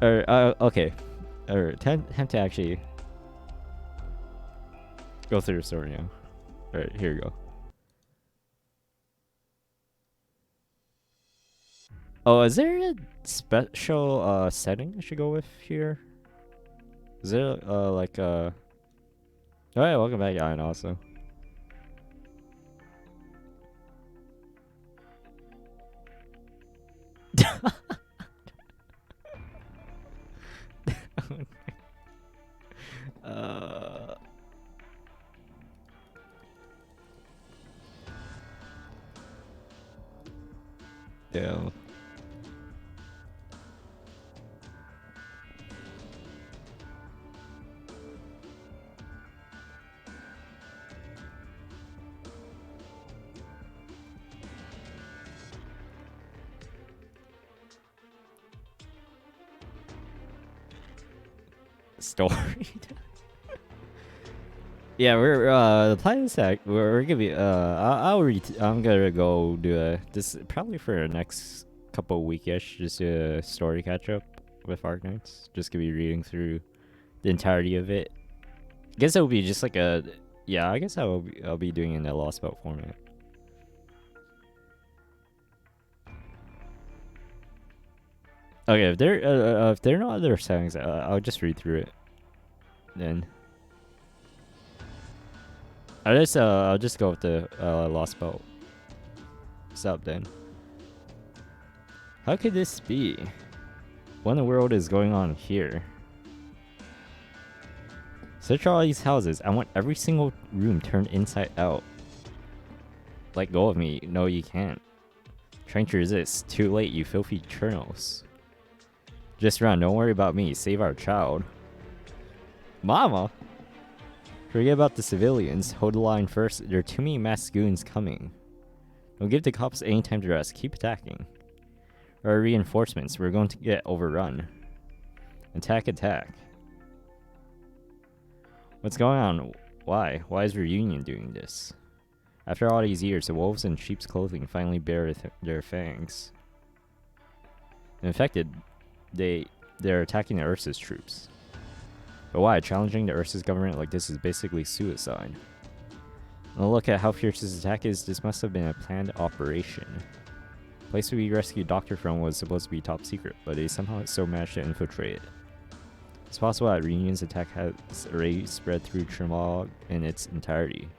Or okay. Or time to actually go through the story now. Alright, here we go. Oh, is there a special setting I should go with here? Is there like Alright, welcome back, Ian, also. Yeah. Story. Yeah, we're the plan is that we're gonna be I'm gonna go do this probably for the next couple of weekish, just a story catch up with Arknights. Just gonna be reading through the entirety of it. I guess it'll be just like a I guess I'll be doing it in a Lost Belt format. Okay, if there are no other settings, I'll just read through it. Then I'll just go with the Lost Belt. What's up, then? How could this be? What in the world is going on here? Search all these houses. I want every single room turned inside out. Let go of me. No, you can't. Trying to resist. Too late, you filthy churnos. Just run. Don't worry about me. Save our child. Mama? Forget about the civilians. Hold the line first. There are too many masked goons coming. Don't give the cops any time to rest. Keep attacking. Our reinforcements. We're going to get overrun. Attack, attack. What's going on? Why? Why is Reunion doing this? After all these years, the wolves in sheep's clothing finally bare their fangs. The infected, they're attacking the Ursa's troops. But why? Challenging the Ursa's government like this is basically suicide. And look at how fierce this attack is. This must have been a planned operation. The place we rescued Doctor from was supposed to be top secret, but they somehow still managed to infiltrate it. It's possible that Reunion's attack has already spread through Chermog in its entirety.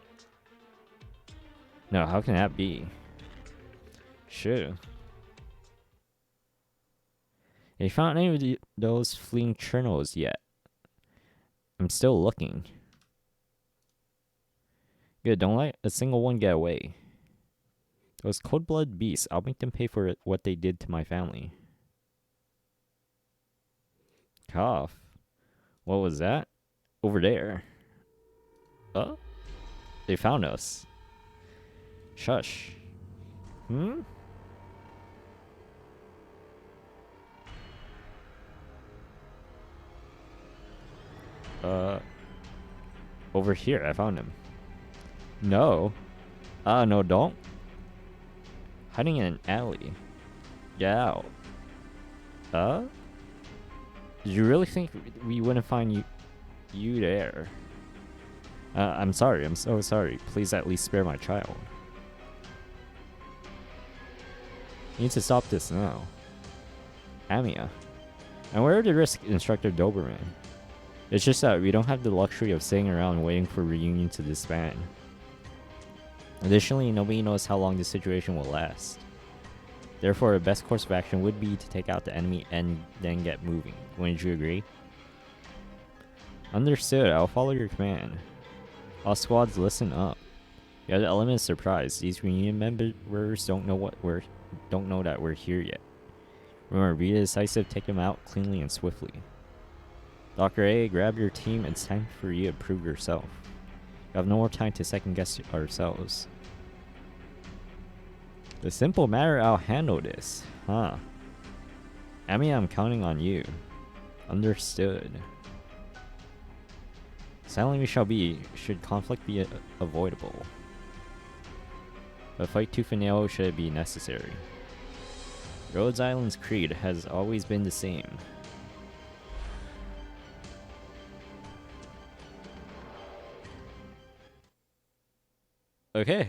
No, how can that be? Sure. Have you found any of those fleeing Chernos yet? I'm still looking. Good, don't let a single one get away. Those cold-blooded beasts, I'll make them pay for what they did to my family. Cough. What was that? Over there. Oh? They found us. Shush. Hmm? Over here, I found him. No. No, don't. Hiding in an alley. Get out. Did you really think we wouldn't find you there? I'm sorry, I'm so sorry. Please at least spare my child. You need to stop this now. Amia. And where are the risk, Instructor Doberman? It's just that we don't have the luxury of sitting around waiting for Reunion to disband. Additionally, nobody knows how long this situation will last. Therefore, the best course of action would be to take out the enemy and then get moving. Wouldn't you agree? Understood. I'll follow your command. All squads, listen up. You have the element of surprise. These Reunion members don't know that we're here yet. Remember, be decisive, take them out cleanly and swiftly. Dr. A, grab your team. It's time for you to prove yourself. We have no more time to second guess ourselves. The simple matter, I'll handle this. Huh. Amy, I'm counting on you. Understood. Silent we shall be, should conflict be avoidable. But fight tooth and nail should it be necessary. Rhodes Island's creed has always been the same. Okay.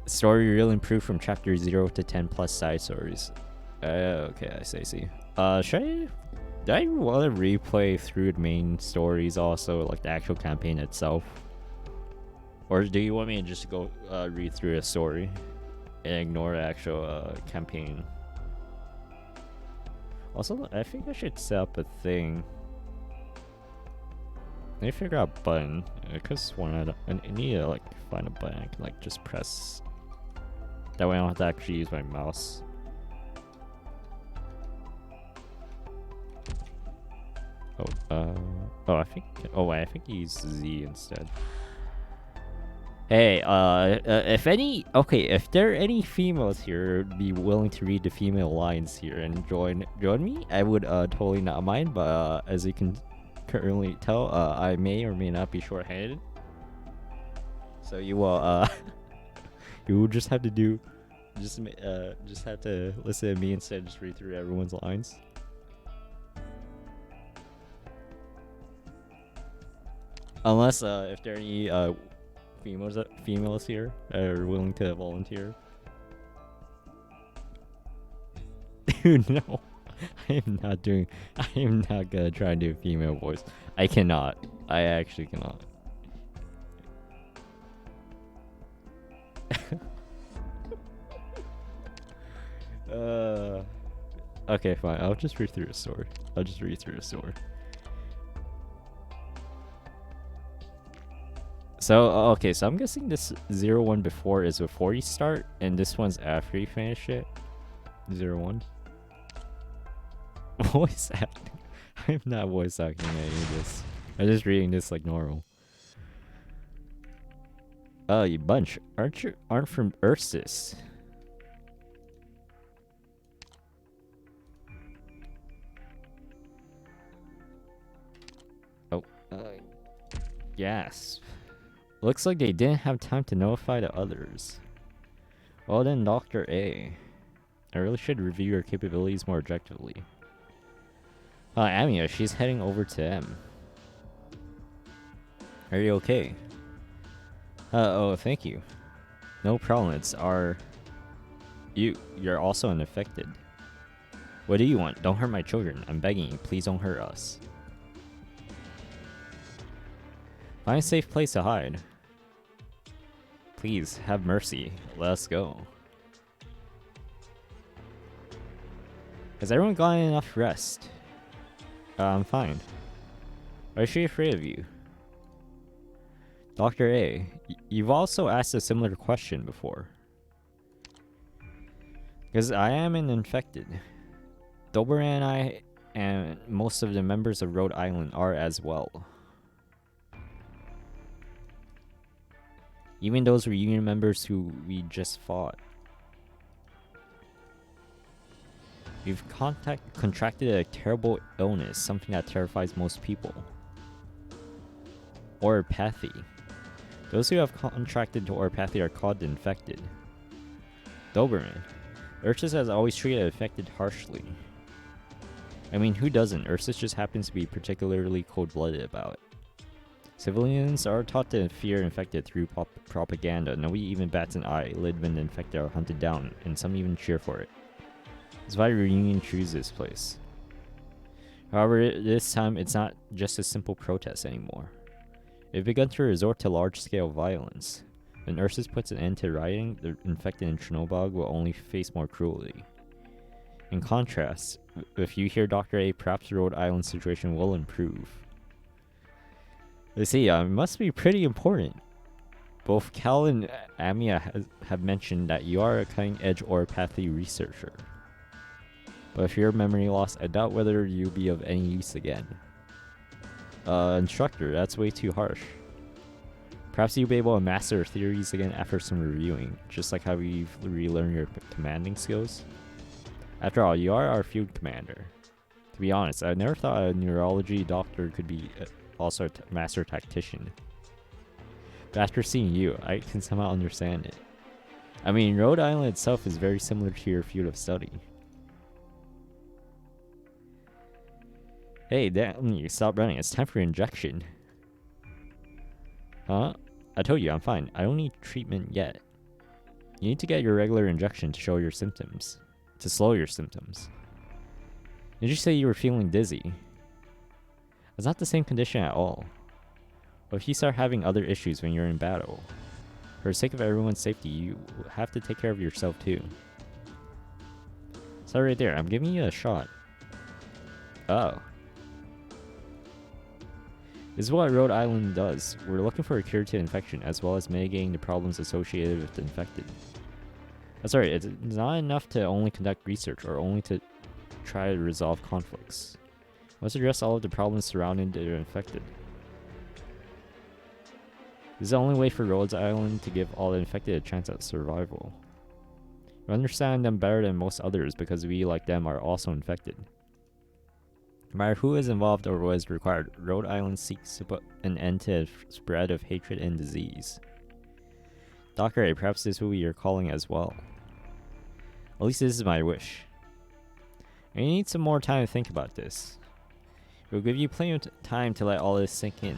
Story really improved from chapter 0 to 10 plus side stories. Okay, I see. Do I want to replay through the main stories also, like the actual campaign itself? Or do you want me to just go read through a story and ignore the actual campaign? Also, I think I should set up a thing. Let me figure out a button. Because I need to like find a button I can like just press. That way I don't have to actually use my mouse. I think I use Z instead. Hey, if there are any females here who'd be willing to read the female lines here and join me, I would totally not mind. But as you can currently tell, I may or may not be short-handed. So you will you will just have to do just have to listen to me instead of just read through everyone's lines. Unless if there are any females here that are willing to volunteer. Dude, no. I am not gonna try and do a female voice. I cannot. I actually cannot. Okay, fine. I'll just read through a story. So, okay, so I'm guessing this 01 before is before you start, and this one's after you finish it. 01. Voice acting. I'm not voice acting any of this. I'm just reading this like normal. Oh, you bunch. Aren't from Ursus. Oh, yes. Looks like they didn't have time to notify the others. Well then, Dr. A. I really should review your capabilities more objectively. Amiya, she's heading over to M. Are you okay? Oh, thank you. No problem, You're also unaffected. What do you want? Don't hurt my children. I'm begging you, please don't hurt us. Find a safe place to hide. Please, have mercy. Let us go. Has everyone gotten enough rest? I'm fine. Why is she afraid of you? Dr. A, you've also asked a similar question before. Because I am an infected. Dober and I, and most of the members of Rhode Island are as well. Even those reunion members who we just fought. You've contracted a terrible illness, something that terrifies most people. Oropathy. Those who have contracted oropathy are called infected. Doberman. Ursus has always treated infected harshly. I mean, who doesn't? Ursus just happens to be particularly cold-blooded about it. Civilians are taught to fear infected through propaganda. Nobody even bats an eyelid when the infected are hunted down, and some even cheer for it. That's why Reunion chooses this place. However, this time it's not just a simple protest anymore. They've begun to resort to large-scale violence. When Ursus puts an end to rioting, the infected in Chernobyl will only face more cruelty. In contrast, if you hear Dr. A, perhaps the Rhode Island situation will improve. Let's see, it must be pretty important. Both Cal and Amiya have mentioned that you are a cutting-edge oropathy researcher. But if you're memory loss, I doubt whether you'll be of any use again. Instructor, that's way too harsh. Perhaps you'll be able to master theories again after some reviewing, just like how you've relearned your commanding skills. After all, you are our field commander. To be honest, I never thought a neurology doctor could be also a master tactician. But after seeing you, I can somehow understand it. I mean, Rhode Island itself is very similar to your field of study. Hey, damn, you stop running. It's time for injection. Huh? I told you, I'm fine. I don't need treatment yet. You need to get your regular injection to show your symptoms. To slow your symptoms. Did you say you were feeling dizzy? It's not the same condition at all. But if you start having other issues when you're in battle, for the sake of everyone's safety, you have to take care of yourself too. So right there, I'm giving you a shot. Oh. This is what Rhode Island does. We're looking for a cure to infection, as well as mitigating the problems associated with the infected. Sorry, it's not enough to only conduct research or only to try to resolve conflicts. We must address all of the problems surrounding the infected. This is the only way for Rhode Island to give all the infected a chance at survival. We understand them better than most others because we, like them, are also infected. No matter who is involved or what is required, Rhode Island seeks to put an end to the spread of hatred and disease. Dr. A, perhaps this will be your calling as well. At least this is my wish. And you need some more time to think about this. We'll give you plenty of time to let all this sink in.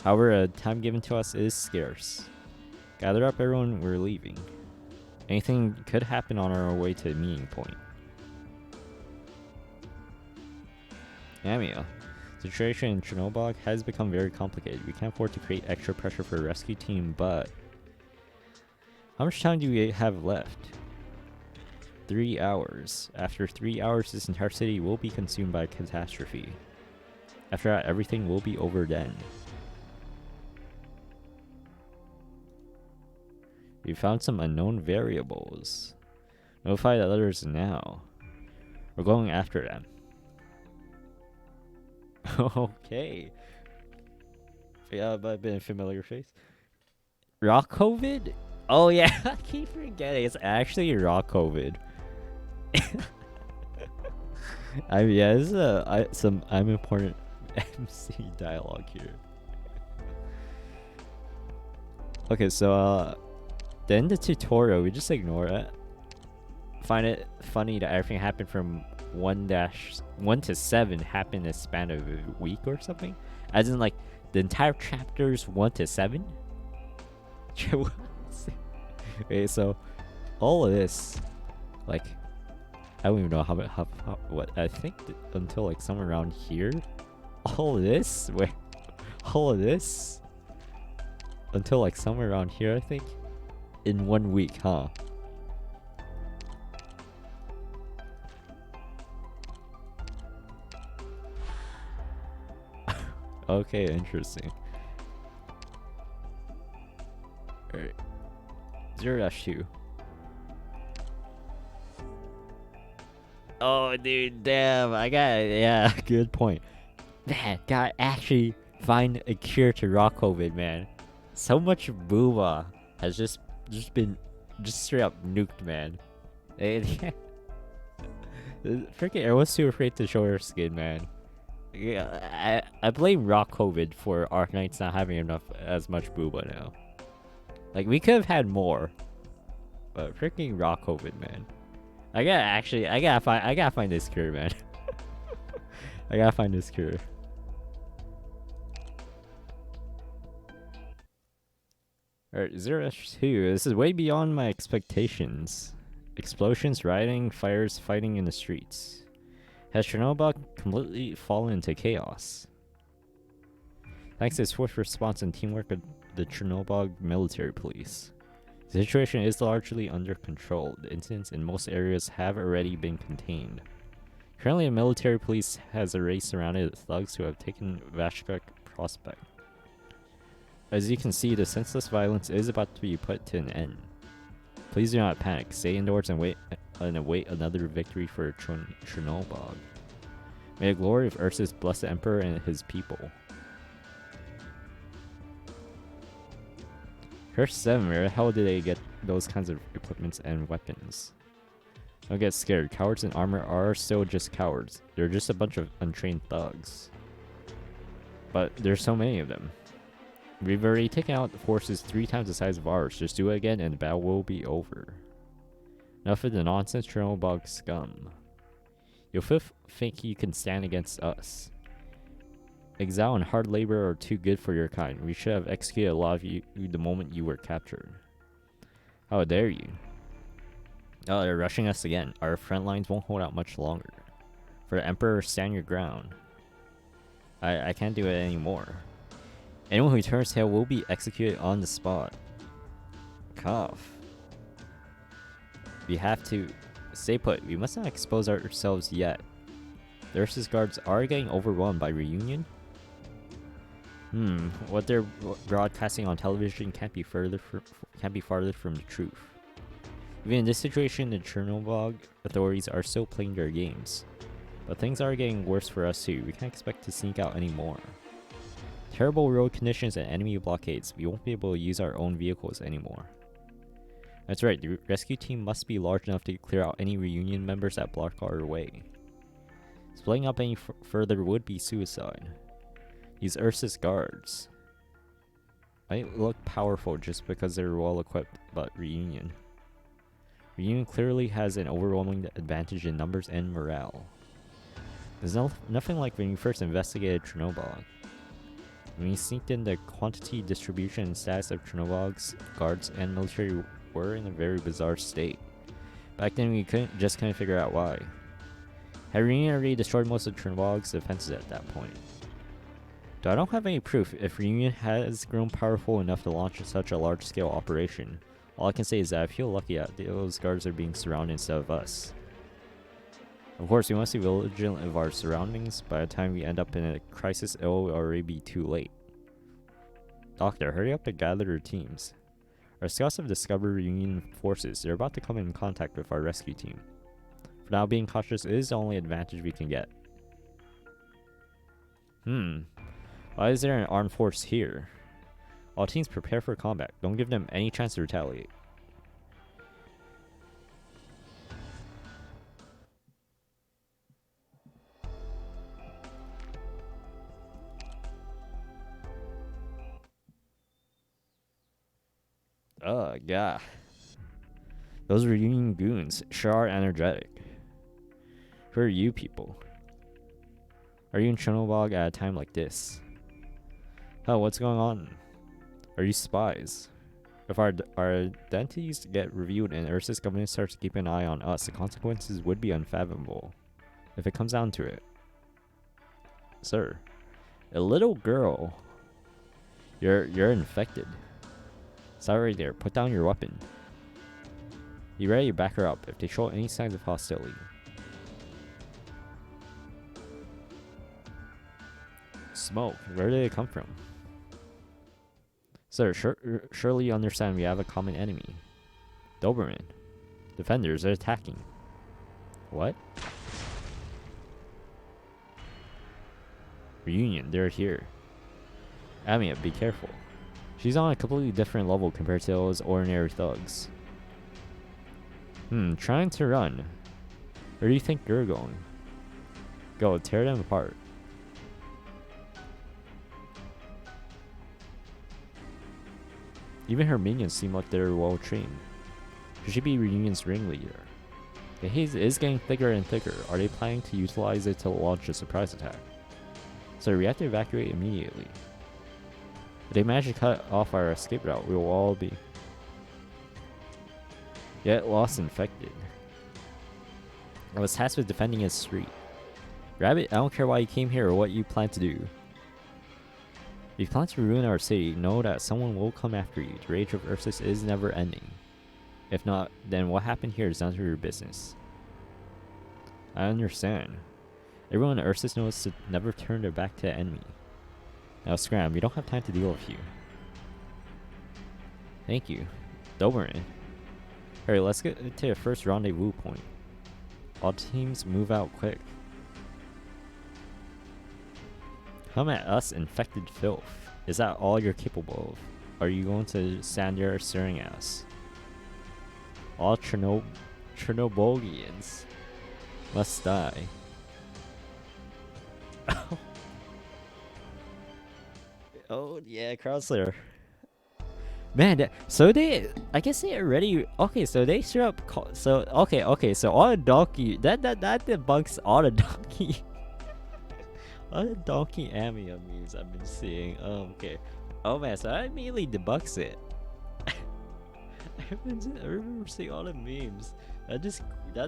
However, the time given to us is scarce. Gather up everyone, we're leaving. Anything could happen on our way to the meeting point. Amia, the situation in Chernobyl has become very complicated. We can't afford to create extra pressure for a rescue team, but... How much time do we have left? 3 hours. After 3 hours, this entire city will be consumed by catastrophe. After that, everything will be over then. We found some unknown variables. Notify the others now. We're going after them. Okay. Yeah, but a bit of familiar face. Rock COVID? Oh yeah, I keep forgetting. It's actually rock COVID. I mean, yeah, this is some I'm important MC dialogue here. Okay, so the end of the tutorial, we just ignore it. Find it funny that everything happened from 1 to 7 happened in a span of a week or something. As in, like, the entire chapters 1 to 7. Okay, so all of this, like, I don't even know how what I think until like somewhere around here. All of this, wait, all of this until like somewhere around here, I think, in 1 week, huh? Okay, interesting. Alright. 0-2. Oh, dude, damn. I got it. Yeah, good point. Man, gotta actually find a cure to rock COVID, man. So much booba has just been straight up nuked, man. Freaking everyone's too afraid to show their skin, man. Yeah, I blame rock COVID for Arknights not having as much booba now. Like, we could have had more, but freaking rock COVID, man. I gotta find this cure, man. I gotta find this cure. Alright, 0-2. This is way beyond my expectations. Explosions, rioting, fires, fighting in the streets. Has Chernobyl completely fallen into chaos? Thanks to swift response and teamwork of the Chernobyl military police, the situation is largely under control. The incidents in most areas have already been contained. Currently, the military police has a race surrounded with thugs who have taken Vashkek Prospect. As you can see, the senseless violence is about to be put to an end. Please do not panic. Stay indoors and await another victory for Chernobyl. May the glory of Ursus bless the Emperor and his people. Curse 7, where the hell did they get those kinds of equipments and weapons? Don't get scared. Cowards in armor are still just cowards. They're just a bunch of untrained thugs. But there's so many of them. We've already taken out forces 3 times the size of ours. Just do it again and the battle will be over. Enough of the nonsense, Chernobyl scum. You'll think you can stand against us. Exile and hard labor are too good for your kind. We should have executed a lot of you the moment you were captured. How dare you? Oh, they're rushing us again. Our front lines won't hold out much longer. For the Emperor, stand your ground. I can't do it anymore. Anyone who turns tail will be executed on the spot. Cough. We have to stay put. We must not expose ourselves yet. The Ursus guards are getting overwhelmed by reunion. What they're broadcasting on television can't be farther from the truth. Even in this situation, the Chernobyl authorities are still playing their games. But things are getting worse for us too. We can't expect to sneak out anymore. Terrible road conditions and enemy blockades. We won't be able to use our own vehicles anymore. That's right, the rescue team must be large enough to clear out any reunion members that block our way. Splitting up any further would be suicide. These Ursus guards might look powerful just because they're well equipped, but Reunion clearly has an overwhelming advantage in numbers and morale. There's nothing like when you first investigated Chernobyl. When you sneaked in, the quantity, distribution, and status of Chernobyl's guards and military were in a very bizarre state. Back then we couldn't figure out why. Had Reunion already destroyed most of Chernobyl's defenses at that point? Though I don't have any proof if Reunion has grown powerful enough to launch such a large-scale operation. All I can say is that I feel lucky that those guards are being surrounded instead of us. Of course, we must be vigilant of our surroundings. By the time we end up in a crisis, it will already be too late. Doctor, hurry up and gather your teams. Our scouts have discovered Reunion forces. They're about to come in contact with our rescue team. For now, being cautious is the only advantage we can get. Why is there an armed force here? All teams prepare for combat. Don't give them any chance to retaliate. Yeah. Those Reunion goons sure are energetic. Who are you people? Are you in Chernobyl at a time like this? Oh, what's going on? Are you spies? If our identities get reviewed and Ursus government starts to keep an eye on us, the consequences would be unfathomable. If it comes down to it. Sir, a little girl. You're infected. Stop right there. Put down your weapon. Be ready to back her up if they show any signs of hostility. Smoke. Where did it come from? Sir, surely you understand we have a common enemy. Doberman. Defenders are attacking. What? Reunion, they're here. Amiya, be careful. She's on a completely different level compared to those ordinary thugs. Trying to run. Where do you think you're going? Go, tear them apart. Even her minions seem like they're well trained. She should be Reunion's ringleader. The haze is getting thicker and thicker. Are they planning to utilize it to launch a surprise attack? So we have to evacuate immediately. If they manage to cut off our escape route, we will all be get lost infected. I was tasked with defending his street. Rabbit, I don't care why you came here or what you plan to do. If you plan to ruin our city, know that someone will come after you. The rage of Ursus is never ending. If not, then what happened here is none of your business. I understand. Everyone in Ursus knows to never turn their back to the enemy. Now scram, we don't have time to deal with you. Thank you. Doberman. Hurry, let's get to the first rendezvous point. All teams move out quick. Come at us, infected filth. Is that all you're capable of? Are you going to stand there staring at us? All Chernobylians must die. Oh yeah, Crowdslayer. Man, so they, I guess they already, okay, so they straight up call, so, okay, so all the donkey, that debunks all the donkey, all the donkey Amia memes I've been seeing. Okay. Oh man, so that immediately debunks it. I remember seeing all the memes. That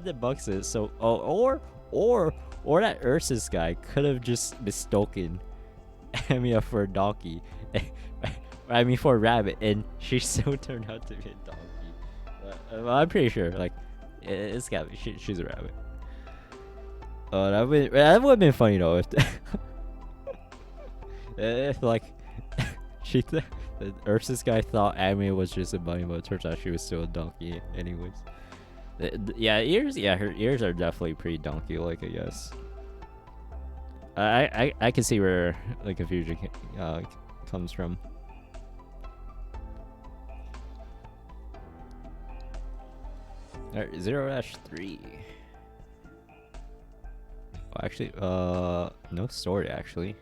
debunks it. So, or that Ursus guy could have just mistaken Amia for a donkey. I mean, for a rabbit, and she so turned out to be a donkey. Well, I'm pretty sure, like, it's gotta be. She's a rabbit. Oh, that would have been funny though if like the Ursus guy thought Amy was just a bunny, but it turns out she was still a donkey anyways. Yeah, ears. Yeah, her ears are definitely pretty donkey-like, I guess. I can see where the confusion comes from. Alright, 0-3. Actually, no story actually.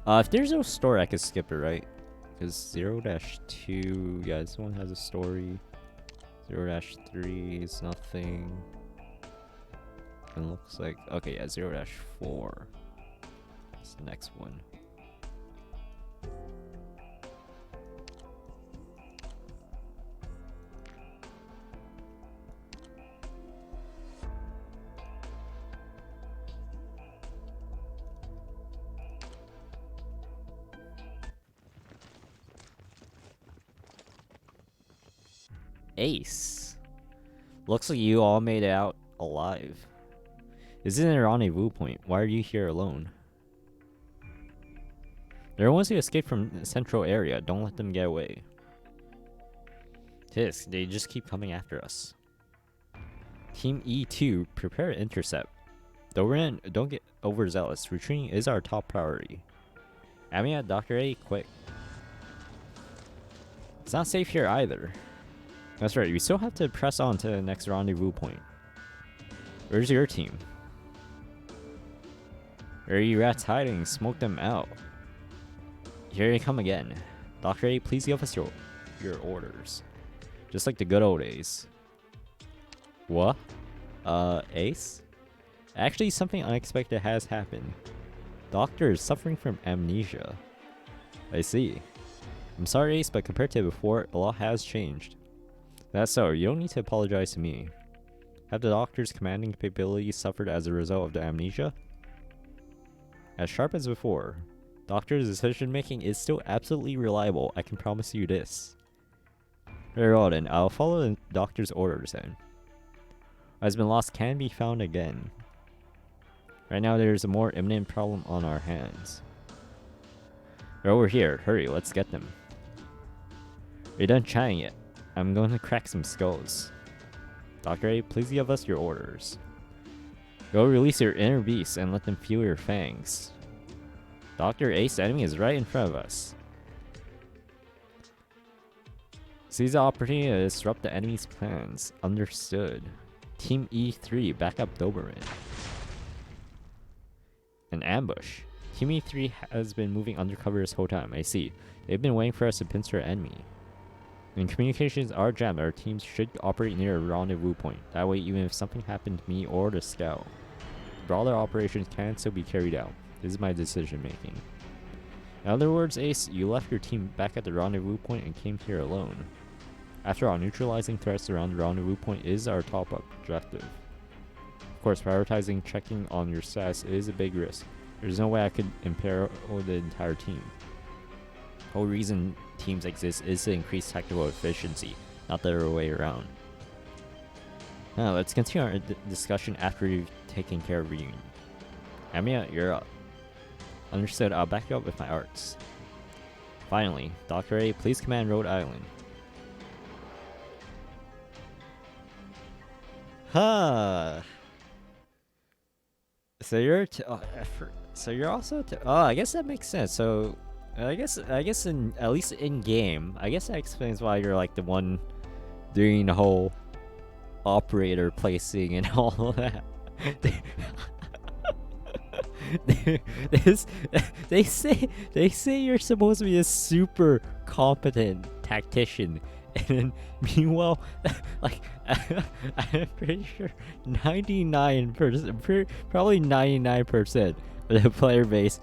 If there's no story, I could skip it, right? Because 0-2, yeah, this one has a story. 0-3 is nothing. And looks like, okay, yeah, 0-4. That's the next one. Ace. Looks like you all made it out alive. This isn't a rendezvous point. Why are you here alone? There are ones who escaped from the central area. Don't let them get away. Tisk, they just keep coming after us. Team E2, prepare to intercept. Don't get overzealous. Retreating is our top priority. Amia, Dr. A, quick. It's not safe here either. That's right, we still have to press on to the next rendezvous point. Where's your team? Where are you rats hiding? Smoke them out. Here they come again. Dr. A, please give us your orders. Just like the good old days. What? Ace? Actually, something unexpected has happened. Doctor is suffering from amnesia. I see. I'm sorry, Ace, but compared to before, a lot has changed. That's so, you don't need to apologize to me. Have the Doctor's commanding capabilities suffered as a result of the amnesia? As sharp as before, Doctor's decision making is still absolutely reliable, I can promise you this. Very well then, I'll follow the Doctor's orders then. What has been lost can be found again. Right now there's a more imminent problem on our hands. They're over here, hurry, let's get them. Are you done chatting yet? I'm going to crack some skulls. Dr. A, please give us your orders. Go release your inner beasts and let them feel your fangs. Dr. Ace, the enemy is right in front of us. Seize the opportunity to disrupt the enemy's plans. Understood. Team E3, back up Doberman. An ambush. Team E3 has been moving undercover this whole time. I see. They've been waiting for us to pincer our enemy. When communications are jammed, our teams should operate near a rendezvous point. That way, even if something happened to me or the scout, brawler operations can still be carried out. This is my decision making. In other words, Ace, you left your team back at the rendezvous point and came here alone. After all, neutralizing threats around the rendezvous point is our top objective. Of course, prioritizing checking on your status is a big risk. There's no way I could imperil the entire team. The whole reason teams exist is to increase tactical efficiency, not the other way around. Now, let's continue our discussion after you've taken care of reunion. Amia, you're up. Understood, I'll back you up with my arts. Finally, Dr. A, please command Rhode Island. Huh. So you're so you're also oh, I guess that makes sense. So I guess in at least in game, I guess that explains why you're like the one doing the whole operator placing and all of that. They say you're supposed to be a super competent tactician. And then, meanwhile, like, I'm pretty sure 99%, probably 99% of the player base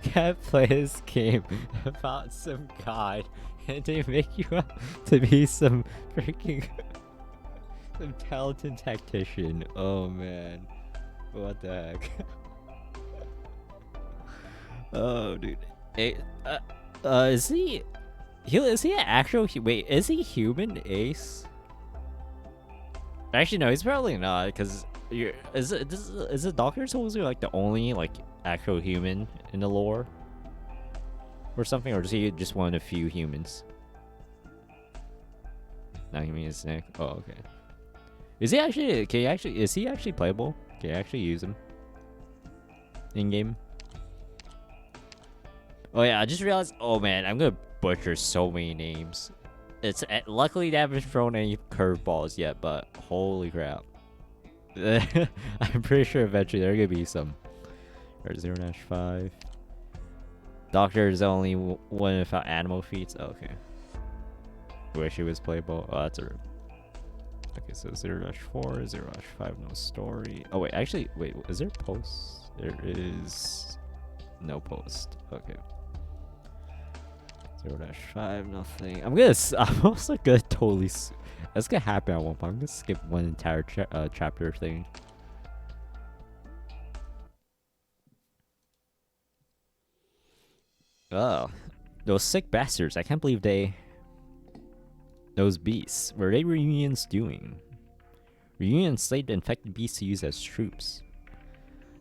can't play this game about some god. And they make you up to be some freaking some talented tactician. Oh man. What the heck? Oh dude. Hey, is he is he an actual wait, is he human, Ace? Actually no, he's probably not, because is the Doctor supposed to be like the only like actual human in the lore? Or something, or is he just one of the few humans? Not human is Nick. Oh, okay. Is he actually? Is he actually playable? Can you actually use him in game? Oh yeah, I just realized. Oh man, I'm gonna butcher so many names. It's luckily they haven't thrown any curveballs yet, but holy crap! I'm pretty sure eventually there are gonna be some. Or 0-5. Doctor is only one without animal feats. Oh, okay. Wish he was playable. Oh, that's a rip. Okay, so 0-4, 0-5, no story. Oh wait, actually, wait, is there post? There is no post. Okay. 0-5, nothing. I'm also gonna totally. That's gonna happen at one point. I'm gonna skip one entire chapter thing. Oh, those sick bastards! I can't believe they. Those beasts. What are they reunions doing? Reunions slayed the infected beasts to use as troops.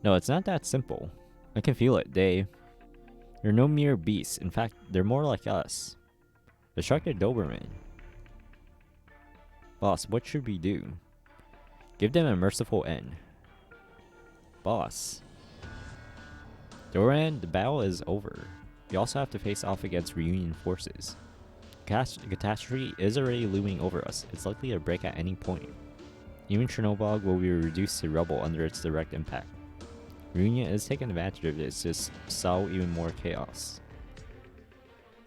No, it's not that simple. I can feel it. They're no mere beasts. In fact, they're more like us. Destruct the Doberman. Boss, what should we do? Give them a merciful end. Boss. Doran, the battle is over. You also have to face off against reunion forces. Catastrophe is already looming over us. It's likely to break at any point. Even Chernobyl will be reduced to rubble under its direct impact. Reunion is taking advantage of this to sow even more chaos.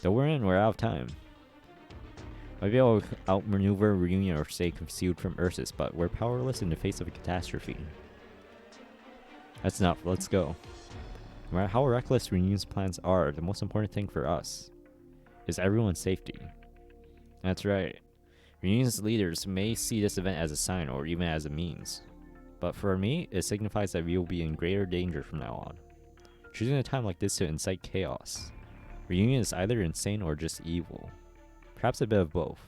Though we're out of time. Might be able to outmaneuver Reunion or stay concealed from Ursus, but we're powerless in the face of a catastrophe. That's enough, let's go. No matter how reckless Reunion's plans are, the most important thing for us is everyone's safety. That's right. Reunion's leaders may see this event as a sign or even as a means. But for me, it signifies that we will be in greater danger from now on. Choosing a time like this to incite chaos. Reunion is either insane or just evil. Perhaps a bit of both.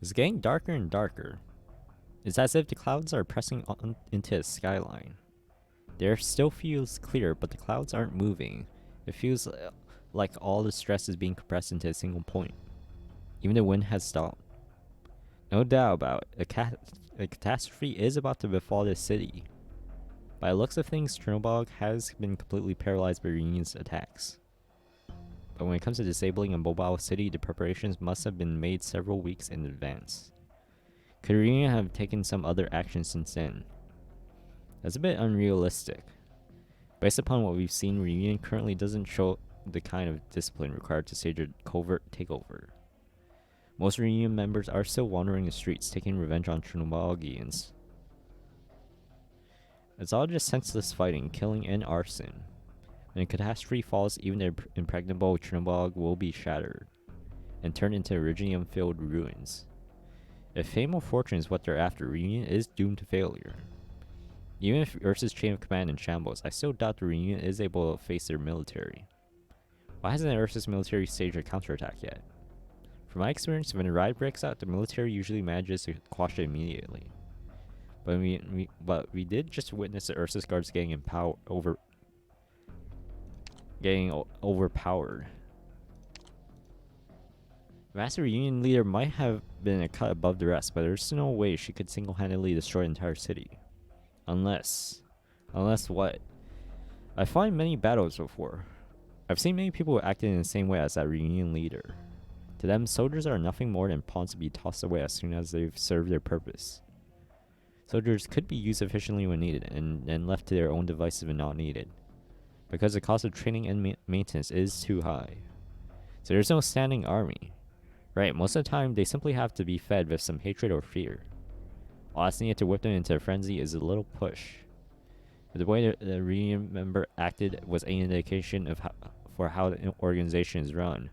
It's getting darker and darker. It's as if the clouds are pressing on into the skyline. The air still feels clear, but the clouds aren't moving. It feels like all the stress is being compressed into a single point. Even the wind has stopped. No doubt about it, a catastrophe is about to befall this city. By the looks of things, Chernobyl has been completely paralyzed by Reunion's attacks. But when it comes to disabling a mobile city, the preparations must have been made several weeks in advance. Could Reunion have taken some other action since then? That's a bit unrealistic. Based upon what we've seen, Reunion currently doesn't show the kind of discipline required to stage a covert takeover. Most Reunion members are still wandering the streets, taking revenge on Chernobylians. It's all just senseless fighting, killing, and arson. When a catastrophe falls, even the impregnable Chernobyl will be shattered and turned into Iridium-filled ruins. If fame or fortune is what they're after, Reunion is doomed to failure. Even if Ursa's chain of command in shambles, I still doubt the Reunion is able to face their military. Why hasn't Ursa's military staged a counterattack yet? From my experience, when a riot breaks out, the military usually manages to quash it immediately. But we did just witness the Ursa's guards getting overpowered. Master Reunion leader might have been a cut above the rest, but there's no way she could single-handedly destroy an entire city. Unless what? I fought in many battles before. I've seen many people acting in the same way as that Reunion leader. To them, soldiers are nothing more than pawns to be tossed away as soon as they've served their purpose. Soldiers could be used efficiently when needed, and then left to their own devices when not needed, because the cost of training and maintenance is too high. So there's no standing army. Right, most of the time they simply have to be fed with some hatred or fear. All that's needed to whip them into a frenzy is a little push. But the way the Reunion member acted was an indication of how the organization is run.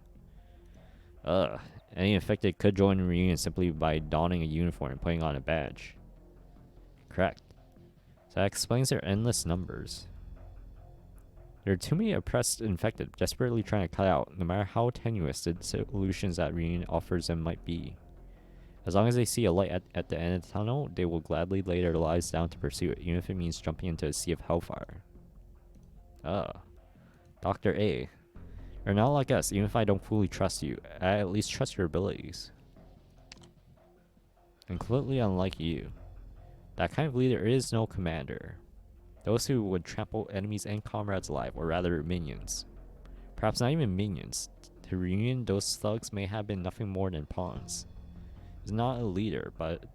Any infected could join the Reunion simply by donning a uniform and putting on a badge. Correct. So that explains their endless numbers. There are too many oppressed infected desperately trying to cut out, no matter how tenuous the solutions that Reunion offers them might be. As long as they see a light at the end of the tunnel, they will gladly lay their lives down to pursue it, even if it means jumping into a sea of hellfire. Dr. A. You're not like us, even if I don't fully trust you. I at least trust your abilities. And completely unlike you. That kind of leader is no commander. Those who would trample enemies and comrades alive, or rather minions. Perhaps not even minions. To Reunion, those thugs may have been nothing more than pawns. He's not a leader, but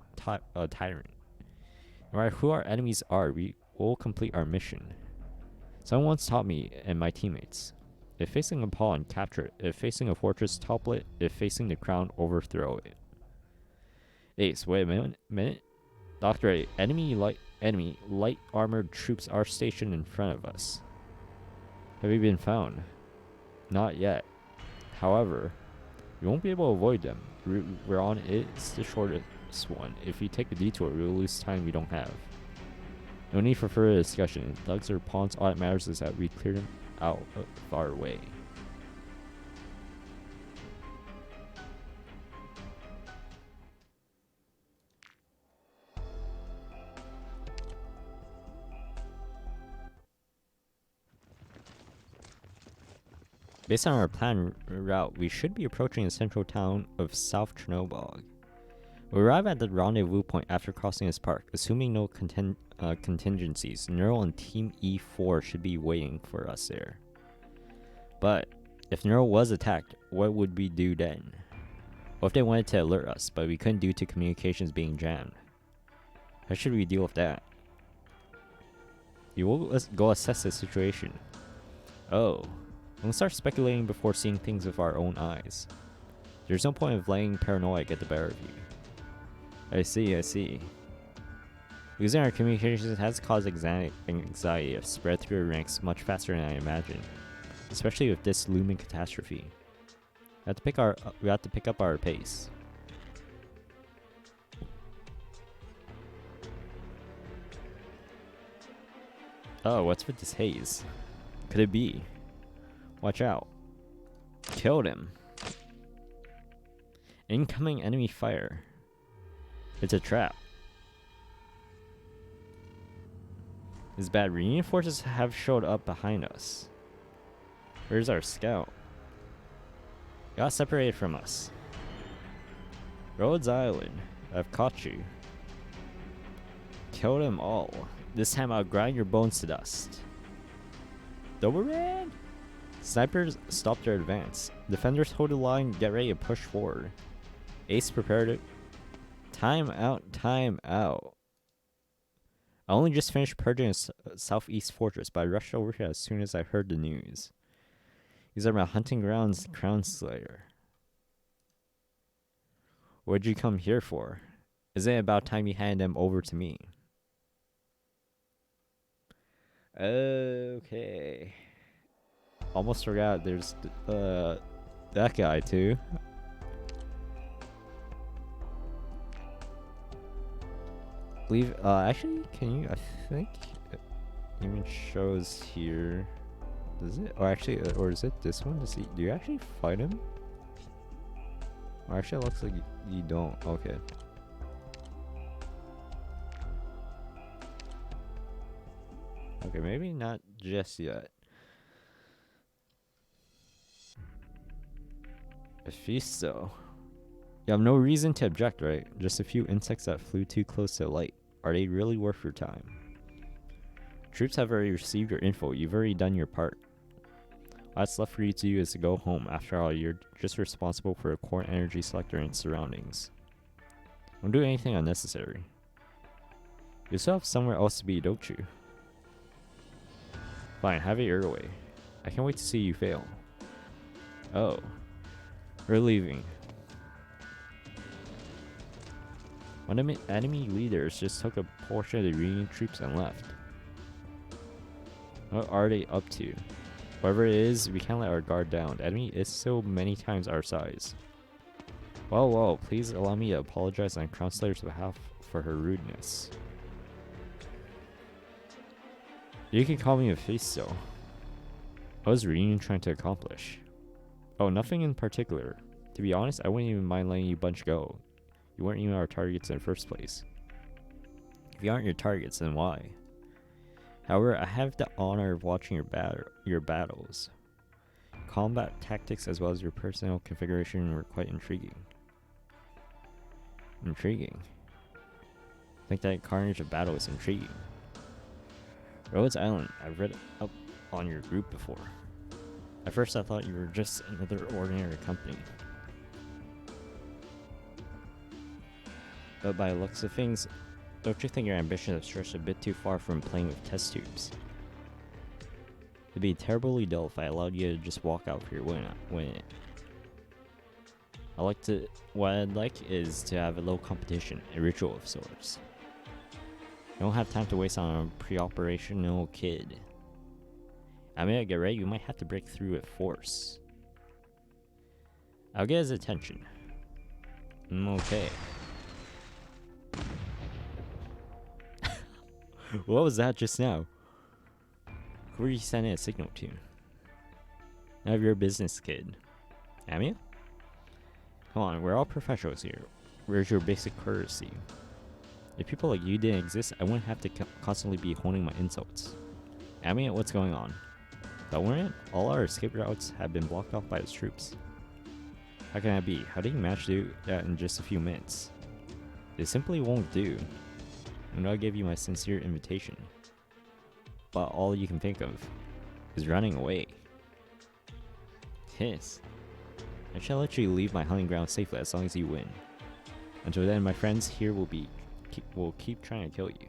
a tyrant. No matter who our enemies are, we will complete our mission. Someone once taught me and my teammates, if facing a pawn, capture it. If facing a fortress, topple it. If facing the crown, overthrow it. Ace, wait a minute. Dr. A, enemy light armored troops are stationed in front of us. Have you been found? Not yet. However, we won't be able to avoid them. We're on it's the shortest one. If we take a detour, we will lose time we don't have. No need for further discussion. Thugs or pawns, all that matters is that we clear them out of our way. Based on our planned route, we should be approaching the central town of South Chernobyl. We arrive at the rendezvous point after crossing this park. Assuming no contingencies, Neural and Team E4 should be waiting for us there. But if Neural was attacked, what would we do then? What if they wanted to alert us, but we couldn't due to communications being jammed? How should we deal with that? We will go assess the situation. Oh. Don't start speculating before seeing things with our own eyes. There's no point of letting paranoia get the better of you. I see. Losing our communications has caused anxiety to spread through the ranks much faster than I imagined, especially with this looming catastrophe. We have to pick up our pace. Oh, what's with this haze? Could it be? Watch out. Killed him. Incoming enemy fire. It's a trap. It's bad. Reunion forces have showed up behind us. Where's our scout? Got separated from us. Rhodes Island. I've caught you. Killed them all. This time I'll grind your bones to dust. Doberman? Snipers stop their advance. Defenders hold the line, get ready to push forward. Ace prepared it. Time out. I only just finished purging a southeast fortress, but I rushed over here as soon as I heard the news. These are my hunting grounds, Crown Slayer. What'd you come here for? Isn't it about time you hand them over to me? Okay. Almost forgot there's that guy too. Believe actually can you I think it even shows here. Does it? Or actually or is it this one? Do you actually fight him? Or actually it looks like you don't. Okay. Okay, maybe not just yet. Mephisto. You have no reason to object, right? Just a few insects that flew too close to the light. Are they really worth your time? Troops have already received your info. You've already done your part. What's left for you to do is to go home. After all, you're just responsible for a core energy selector and surroundings. Don't do anything unnecessary. You still have somewhere else to be, don't you? Fine, have it your way. I can't wait to see you fail. Oh. We're leaving. One of the enemy leaders just took a portion of the Union troops and left. What are they up to? Whatever it is, we can't let our guard down. The enemy is so many times our size. Well, please allow me to apologize on Crown Slayer's behalf for her rudeness. You can call me Mephisto. What was Reunion trying to accomplish? Oh, nothing in particular. To be honest, I wouldn't even mind letting you bunch go. You weren't even our targets in the first place. If you aren't your targets, then why? However, I have the honor of watching your battles. Combat tactics as well as your personnel configuration were quite intriguing. Intriguing? I think that carnage of battle is intriguing. Rhodes Island, I've read up on your group before. At first I thought you were just another ordinary company. But by the looks of things, don't you think your ambition has stretched a bit too far from playing with test tubes? It'd be terribly dull if I allowed you to just walk out for your win it. What I'd like is to have a little competition, a ritual of sorts. I don't have time to waste on a pre-operational kid. I mean, get ready, you might have to break through with force. I'll get his attention. Okay. What was that just now? Who are you sending a signal to? None of your business, kid. Am you? Come on, we're all professionals here. Where's your basic courtesy? If people like you didn't exist, I wouldn't have to constantly be honing my insults. Amy, what's going on? Don't worry, all our escape routes have been blocked off by its troops. How can that be? How did you manage to do that in just a few minutes? It simply won't do. And I'll give you my sincere invitation. But all you can think of is running away. Yes. I shall let you leave my hunting ground safely as long as you win. Until then, my friends here will keep trying to kill you.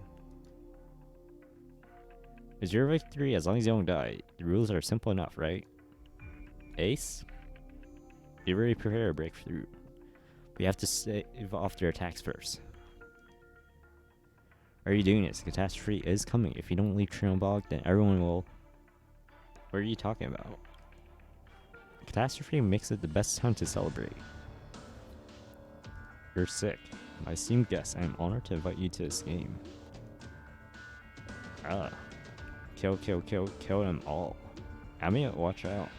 It's your victory as long as you don't die. The rules are simple enough, right? Ace? Be ready to prepare a breakthrough. We have to save off their attacks first. Are you doing this? Catastrophe is coming. If you don't leave Trinobog, then everyone will... What are you talking about? Catastrophe makes it the best time to celebrate. You're sick. My esteemed guest, I am honored to invite you to this game. Kill them all. Amiya, watch out.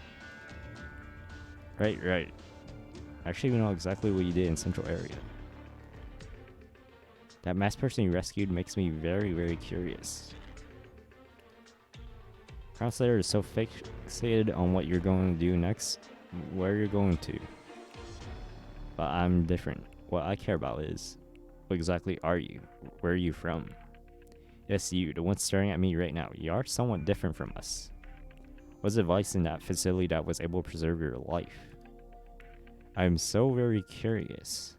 Right. Actually, we know exactly what you did in Central Area. That masked person you rescued makes me very, very curious. Crown Slayer is so fixated on what you're going to do next, where you're going to. But I'm different. What I care about is, what exactly are you? Where are you from? Yes, you, the one staring at me right now. You are somewhat different from us. What's the device in that facility that was able to preserve your life? I'm so very curious.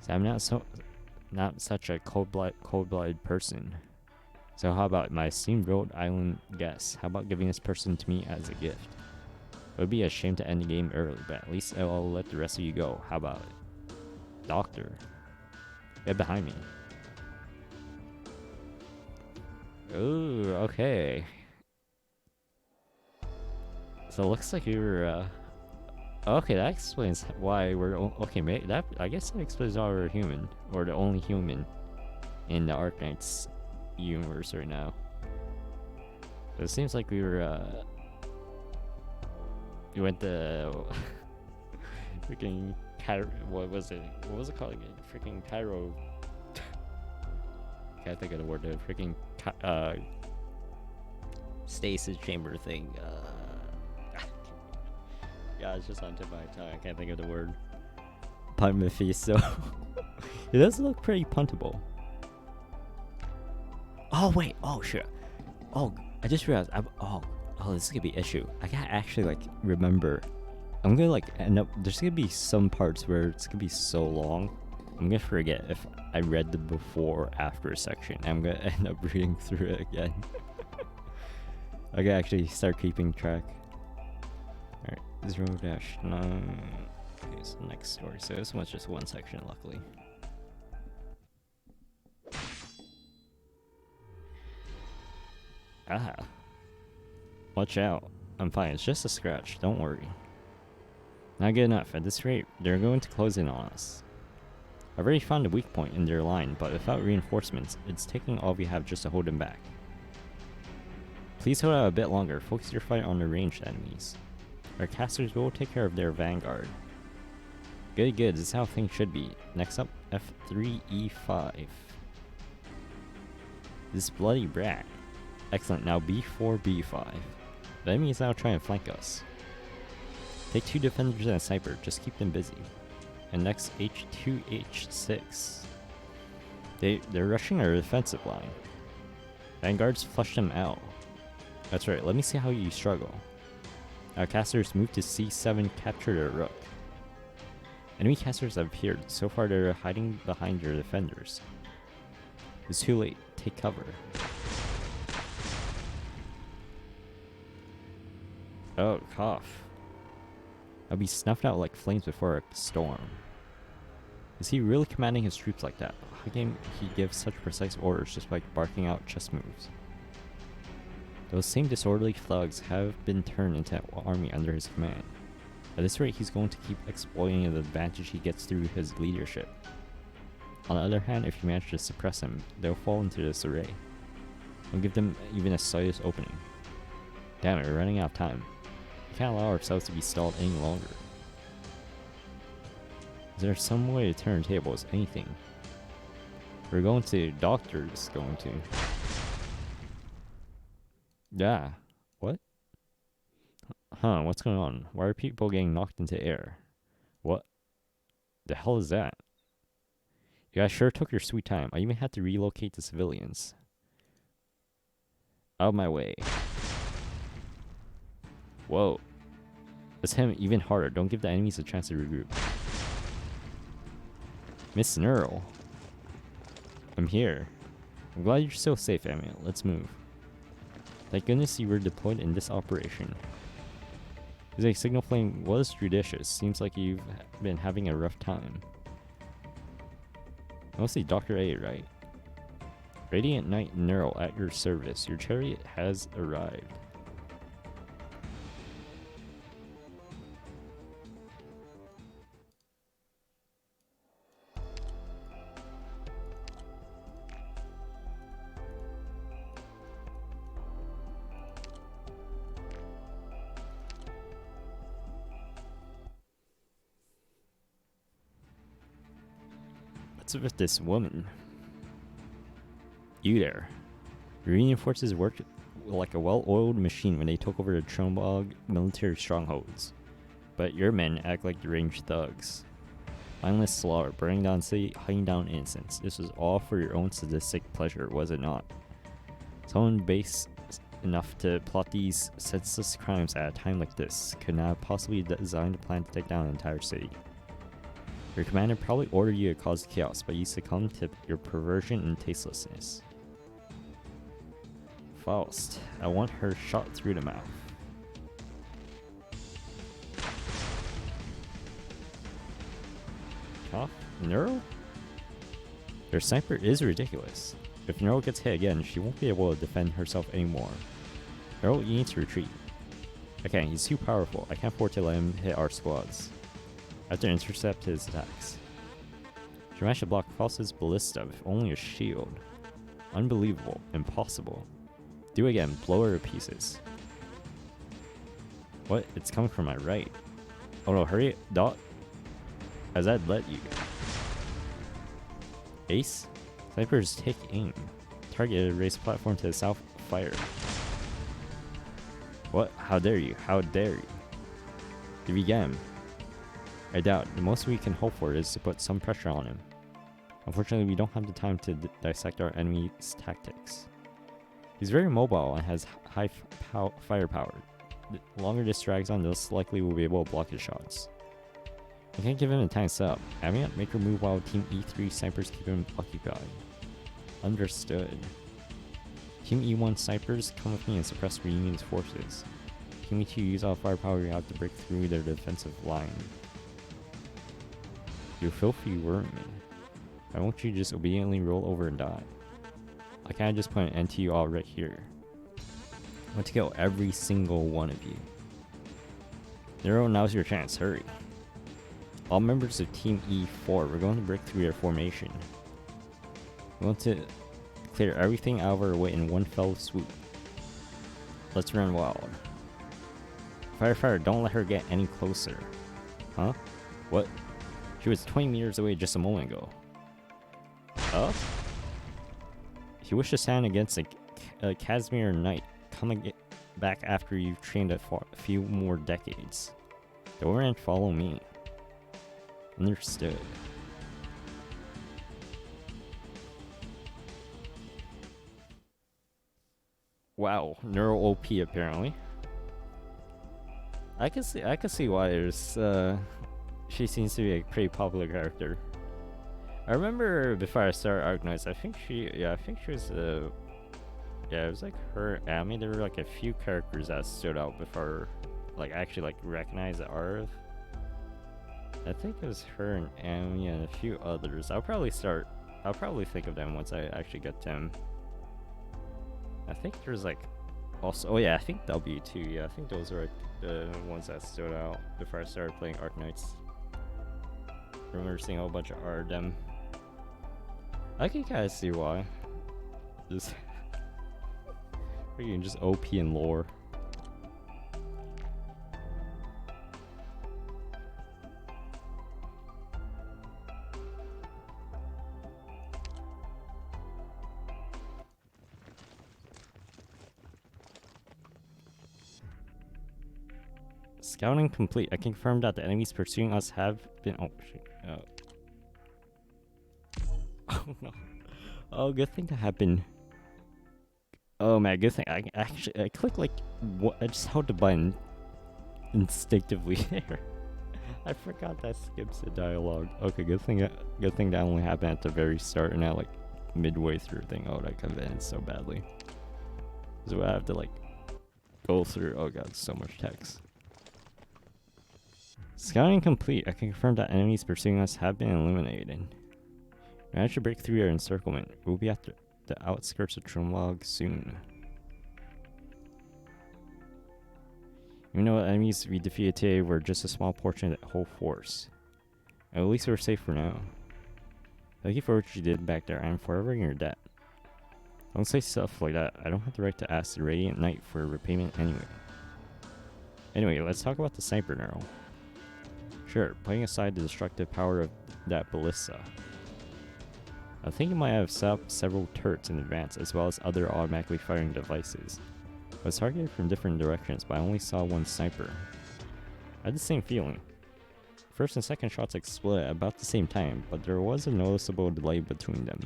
I'm not such a cold-blooded person. So how about my esteemed Rhode Island guest? How about giving this person to me as a gift? It would be a shame to end the game early, but at least I'll let the rest of you go. How about it? Doctor. Get behind me. Ooh, okay. So it looks like you were, okay, that explains why we're... Okay, I guess that explains why we're human. Or the only human in the Arknights universe right now. So it seems like we were, we went to... freaking... What was it? What was it called again? Freaking Cairo... Can't think of the word. The freaking... stasis chamber thing. Yeah, it's just on tip of my tongue. I can't think of the word. Punt Mephisto. It does look pretty puntable. Oh wait. Oh shit. Oh, I just realized. Oh, this is gonna be an issue. I gotta actually like remember. I'm gonna like end up. There's gonna be some parts where it's gonna be so long. I'm gonna forget if I read the before after section. I'm gonna end up reading through it again. I gotta actually start keeping track. Alright, 0-9. Okay, so next story. So this one's just one section, luckily. Ah. Watch out. I'm fine, it's just a scratch, don't worry. Not good enough. At this rate, they're going to close in on us. I've already found a weak point in their line, but without reinforcements, it's taking all we have just to hold them back. Please hold out a bit longer. Focus your fight on the ranged enemies. Our casters will take care of their vanguard. Good, good. This is how things should be. Next up, F3E5. This bloody brat. Excellent. Now B4, B5. The enemy is now trying to flank us. Take 2 defenders and a sniper. Just keep them busy. And next, H2, H6. They're rushing our defensive line. Vanguards flush them out. That's right. Let me see how you struggle. Our casters move to C7, capture their rook. Enemy casters have appeared. So far, they're hiding behind your defenders. It's too late. Take cover. Oh, cough. I'll be snuffed out like flames before a storm. Is he really commanding his troops like that? How can he give such precise orders just by barking out chess moves? Those same disorderly thugs have been turned into an army under his command. At this rate, he's going to keep exploiting the advantage he gets through his leadership. On the other hand, if you manage to suppress him, they'll fall into disarray. Don't give them even a slightest opening. Damn it, we're running out of time. We can't allow ourselves to be stalled any longer. Is there some way to turn tables? Anything? We're going to. Doctor's going to. Yeah. What? Huh, what's going on? Why are people getting knocked into air? What the hell is that? You guys sure took your sweet time. I even had to relocate the civilians. Out of my way. Whoa. Let's hit him even harder. Don't give the enemies a chance to regroup. Miss Neural. I'm here. I'm glad you're still safe, Amiel. Let's move. Thank goodness you were deployed in this operation. His signal flame was judicious. Seems like you've been having a rough time. Mostly Dr. A, right? Radiant Knight Neural at your service. Your chariot has arrived. What's with this woman? You there. The Union forces worked like a well-oiled machine when they took over the Trombog military strongholds. But your men act like deranged thugs. Mindless slaughter, burning down city, hunting down innocents. This was all for your own sadistic pleasure, was it not? Someone base enough to plot these senseless crimes at a time like this could not have possibly designed a plan to take down an entire city. Your commander probably ordered you to cause chaos, but you succumbed to your perversion and tastelessness. Faust, I want her shot through the mouth. Huh? Neural? Their sniper is ridiculous. If Neural gets hit again, she won't be able to defend herself anymore. Neural, you need to retreat. I can't, he's too powerful. I can't afford to let him hit our squads. I have to intercept his attacks. She managed to block Faust's ballista with only a shield. Unbelievable. Impossible. Do it again. Blow her to pieces. What? It's coming from my right. Oh no, hurry. Dot. As I'd let you. Ace? Snipers take aim. Target raise platform to the south. Fire. What? How dare you? How dare you? To begin. I doubt. The most we can hope for is to put some pressure on him. Unfortunately, we don't have the time to dissect our enemy's tactics. He's very mobile and has high firepower. The longer this drags on, the less likely we'll be able to block his shots. I can't give him a time set up. Having it make her move while Team E3 snipers keep him occupied. Understood. Team E1 snipers come with me and suppress Reunion's forces. Team E2 use all firepower you have to break through their defensive line. You filthy worm. Why won't you just obediently roll over and die? I can't just put an end to you all right here. I want to kill every single one of you. Nero, now's your chance. Hurry. All members of Team E4, we're going to break through their formation. We want to clear everything out of our way in one fell swoop. Let's run wild. Fire, don't let her get any closer. Huh? What? She was 20 meters away just a moment ago. Oh? If you wish to stand against a Casimir Knight, come back after you've trained a few more decades. Go over and follow me. Understood. Wow, Neuro OP apparently. I can see why there's she seems to be a pretty popular character. I remember before I started Arknights, I think she was it was like her. I mean, there were like a few characters that stood out before, like actually like recognized the art of. I think it was her and Amy and a few others. I'll probably think of them once I actually get them. I think there's like also, oh yeah, I think W2, yeah, I think those are the ones that stood out before I started playing Arknights. I remember seeing a whole bunch of art of them. I can kind of see why. Just freaking just OP and lore. Scouting complete. I confirm that the enemies pursuing us have been. Oh shit. Oh no. Oh, good thing that happened. Oh man, good thing. I clicked like what? I just held the button instinctively there. I forgot that skips the dialogue. Okay, good thing that only happened at the very start and not like midway through thing. Oh, that could have ended so badly. So I have to like go through. Oh god, so much text. Scouting complete. I can confirm that enemies pursuing us have been eliminated. We managed to break through our encirclement. We'll be at the outskirts of Trumlog soon. Even though the enemies we defeated today were just a small portion of the whole force. At least we're safe for now. Thank you for what you did back there. I am forever in your debt. Don't say stuff like that. I don't have the right to ask the Radiant Knight for repayment anyway. Anyway, let's talk about the sniper narrow. Sure, putting aside the destructive power of that ballista. I think you might have set up several turrets in advance, as well as other automatically firing devices. I was targeted from different directions, but I only saw one sniper. I had the same feeling. First and second shots exploded at about the same time, but there was a noticeable delay between them.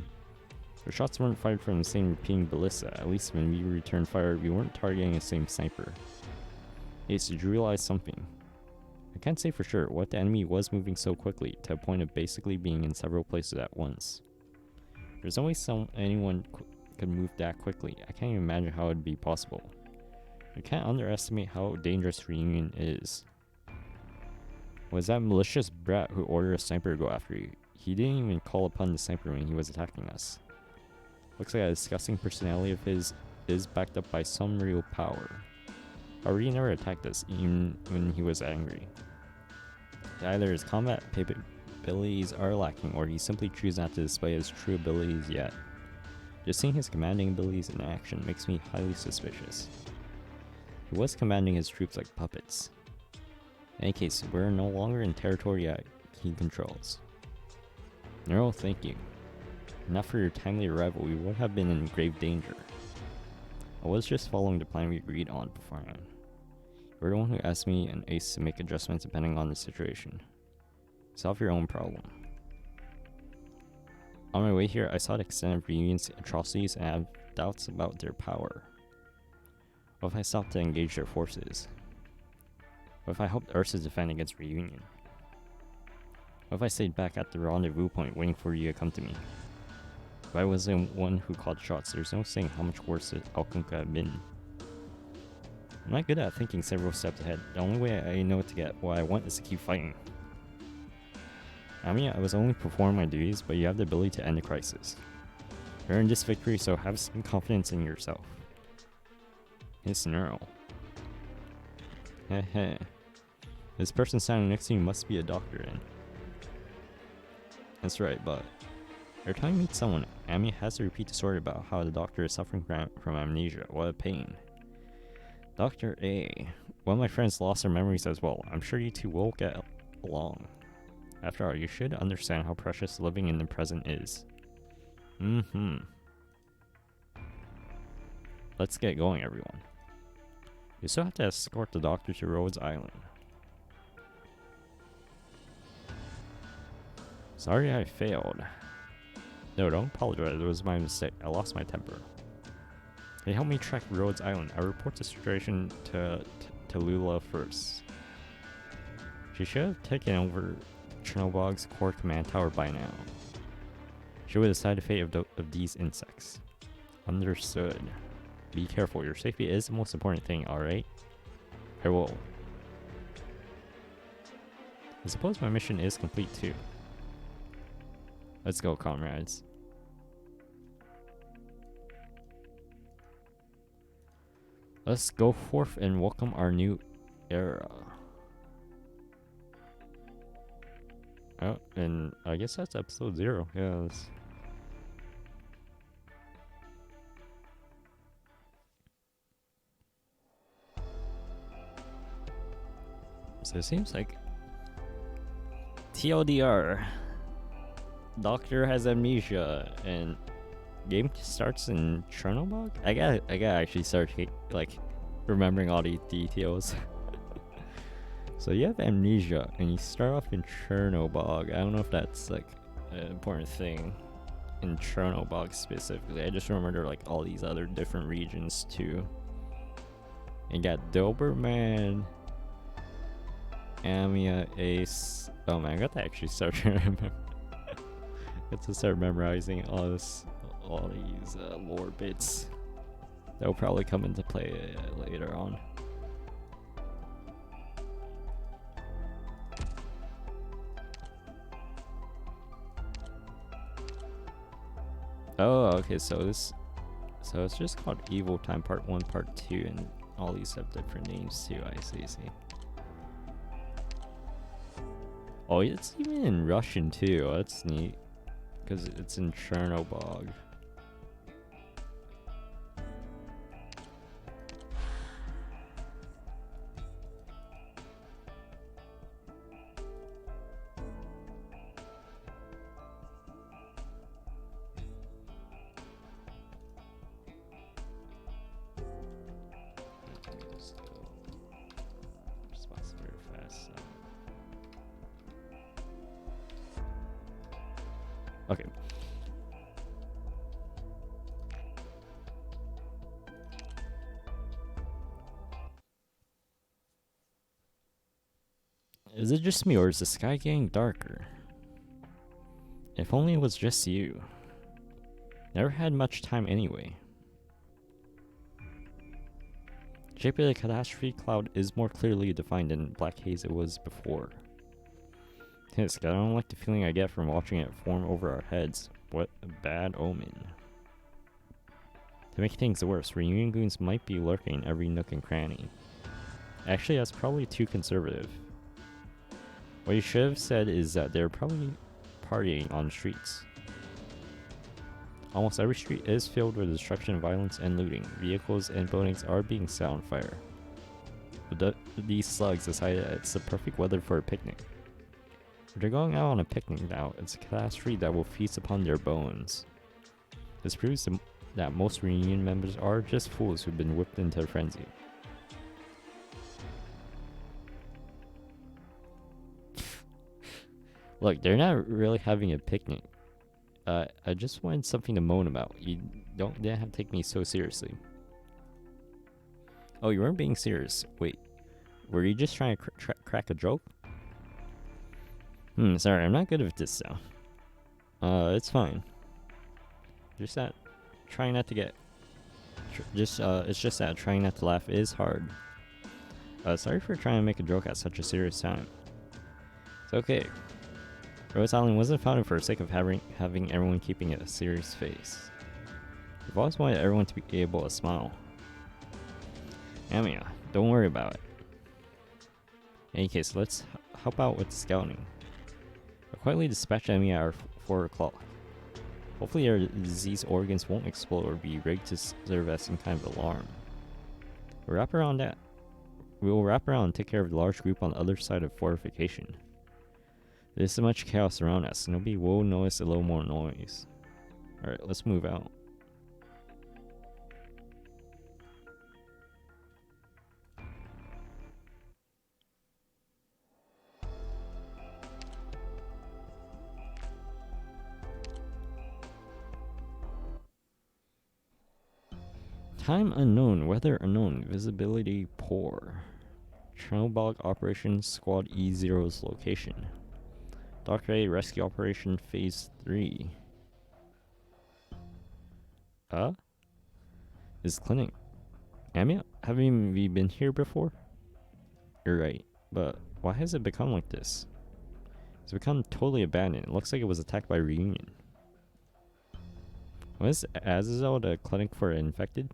The shots weren't fired from the same repeating ballista. At least when we returned fire, we weren't targeting the same sniper. Ace, did you realize something? I can't say for sure what the enemy was moving so quickly to a point of basically being in several places at once. There's always anyone could move that quickly. I can't even imagine how it would be possible. I can't underestimate how dangerous Reunion is. Was that malicious brat who ordered a sniper to go after you? He didn't even call upon the sniper when he was attacking us. Looks like a disgusting personality of his is backed up by some real power. However, he never attacked us, even when he was angry. Either his combat abilities are lacking, or he simply chooses not to display his true abilities yet. Just seeing his commanding abilities in action makes me highly suspicious. He was commanding his troops like puppets. In any case, we're no longer in territory that he controls. Nero, thank you. Not for your timely arrival, we would have been in grave danger. I was just following the plan we agreed on beforehand. You're the one who asked me and Ace to make adjustments depending on the situation. Solve your own problem. On my way here, I saw the extent of Reunion's atrocities and have doubts about their power. What if I stopped to engage their forces? What if I helped Ursa defend against Reunion? What if I stayed back at the rendezvous point waiting for you to come to me? If I was the one who called shots, there's no saying how much worse the outcome could have been. I'm not good at thinking several steps ahead. The only way I know to get what I want is to keep fighting. I mean, I was only performing my duties, but you have the ability to end the crisis. You earned this victory, so have some confidence in yourself. It's neural. Heh. This person standing next to you must be a doctor then. That's right, but every time you meet someone, Amy has to repeat the story about how the doctor is suffering from amnesia. What a pain. Dr. A. One of my friends lost their memories as well. I'm sure you two will get along. After all, you should understand how precious living in the present is. Let's get going, everyone. You still have to escort the doctor to Rhodes Island. Sorry I failed. No, don't apologize. It was my mistake. I lost my temper. They helped me track Rhodes Island. I report the situation to Lula first. She should have taken over Chernobog's core command tower by now. She would decide the fate of these insects. Understood. Be careful. Your safety is the most important thing, alright? I will. I suppose my mission is complete too. Let's go, comrades. Let's go forth and welcome our new era. Oh, and I guess that's episode 0. Yeah. So it seems like TLDR. Doctor has amnesia and game starts in Chernobog? I gotta actually start like remembering all these details. So you have amnesia and you start off in Chernobog. I don't know if that's like an important thing in Chernobog specifically. I just remember there are like all these other different regions too. And you got Doberman, Amia, Ace. Oh man, I got to actually start to remember. Got to start memorizing all these lore bits. That will probably come into play later on. Oh, okay. So it's just called Evil Time Part 1, Part 2, and all these have different names too. I see. Oh, it's even in Russian too. That's neat. Because it's in Chernobog. Okay. Is it just me or is the sky getting darker? If only it was just you. Never had much time anyway. The shape of the catastrophe cloud is more clearly defined than black haze it was before. Tisk, I don't like the feeling I get from watching it form over our heads. What a bad omen. To make things worse, reunion goons might be lurking in every nook and cranny. Actually, that's probably too conservative. What you should have said is that they're probably partying on the streets. Almost every street is filled with destruction, violence, and looting. Vehicles and buildings are being set on fire. But these slugs decided that it's the perfect weather for a picnic. If they're going out on a picnic now, it's a catastrophe that will feast upon their bones. This proves that most reunion members are just fools who've been whipped into a frenzy. Look, they're not really having a picnic. I just wanted something to moan about. You didn't have to take me so seriously. Oh, you weren't being serious. Wait, were you just trying to crack a joke? Sorry, I'm not good at this though. It's fine. Just that, trying not to get... it's just that trying not to laugh is hard. Sorry for trying to make a joke at such a serious time. It's okay. Rhodes Island wasn't founded for the sake of having everyone keeping a serious face. We've always wanted everyone to be able to smile. Amiya, don't worry about it. In any case, let's help out with scouting. I'll quietly dispatch Amiya at 4 o'clock. Hopefully our disease organs won't explode or be rigged to serve as some kind of alarm. We will wrap around and take care of the large group on the other side of fortification. There's so much chaos around us, nobody will notice a little more noise. Alright, let's move out. Time unknown, weather unknown, visibility poor. Chernobyl Operation Squad E0's location. Dr. A Rescue Operation Phase 3. This clinic. Amiya, haven't we been here before? You're right, but why has it become like this? It's become totally abandoned. It looks like it was attacked by Reunion. Was Azazel the clinic for infected?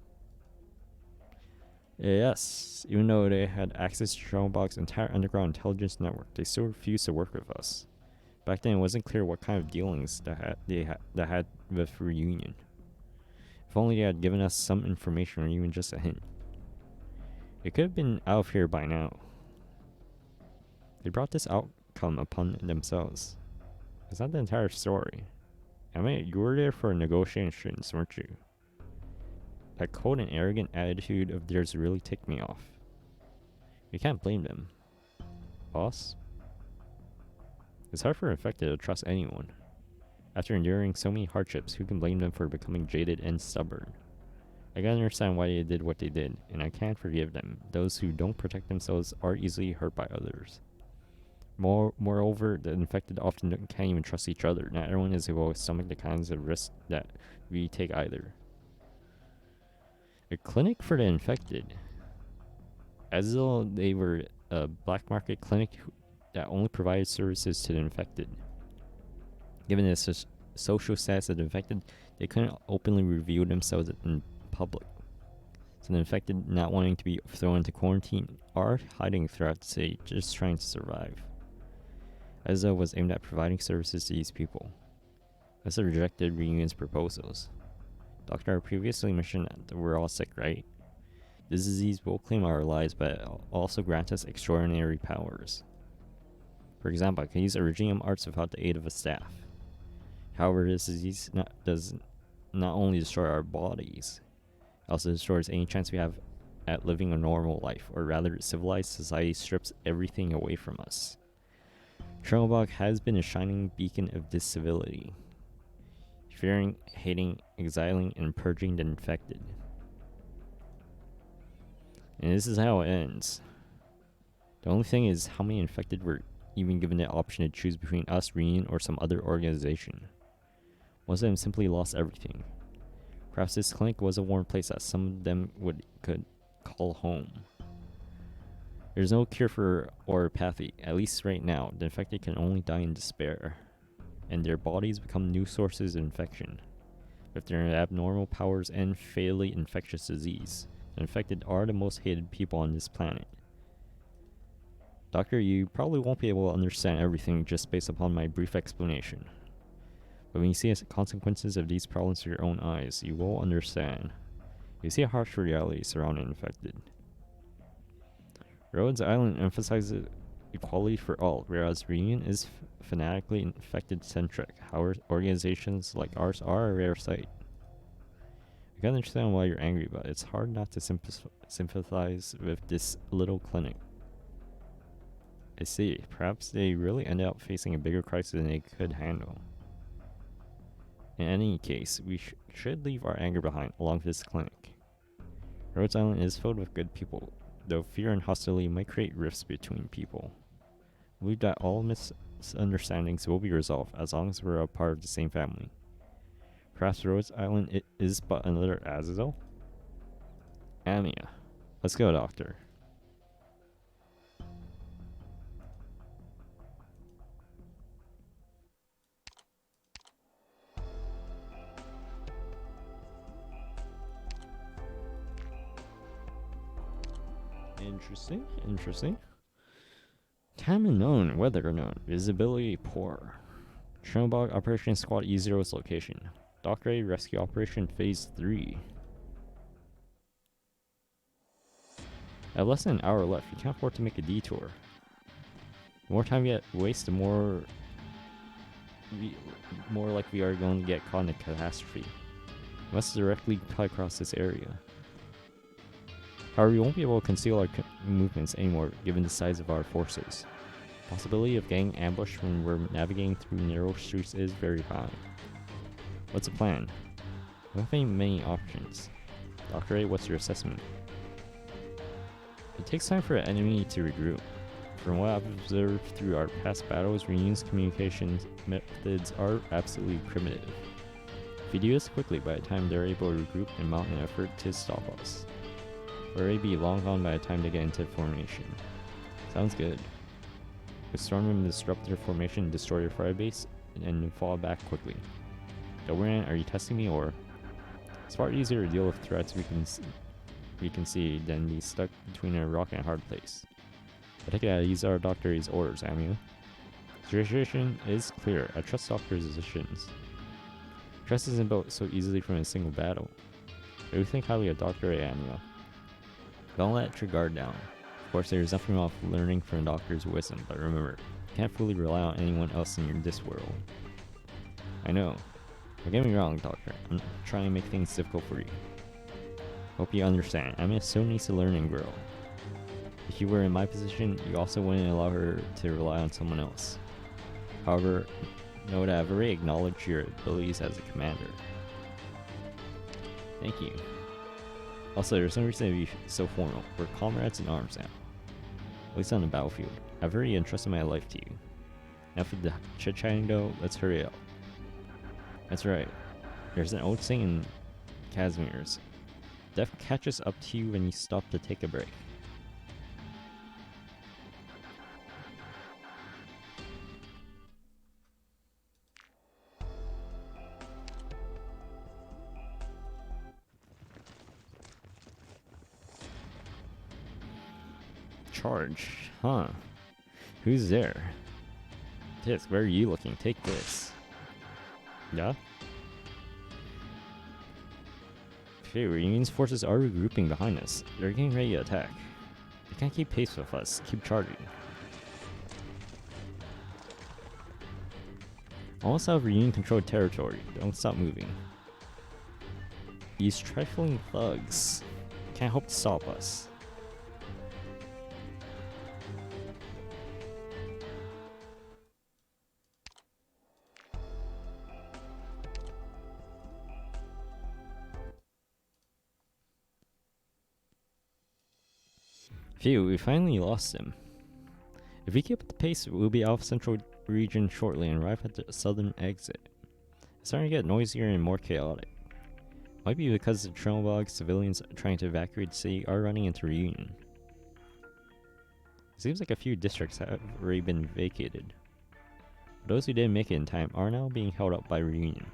Yes, even though they had access to Chernobyl's entire underground intelligence network, they still refused to work with us. Back then, it wasn't clear what kind of dealings they had with Reunion. If only they had given us some information or even just a hint. It could have been out of here by now. They brought this outcome upon themselves. It's not the entire story. I mean, you were there for negotiations, weren't you? That cold and arrogant attitude of theirs really ticked me off. We can't blame them. Boss? It's hard for infected to trust anyone. After enduring so many hardships, who can blame them for becoming jaded and stubborn? I can understand why they did what they did, and I can't forgive them. Those who don't protect themselves are easily hurt by others. Moreover, the infected often can't even trust each other. Not everyone is able to stomach the kinds of risks that we take either. A clinic for the infected. As though they were a black market clinic that only provided services to the infected. Given the social status of the infected, they couldn't openly reveal themselves in public. So the infected, not wanting to be thrown into quarantine, are hiding throughout the city, just trying to survive. Ezra was aimed at providing services to these people. Ezra rejected Reunion's proposals. Doctor R previously mentioned that we're all sick, right? This disease will claim our lives, but also grant us extraordinary powers. For example, I can use Originium arts without the aid of a staff. However, this disease does not only destroy our bodies, it also destroys any chance we have at living a normal life, or rather, civilized society strips everything away from us. Chernobyl has been a shining beacon of this civility, fearing, hating, exiling, and purging the infected. And this is how it ends. The only thing is how many infected were even given the option to choose between us, Reunion, or some other organization. Most of them simply lost everything. Perhaps this clinic was a warm place that some of them could call home. There's no cure for oropathy, at least right now. The infected can only die in despair, and their bodies become new sources of infection. With their abnormal powers and fatally infectious disease, the infected are the most hated people on this planet. Doctor, you probably won't be able to understand everything just based upon my brief explanation. But when you see the consequences of these problems with your own eyes, you will understand. You see a harsh reality surrounding infected. Rhodes Island emphasizes equality for all, whereas Reunion is fanatically infected-centric. However, organizations like ours are a rare sight. I can understand why you're angry, but it's hard not to sympathize with this little clinic. I see. Perhaps they really ended up facing a bigger crisis than they could handle. In any case, we should leave our anger behind along with this clinic. Rhodes Island is filled with good people, though fear and hostility might create rifts between people. I believe that all misunderstandings will be resolved as long as we're a part of the same family. Perhaps Rhodes Island is but another Azazel? Amia. Let's go, Doctor. Interesting. Time unknown, weather unknown, visibility poor. Chernobog Operation Squad E0's location. Doctor A Rescue Operation Phase 3. I have less than an hour left. We can't afford to make a detour. The more time we waste, the more like we are going to get caught in a catastrophe. We must directly cut across this area. However, we won't be able to conceal our movements anymore given the size of our forces. Possibility of getting ambushed when we're navigating through narrow streets is very high. What's the plan? We don't have many options. Dr. A, what's your assessment? It takes time for an enemy to regroup. From what I've observed through our past battles, Reunion's communications methods are absolutely primitive. If we do this quickly, by the time they're able to regroup and mount an effort to stop us, we'll already be long gone by the time they get into formation. Sounds good. We storm them, disrupt their formation, destroy their firebase, and fall back quickly. Doberman, are you testing me, or? It's far easier to deal with threats we can see than be stuck between a rock and a hard place. I take it these are Dr. A's orders, Amu. The situation is clear. I trust Doctor's decisions. Trust isn't built so easily from a single battle. But we think highly of Dr. A, Amu. Don't let your guard down. Of course, there's nothing wrong with learning from a doctor's wisdom, but remember, you can't fully rely on anyone else in this world. I know. Don't get me wrong, Doctor. I'm trying to make things difficult for you. Hope you understand. Amia still needs to learn and grow. If you were in my position, you also wouldn't allow her to rely on someone else. However, know that I've already acknowledged your abilities as a commander. Thank you. Also, there's no reason to be so formal. We're comrades in arms now. At least on the battlefield. I've already entrusted my life to you. Now for the chit-chatting though, let's hurry up. That's right. There's an old saying in Casimir's. Death catches up to you when you stop to take a break. Charge, huh? Who's there? Tisk, where are you looking? Take this. Yeah? Okay, Reunion's forces are regrouping behind us. They're getting ready to attack. They can't keep pace with us. Keep charging. Almost out of Reunion-controlled territory. Don't stop moving. These trifling thugs can't hope to stop us. Phew, we finally lost him. If we keep up the pace, we'll be out of central region shortly and arrive at the southern exit. It's starting to get noisier and more chaotic. Might be because the Chernobog civilians trying to evacuate the city are running into Reunion. It seems like a few districts have already been vacated. Those who didn't make it in time are now being held up by Reunion.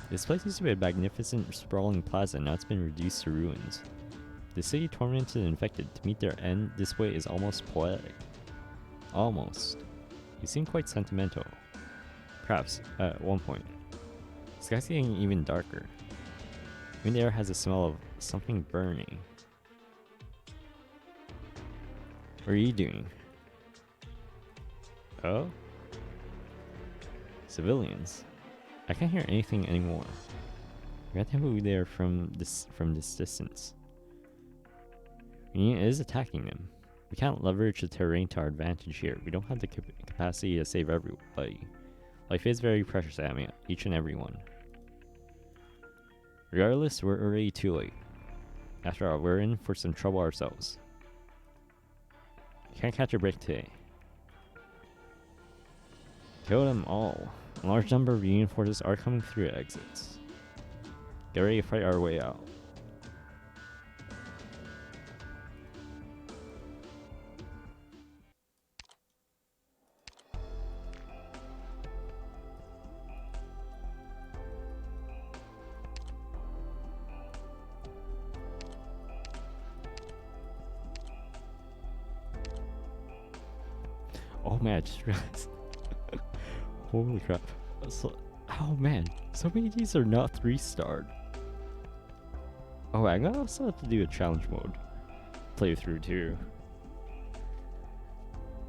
This place used to be a magnificent, sprawling plaza, and now it's been reduced to ruins. The city tormented and infected. To meet their end this way is almost poetic. Almost. You seem quite sentimental. Perhaps, at one point. The sky's getting even darker. Even the air has a smell of something burning. What are you doing? Oh? Civilians. I can't hear anything anymore. We have to move there from this distance. Union is attacking them. We can't leverage the terrain to our advantage here. We don't have the capacity to save everybody. Life is very precious at me, each and every one. Regardless, we're already too late. After all, we're in for some trouble ourselves. Can't catch a break today. Kill them all. A large number of Union forces are coming through the exits. Get ready to fight our way out. Oh man, I just realized. Holy crap. Oh man, so many of these are not 3-starred. Oh, I also have to do a challenge mode playthrough too.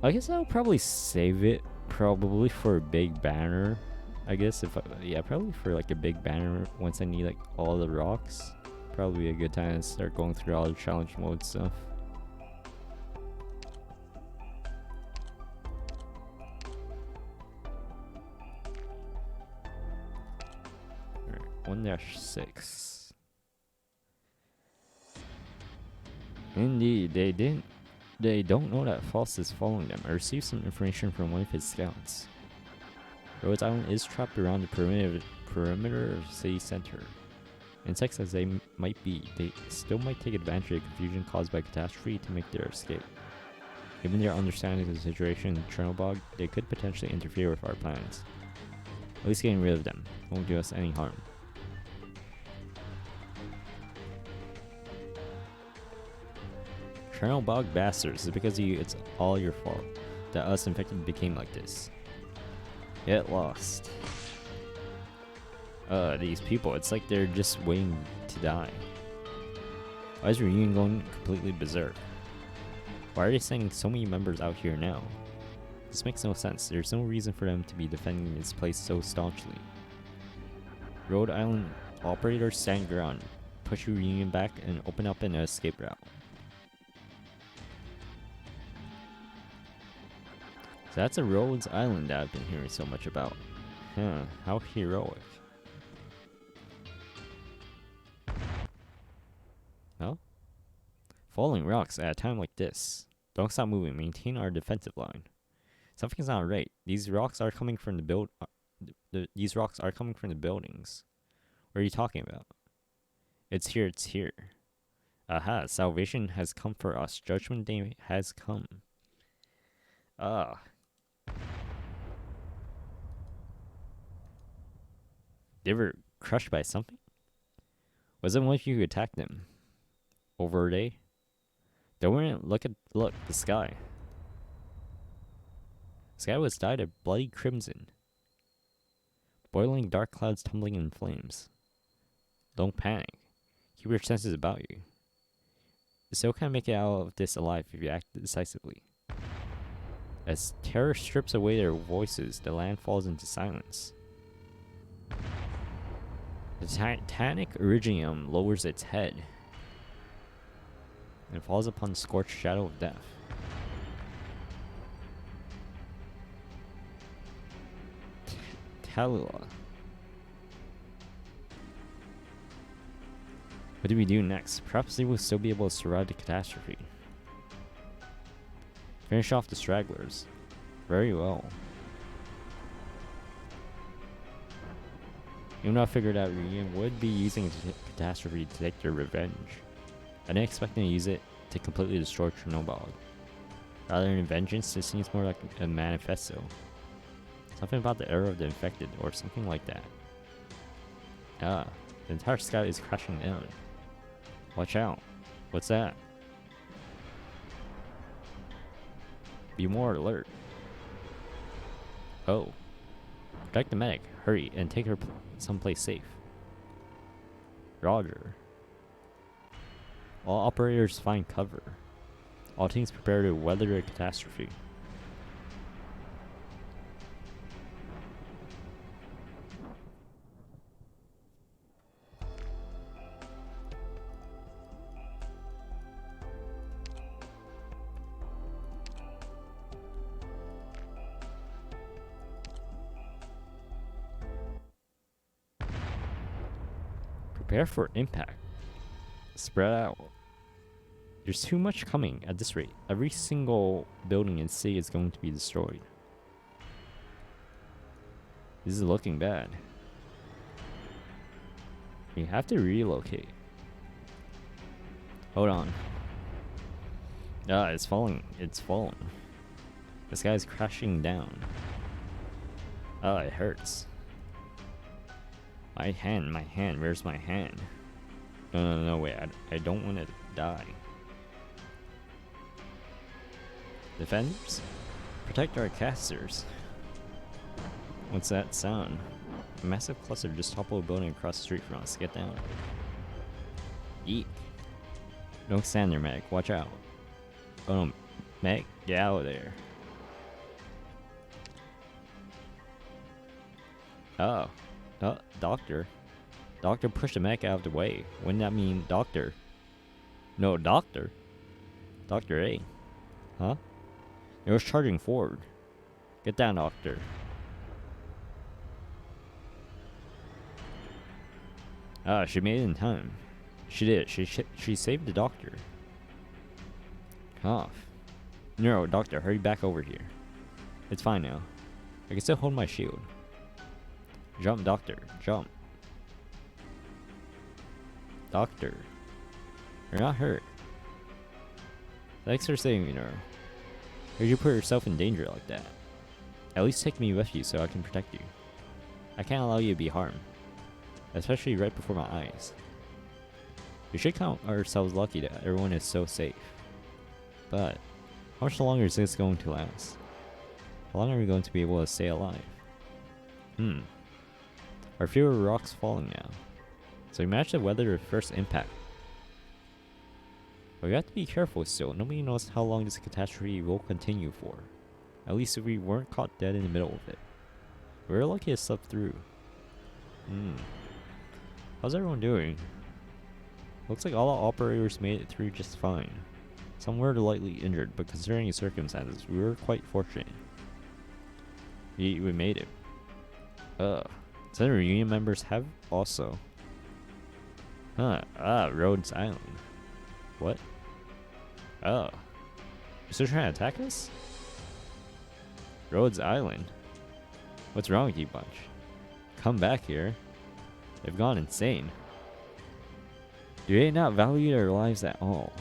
I guess I'll probably save it probably for a big banner. I guess yeah, probably for like a big banner once I need like all the rocks. Probably a good time to start going through all the challenge mode stuff. Alright, 1-6. Indeed, they don't know that Faust is following them. I received some information from one of his scouts. Rhodes Island is trapped around the perimeter of the city center. Insects as they might be, they still might take advantage of the confusion caused by catastrophe to make their escape. Given their understanding of the situation in Chernobog, they could potentially interfere with our plans. At least getting rid of them won't do us any harm. Chernobog bastards, it's because of you, it's all your fault that us infected became like this. Get lost. These people, it's like they're just waiting to die. Why is Reunion going completely berserk? Why are they sending so many members out here now? This makes no sense. There's no reason for them to be defending this place so staunchly. Rhode Island operators stand ground, push Reunion back, and open up an escape route. So that's a Rhodes Island that I've been hearing so much about. Huh, how heroic. Well, falling rocks at a time like this. Don't stop moving, maintain our defensive line. Something's not right. These rocks are coming from these rocks are coming from the buildings. What are you talking about? It's here, it's here. Aha, salvation has come for us. Judgment Day has come. Ah. They were crushed by something? Was it one of you who attacked them? Over a day? Don't worry, look, the sky. The sky was dyed a bloody crimson. Boiling dark clouds tumbling in flames. Don't panic. Keep your senses about you. You still can't make it out of this alive if you act decisively. As terror strips away their voices, the land falls into silence. The titanic Iridium lowers its head and falls upon the scorched shadow of death. Tallulah. What do we do next? Perhaps they will still be able to survive the catastrophe. Finish off the stragglers. Very well. Even though I figured out Reunion would be using the catastrophe to take their revenge, I didn't expect them to use it to completely destroy Chernobog. Rather than vengeance, this seems more like a manifesto. Something about the era of the infected, or something like that. Ah, the entire sky is crashing down. Watch out. What's that? Be more alert. Oh. Protect the medic. Hurry and take her someplace safe. Roger. All operators find cover. All teams prepare to weather a catastrophe. Prepare for impact. Spread out. There's too much coming at this rate. Every single building in the city is going to be destroyed. This is looking bad. We have to relocate. Hold on. Ah, it's falling. It's falling. This guy's crashing down. Oh, it hurts. My hand. Where's my hand? No, wait. I don't want to die. Defenders? Protect our casters. What's that sound? A massive cluster just toppled a building across the street from us. Get down. Eek. Don't stand there, Meg. Watch out. Oh no, Meg, get out of there. Oh. Doctor. Doctor pushed the mech out of the way. Wouldn't that mean doctor? No, doctor. Dr. A. Huh? It was charging forward. Get down, doctor. Ah, she made it in time. She did. She saved the doctor. Cough. No, doctor, hurry back over here. It's fine now. I can still hold my shield. Jump, doctor. Jump. Doctor. You're not hurt. Thanks for saving her. Why'd you put yourself in danger like that? At least take me with you so I can protect you. I can't allow you to be harmed. Especially right before my eyes. We should count ourselves lucky that everyone is so safe. But, how much longer is this going to last? How long are we going to be able to stay alive? Are fewer rocks falling now? So we managed to weather the first impact. But we have to be careful still. Nobody knows how long this catastrophe will continue for. At least if we weren't caught dead in the middle of it. We were lucky to slip through. How's everyone doing? Looks like all the operators made it through just fine. Some were lightly injured, but considering the circumstances, we were quite fortunate. We made it. Some reunion members have also. Rhodes Island. What? Oh. You're still trying to attack us? Rhodes Island? What's wrong with you bunch? Come back here. They've gone insane. Do they not value their lives at all?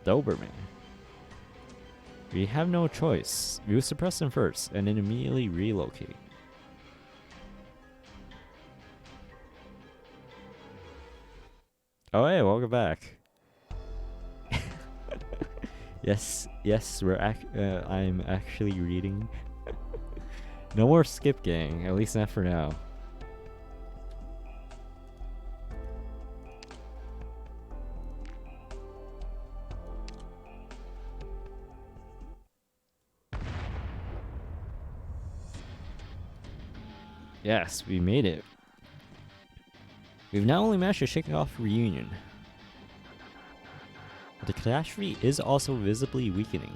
Doberman. We have no choice. We will suppress them first, and then immediately relocate. Oh hey, welcome back. yes, I'm actually reading. No more skip gang, at least not for now. Yes, we made it. We've not only managed to shake off reunion, but the catastrophe is also visibly weakening.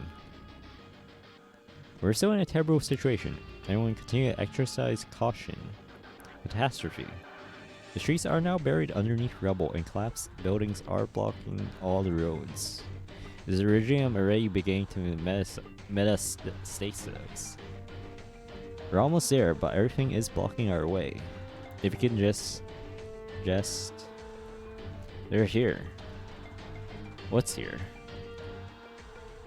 We're still in a terrible situation. Everyone continue to exercise caution. Catastrophe. The streets are now buried underneath rubble and collapsed buildings are blocking all the roads. The regime already beginning to metastasis. We're almost there, but everything is blocking our way. If you can just... They're here. What's here?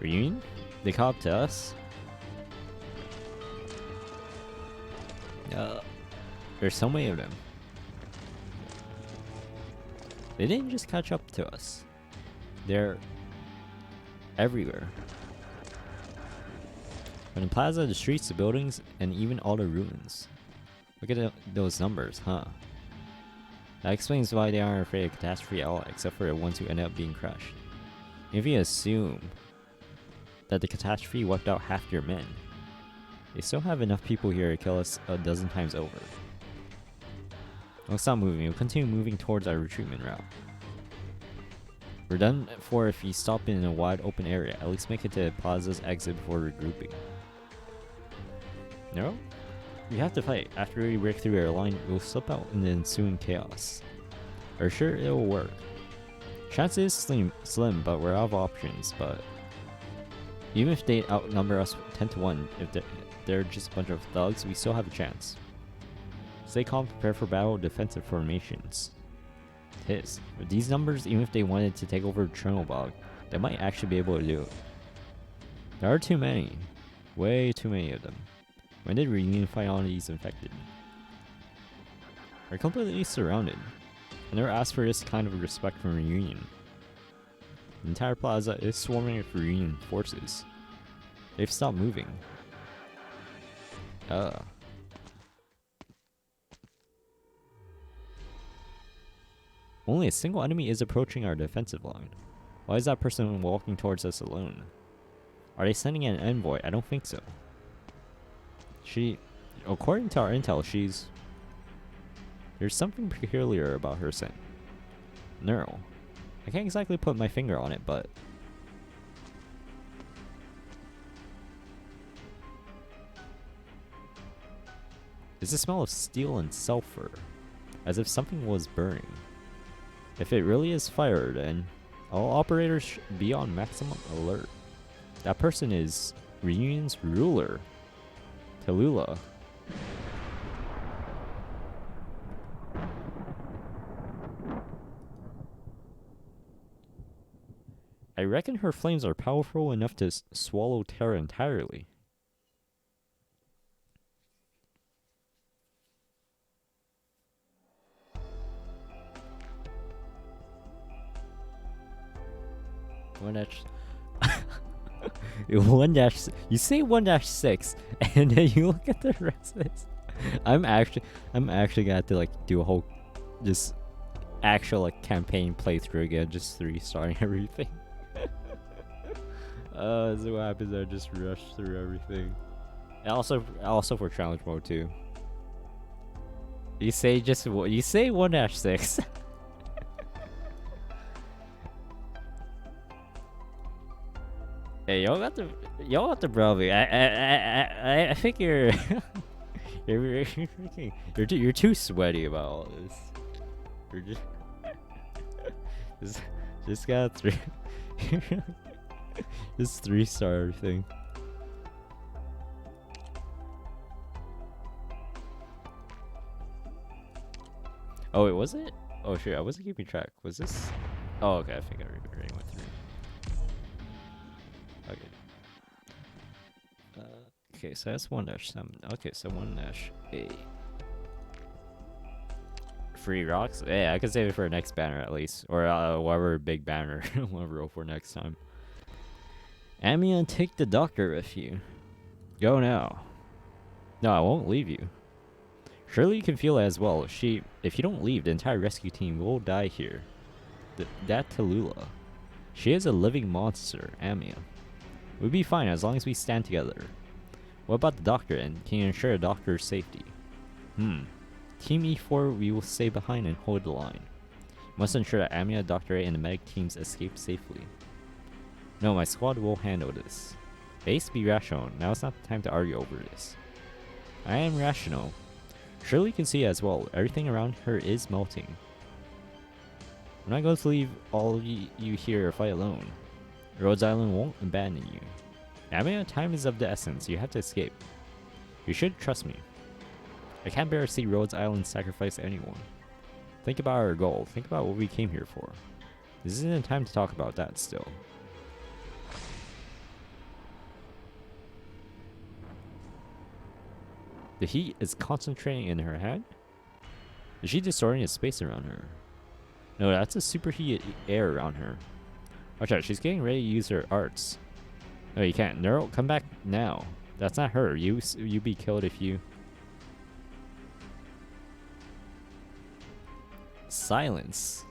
Reunion? They caught up to us? There's so many of them. They didn't just catch up to us. They're everywhere. From the plaza, the streets, the buildings, and even all the ruins. Look at those numbers, huh? That explains why they aren't afraid of catastrophe at all, except for the ones who end up being crushed. If you assume that the catastrophe wiped out half your men, they still have enough people here to kill us a dozen times over. Don't stop moving, we'll continue moving towards our retreatment route. We're done for if you stop in a wide open area, at least make it to the plaza's exit before regrouping. No? We have to fight. After we break through our line, we'll slip out in the ensuing chaos. Are sure it'll work. Chance is slim, but we're out of options, but even if they outnumber us 10 to 1, if they're just a bunch of thugs, we still have a chance. Stay calm, prepare for battle, defensive formations. With these numbers, even if they wanted to take over Chernobog, they might actually be able to do it. There are too many. Way too many of them. When did Reunion fight on these infected? We're completely surrounded. I never asked for this kind of respect from Reunion. The entire plaza is swarming with Reunion forces. They've stopped moving. Only a single enemy is approaching our defensive line. Why is that person walking towards us alone? Are they sending an envoy? I don't think so. According to our intel, there's something peculiar about her scent. Neural. I can't exactly put my finger on it, but there's a smell of steel and sulfur, as if something was burning. If it really is fire, then all operators should be on maximum alert. That person is Reunion's ruler, Tallulah. I reckon her flames are powerful enough to swallow Terra entirely. You say 1-6 and then you look at the rest of this. I'm actually gonna have to like do a whole actual like campaign playthrough again, just restarting everything. So what happens, I just rush through everything. And also for challenge mode too. You say 1-6. Hey, y'all got the brother. I think you're you're too sweaty about all this. You're just got 3 this 3-star thing. Oh wait, was it? Oh shit, I wasn't keeping track. Was this? Oh okay, I think I already went through. Okay. Okay, so that's 1-7. Okay, so 1-8. Free rocks? Yeah, I could save it for a next banner at least. Or whatever big banner we'll roll for next time. Amiya, take the doctor with you. Go now. No, I won't leave you. Surely you can feel it as well. If you don't leave, the entire rescue team will die here. That Tallulah. She is a living monster, Amiya. We'll be fine as long as we stand together. What about the doctor, and can you ensure the doctor's safety? Team E4 we will stay behind and hold the line. Must ensure that Amiya, Dr. A, and the medic teams escape safely. No, my squad will handle this. Base, be rational. Now is not the time to argue over this. I am rational. Surely you can see as well, everything around her is melting. I'm not going to leave all you here fight alone. Rhodes Island won't abandon you. Amiya, time is of the essence. You have to escape. You should trust me. I can't bear to see Rhodes Island sacrifice anyone. Think about our goal. Think about what we came here for. This isn't the time to talk about that still. The heat is concentrating in her head? Is she distorting the space around her? No, that's a superheated air around her. Watch out, she's getting ready to use her arts. No, you can't. Neural, come back now. That's not her. You'd be killed if you... Silence.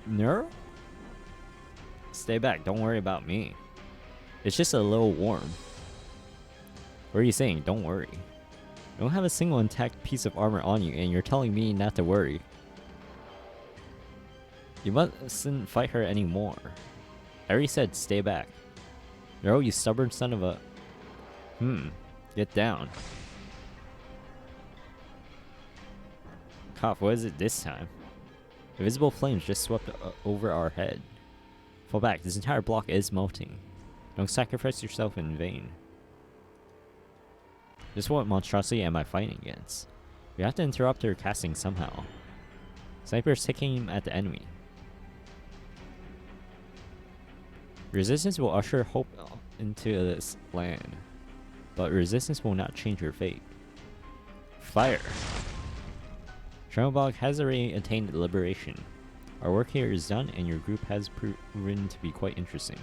Neural? Stay back. Don't worry about me. It's just a little warm. What are you saying? Don't worry. You don't have a single intact piece of armor on you, and you're telling me not to worry. You mustn't fight her anymore. I already said stay back. No, you stubborn son of a... Get down. Cough, what is it this time? Invisible flames just swept over our head. Fall back, this entire block is melting. Don't sacrifice yourself in vain. Just what monstrosity am I fighting against? We have to interrupt their casting somehow. Sniper's taking at the enemy. Resistance will usher hope into this land, but resistance will not change your fate. Fire! Shrimabog has already attained liberation. Our work here is done and your group has proven to be quite interesting.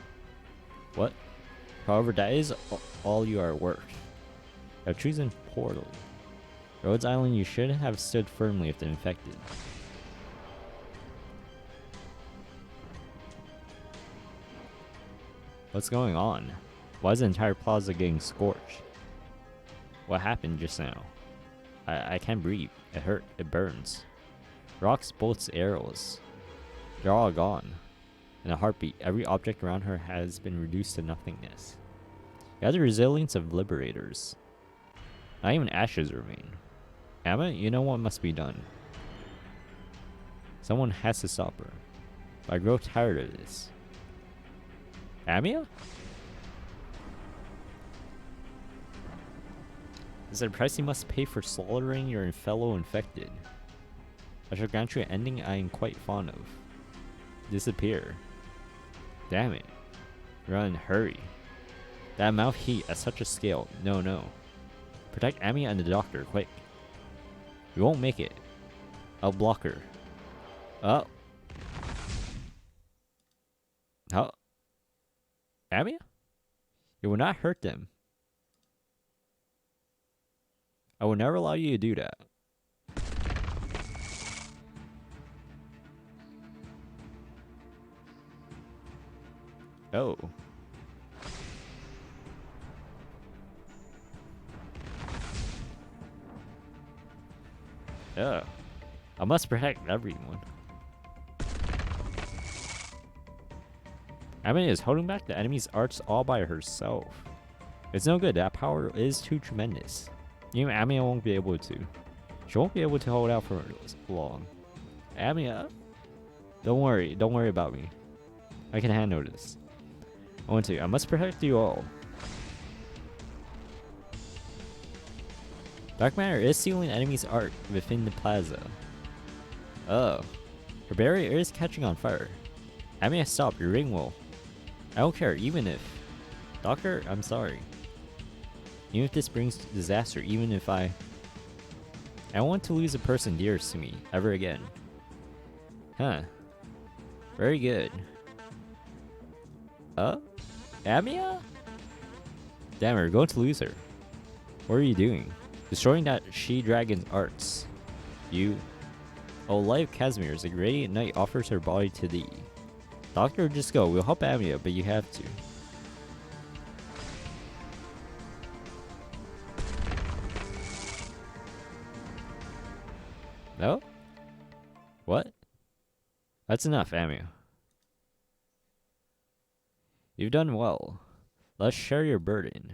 What? However, that is all you are worth. I've chosen Portal. Rhodes Island, you should have stood firmly with the infected. What's going on? Why is the entire plaza getting scorched? What happened just now? I can't breathe. It hurt. It burns. Rocks, bolts, arrows. They're all gone. In a heartbeat, every object around her has been reduced to nothingness. You have the resilience of liberators. Not even ashes remain. Amma, you know what must be done. Someone has to stop her. But I grow tired of this. Amia? Is there a price you must pay for slaughtering your fellow infected? I shall grant you an ending I am quite fond of. Disappear. Damn it. Run, hurry. That mouth heat at such a scale. No, no. Protect Amia and the doctor, quick. We won't make it. I'll block her. Oh. How? Amia? It will not hurt them. I will never allow you to do that. Oh. Yeah. I must protect everyone. Amina is holding back the enemy's arts all by herself. It's no good. That power is too tremendous. Even Amina won't be able to. She won't be able to hold out for long. Amina, don't worry. Don't worry about me. I can handle this. I must protect you all. Dark matter is sealing enemy's art within the plaza. Oh. Her barrier is catching on fire. Amina, stop. Your ring will. I don't care, even if... Doctor, I'm sorry. Even if this brings disaster, even if I don't want to lose a person dearest to me, ever again. Huh. Very good. Amia? Damn, we're going to lose her. What are you doing? Destroying that she-dragon's arts. You... Oh, life Casimirs, a radiant knight offers her body to thee. Doctor, just go. We'll help Amia, but you have to. No? What? That's enough, Amia. You've done well. Let's share your burden.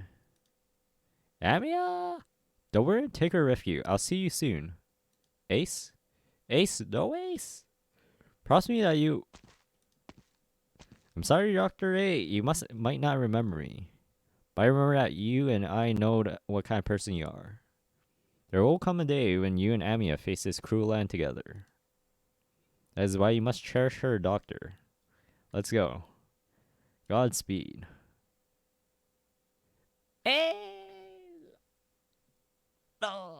Amia! Don't worry, take her with you. I'll see you soon. Ace? Ace? No Ace! Promise me that you... I'm sorry, Dr. A. You might not remember me. But I remember that you and I know what kind of person you are. There will come a day when you and Amia face this cruel land together. That is why you must cherish her, Doctor. Let's go. Godspeed. Hey! No!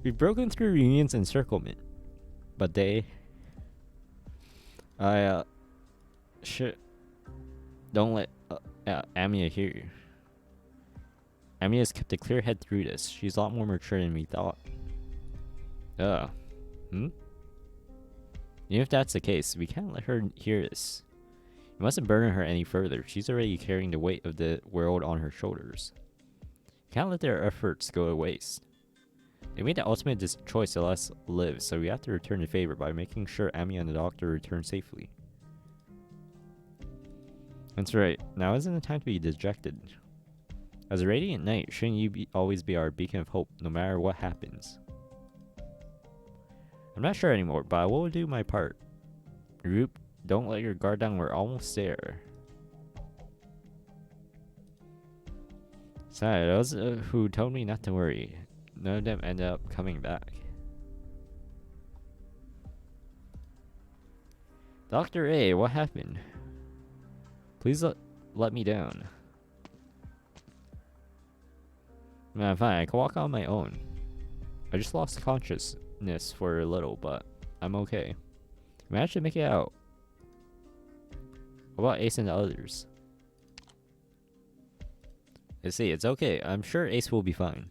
We've broken through Union's encirclement, but shit. Don't let Amia hear you. Amia's kept a clear head through this. She's a lot more mature than we thought. Even if that's the case, we can't let her hear this. We mustn't burden her any further. She's already carrying the weight of the world on her shoulders. Can't let their efforts go to waste. They made the ultimate choice to let us live, so we have to return the favor by making sure Amy and the doctor return safely. That's right. Now isn't the time to be dejected. As a radiant knight, shouldn't you always be our beacon of hope, no matter what happens? I'm not sure anymore, but I will do my part. Roop, don't let your guard down. We're almost there. Sorry, those who told me not to worry. None of them ended up coming back. Dr. A, what happened? Please let me down. Man, fine, I can walk on my own. I just lost consciousness for a little, but I'm okay. I managed to make it out. What about Ace and the others? Let's see, it's okay. I'm sure Ace will be fine.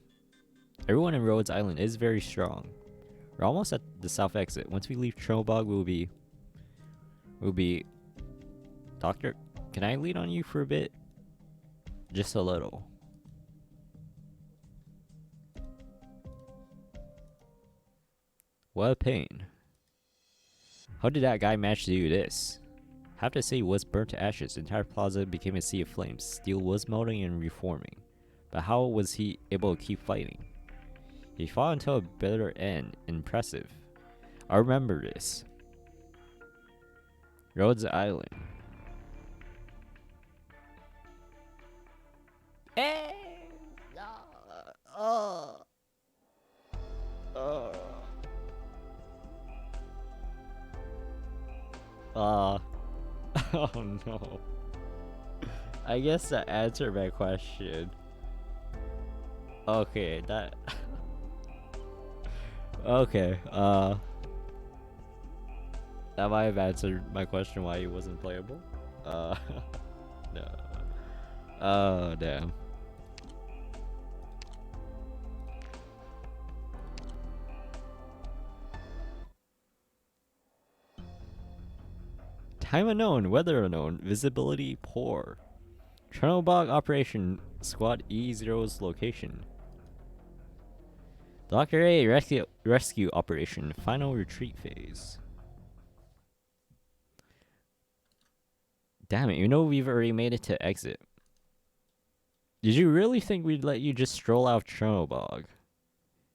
Everyone in Rhodes Island is very strong. We're almost at the south exit. Once we leave Chernobog, we'll be... Doctor, can I lean on you for a bit? Just a little. What a pain. How did that guy manage to do this? Have to say he was burnt to ashes. The entire plaza became a sea of flames. Steel was melting and reforming. But how was he able to keep fighting? He fought until a bitter end. Impressive. I remember this. Rhodes Island. Oh no. I guess that answered my question. Okay, that... okay, that might have answered my question why he wasn't playable. No. Oh, damn. Time unknown, weather unknown, visibility poor. Chernobog Operation Squad E0's location. Dr. A rescue operation, final retreat phase. Damn it, you know we've already made it to exit. Did you really think we'd let you just stroll out of Chernobog?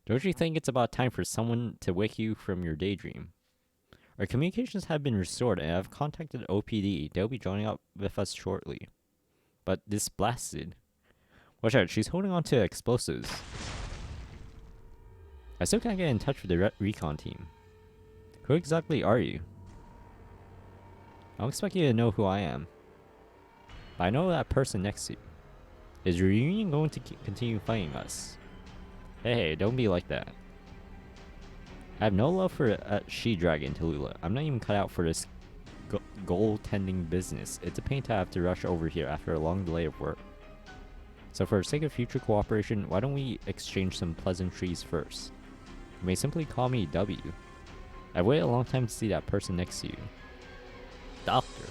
Don't you think it's about time for someone to wake you from your daydream? Our communications have been restored and I've contacted OPD. They'll be joining up with us shortly. But this blasted. Watch out, she's holding on to explosives. I still can't get in touch with the recon team. Who exactly are you? I don't expect you to know who I am. But I know that person next to you. Is Reunion going to continue fighting us? Hey, don't be like that. I have no love for a she-dragon, Tallulah. I'm not even cut out for this goaltending business. It's a pain to have to rush over here after a long delay of work. So for the sake of future cooperation, why don't we exchange some pleasantries first? You may simply call me W. I've waited a long time to see that person next to you. Doctor.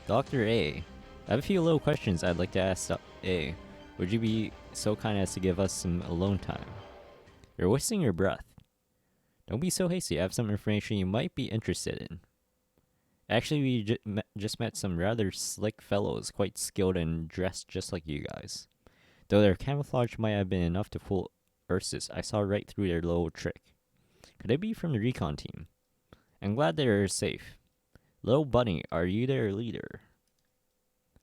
Dr. A. I have a few little questions I'd like to ask A. Would you be so kind as to give us some alone time? You're wasting your breath. Don't be so hasty. I have some information you might be interested in. Actually, we just met some rather slick fellows, quite skilled and dressed just like you guys. Though their camouflage might have been enough to fool Ursus, I saw right through their little trick. Could they be from the recon team? I'm glad they are safe. Little Bunny, are you their leader?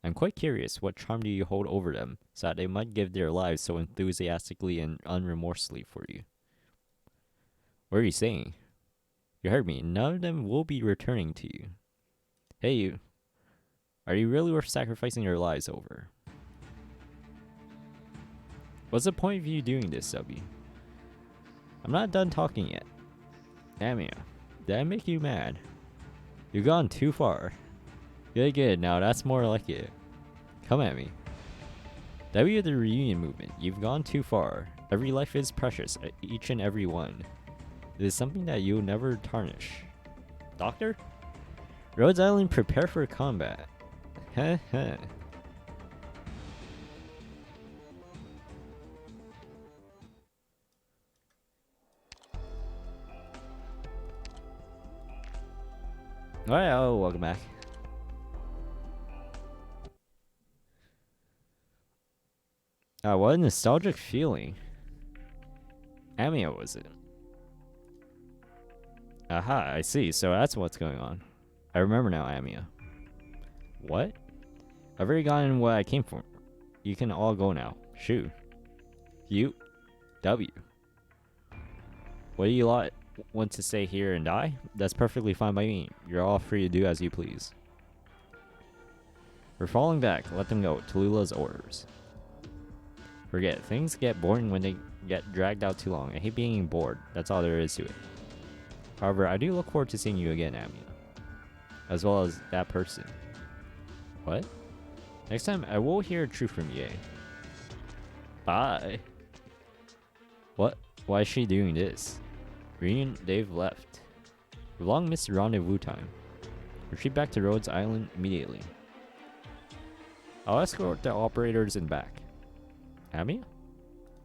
I'm quite curious, what charm do you hold over them, so that they might give their lives so enthusiastically and unremorsely for you? What are you saying? You heard me. None of them will be returning to you. Hey, you. Are you really worth sacrificing your lives over? What's the point of you doing this, W? I'm not done talking yet. Amia, did I make you mad? You've gone too far. Good, now that's more like it. Come at me. W, the reunion movement. You've gone too far. Every life is precious, each and every one. It is something that you'll never tarnish. Doctor? Rhodes Island, prepare for combat. Heh heh. Alright, oh, welcome back. What a nostalgic feeling. Amia was it? Aha, I see. So that's what's going on. I remember now, Amia. What? I've already gotten what I came for. You can all go now. Shoo. You. W. What do you lot want to stay here and die? That's perfectly fine by me. You're all free to do as you please. We're falling back. Let them go. Tallulah's orders. Forget. Things get boring when they get dragged out too long. I hate being bored. That's all there is to it. However, I do look forward to seeing you again, Amia. As well as that person. What? Next time, I will hear truth from Ye. Bye. What? Why is she doing this? Reunion, they've left. We've long missed rendezvous time. Retreat back to Rhodes Island immediately. I'll escort the operators in back. Amia?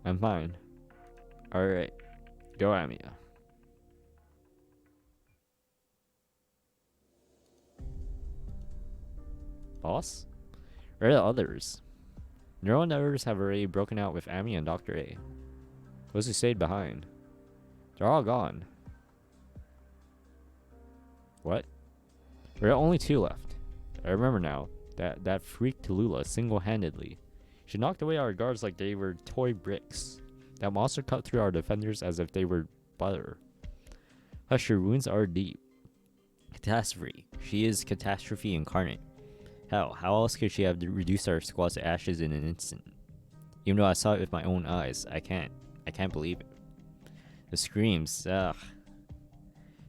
I'm fine. Alright. Go, Amia. Boss? Where are the others? Nero and the others have already broken out with Amia and Dr. A. Those who stayed behind. They're all gone. What? There are only 2 left. I remember now. That freak Tallulah single-handedly. She knocked away our guards like they were toy bricks. That monster cut through our defenders as if they were butter. Hush, your wounds are deep. Catastrophe. She is catastrophe incarnate. Hell, how else could she have reduced our squad to ashes in an instant? Even though I saw it with my own eyes, I can't believe it. The screams, ugh.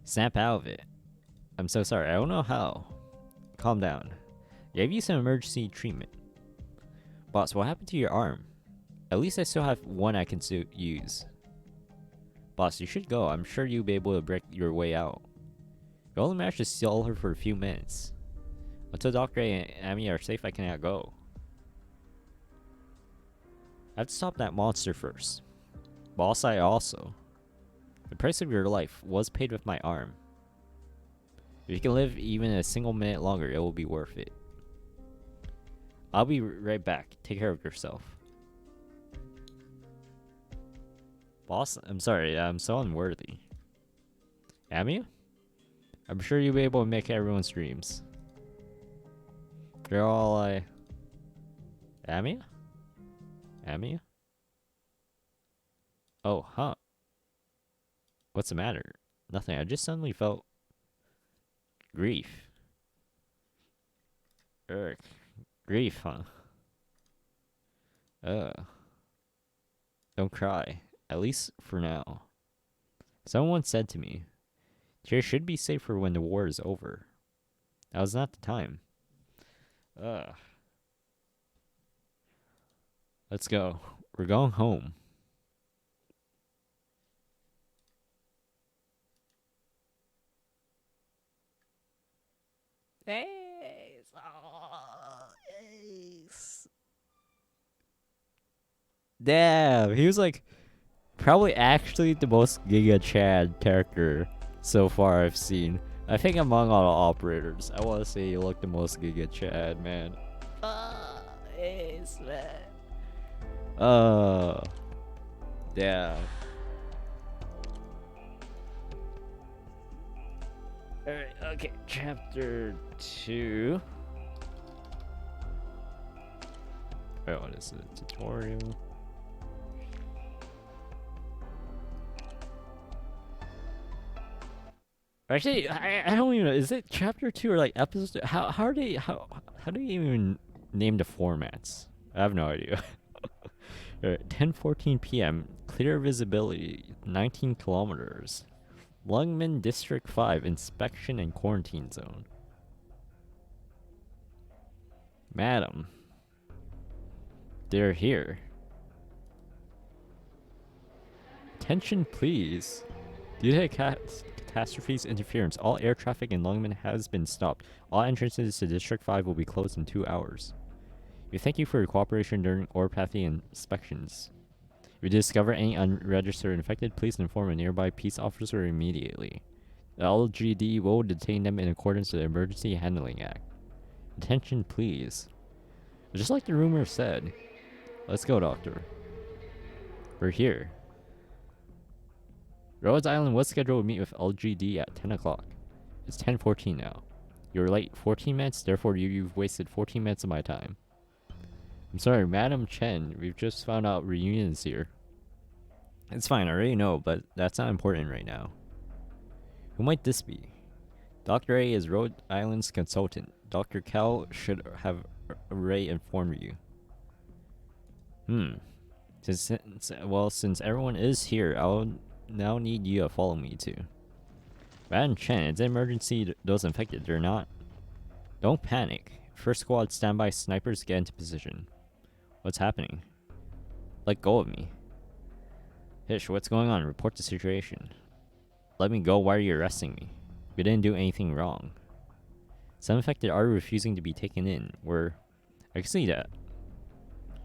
Snap out of it. I'm so sorry, I don't know how. Calm down. Gave you some emergency treatment. Boss, what happened to your arm? At least I still have one I can use. Boss, you should go. I'm sure you'll be able to break your way out. You only managed to stall her for a few minutes. Until Dr. A and Amy are safe, I cannot go. I have to stop that monster first. Boss, I also. The price of your life was paid with my arm. If you can live even a single minute longer, it will be worth it. I'll be right back. Take care of yourself. Boss, I'm sorry. I'm so unworthy. Amia? I'm sure you'll be able to make everyone's dreams. They're all Amia? Amia? Oh, huh. What's the matter? Nothing. I just suddenly felt grief. Grief, huh? Don't cry. At least for now. Someone said to me, tears should be safer when the war is over. That was not the time. Let's go. We're going home. Damn, he was like probably actually the most Giga Chad character so far I've seen. I think among all the operators, I want to say you look the most Giga Chad, man. Ace, man. Yeah. Alright, okay, chapter 2. Oh, what is it? Tutorial. Actually, I don't even know. Is it chapter 2 or like episode? How do you even name the formats? I have no idea. 10:14 p.m. Clear visibility. 19 kilometers. Lungman District 5 inspection and quarantine zone. Madam, they're here. Attention, please. Due to catastrophe's interference, all air traffic in Lungmen has been stopped. All entrances to District 5 will be closed in 2 hours. We thank you for your cooperation during orpathy inspections. If you discover any unregistered infected, please inform a nearby peace officer immediately. The LGD will detain them in accordance with the Emergency Handling Act. Attention, please. Just like the rumor said. Let's go, Doctor. We're here. Rhodes Island was scheduled to meet with LGD at 10 o'clock. It's 10:14 now. You're late 14 minutes, therefore you've wasted 14 minutes of my time. I'm sorry, Madam Chen, we've just found out Reunion's here. It's fine, I already know, but that's not important right now. Who might this be? Dr. A is Rhode Island's consultant. Dr. Cal should have Ray informed you. Since everyone is here, I'll now need you to follow me too. Madam Chen, it's an emergency. Those infected, they're not. Don't panic. First squad, standby. Snipers, get into position. What's happening? Let go of me. Hish, what's going on? Report the situation. Let me go. Why are you arresting me? We didn't do anything wrong. Some infected are refusing to be taken in. I can see that.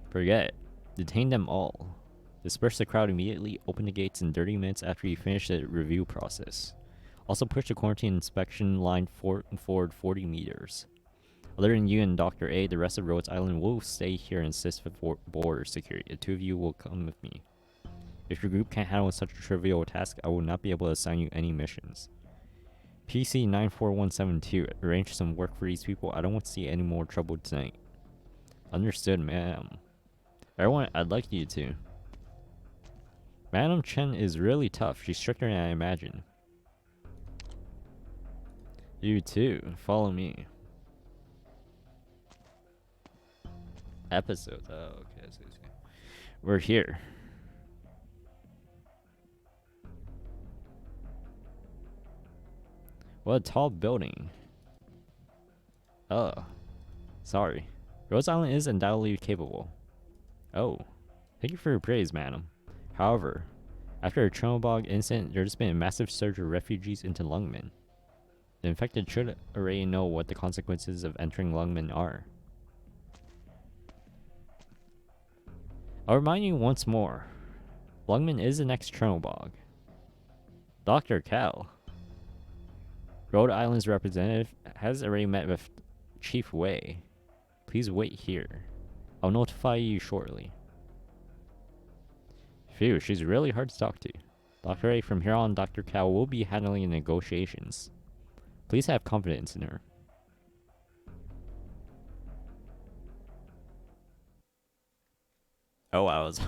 Forget it. Detain them all. Disperse the crowd immediately. Open the gates in 30 minutes after you finish the review process. Also push the quarantine inspection line forward 40 meters. Other than you and Dr. A, the rest of Rhodes Island will stay here and assist with border security. The two of you will come with me. If your group can't handle such a trivial task, I will not be able to assign you any missions. PC 94172, arrange some work for these people. I don't want to see any more trouble tonight. Understood, ma'am. Everyone, I'd like you to. Madam Chen is really tough. She's stricter than I imagine. You too. Follow me. Episodes. Oh, okay. We're here. What a tall building. Oh. Sorry. Rhodes Island is undoubtedly capable. Oh. Thank you for your praise, madam. However, after a Chernobog incident, there's been a massive surge of refugees into Lungmen. The infected should already know what the consequences of entering Lungmen are. I'll remind you once more. Lungmen is the next Chernobog. Dr. Cal, Rhode Island's representative, has already met with Chief Wei. Please wait here. I'll notify you shortly. Phew, she's really hard to talk to. Dr. A, from here on, Dr. Cal will be handling the negotiations. Please have confidence in her. Oh, I was...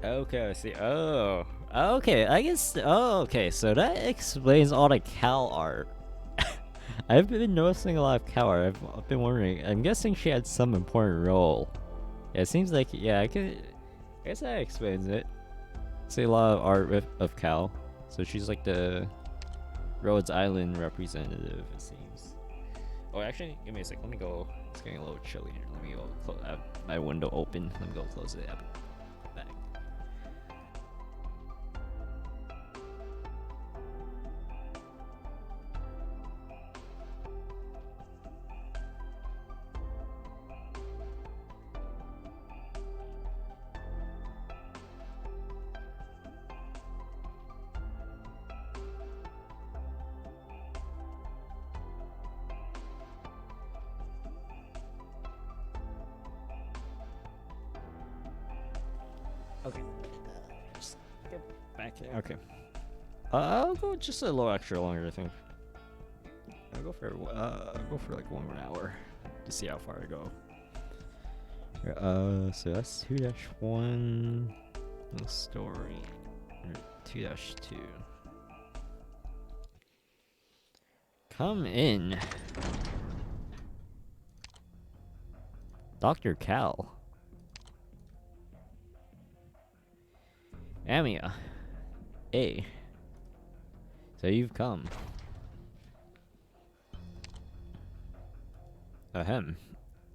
Okay, I see. Oh. Okay, I guess... Oh, okay, so that explains all the Cal art. I've been noticing a lot of Cal art. I've been wondering. I'm guessing she had some important role. Yeah, it seems like... Yeah, I guess that explains it. See a lot of art of Cal. So she's like the Rhodes Island representative, it seems. Oh, actually, give me a sec. Let me go. It's getting a little chilly here. Let me go have my window open. Let me go close it up. Back. Okay. Just get back in. Okay. I'll go just a little extra longer, I think. I'll go for like 1 more hour to see how far I go. So that's 2-1 no story. 2-2. Come in. Dr. Cal. Amia. A. So you've come. Ahem.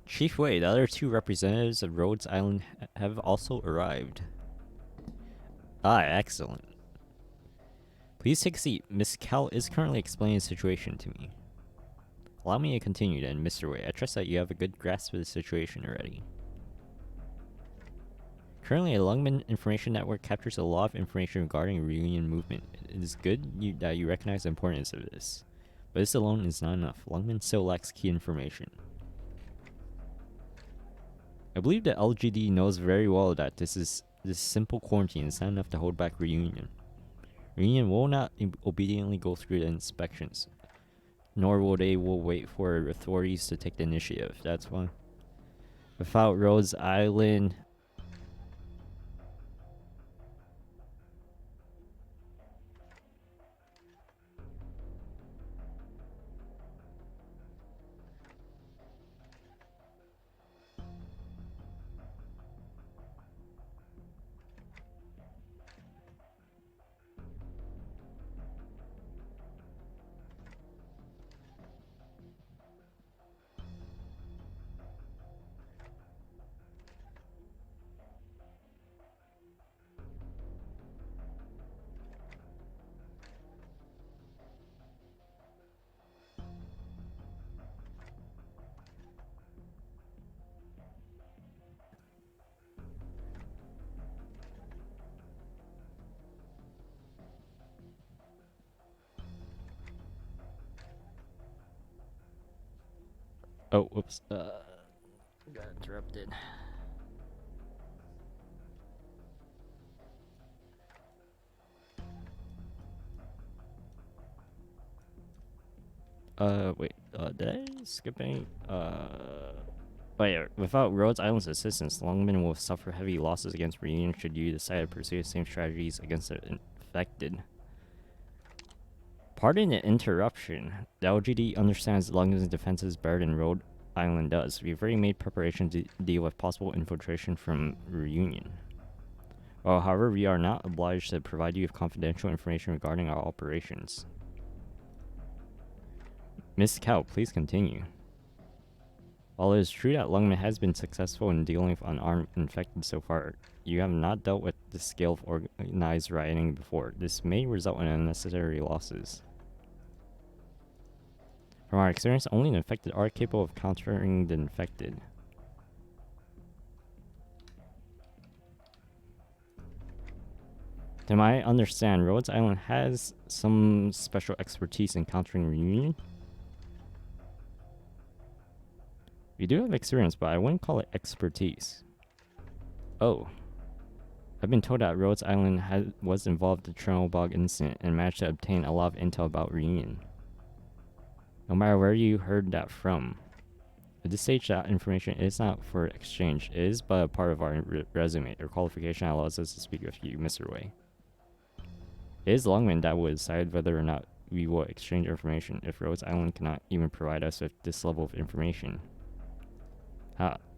Chief Wei, the other two representatives of Rhodes Island have also arrived. Ah, excellent. Please take a seat. Miss Cal is currently explaining the situation to me. Allow me to continue then, Mr. Wei. I trust that you have a good grasp of the situation already. Currently, a Lungman information network captures a lot of information regarding reunion movement. It is good that you recognize the importance of this. But this alone is not enough. Lungman still lacks key information. I believe that LGD knows very well that this simple quarantine is not enough to hold back reunion. Reunion will not obediently go through the inspections, nor will they wait for authorities to take the initiative. That's why. Without Rhodes Island... Oh, whoops. Got interrupted. Wait. Did I skip any? Oh yeah, without Rhodes Island's assistance, Longman will suffer heavy losses against Reunion should you decide to pursue the same strategies against the infected. Pardon the interruption. The LGD understands Longman's defenses better than Rhode Island does. We've already made preparations to deal with possible infiltration from Reunion. Well, however, we are not obliged to provide you with confidential information regarding our operations. Miss Cow, please continue. While it is true that Lungman has been successful in dealing with unarmed infected so far, you have not dealt with this scale of organized rioting before. This may result in unnecessary losses. From our experience, only the infected are capable of countering the infected. To my understand, Rhodes Island has some special expertise in countering Reunion. We do have experience, but I wouldn't call it expertise. Oh. I've been told that Rhodes Island was involved in the Chernobog incident and managed to obtain a lot of intel about Reunion. No matter where you heard that from, at this stage that information is not for exchange. It is but a part of our resume. Your qualification allows us to speak with you, Mr. Wei. It is Longman that will decide whether or not we will exchange information if Rhodes Island cannot even provide us with this level of information.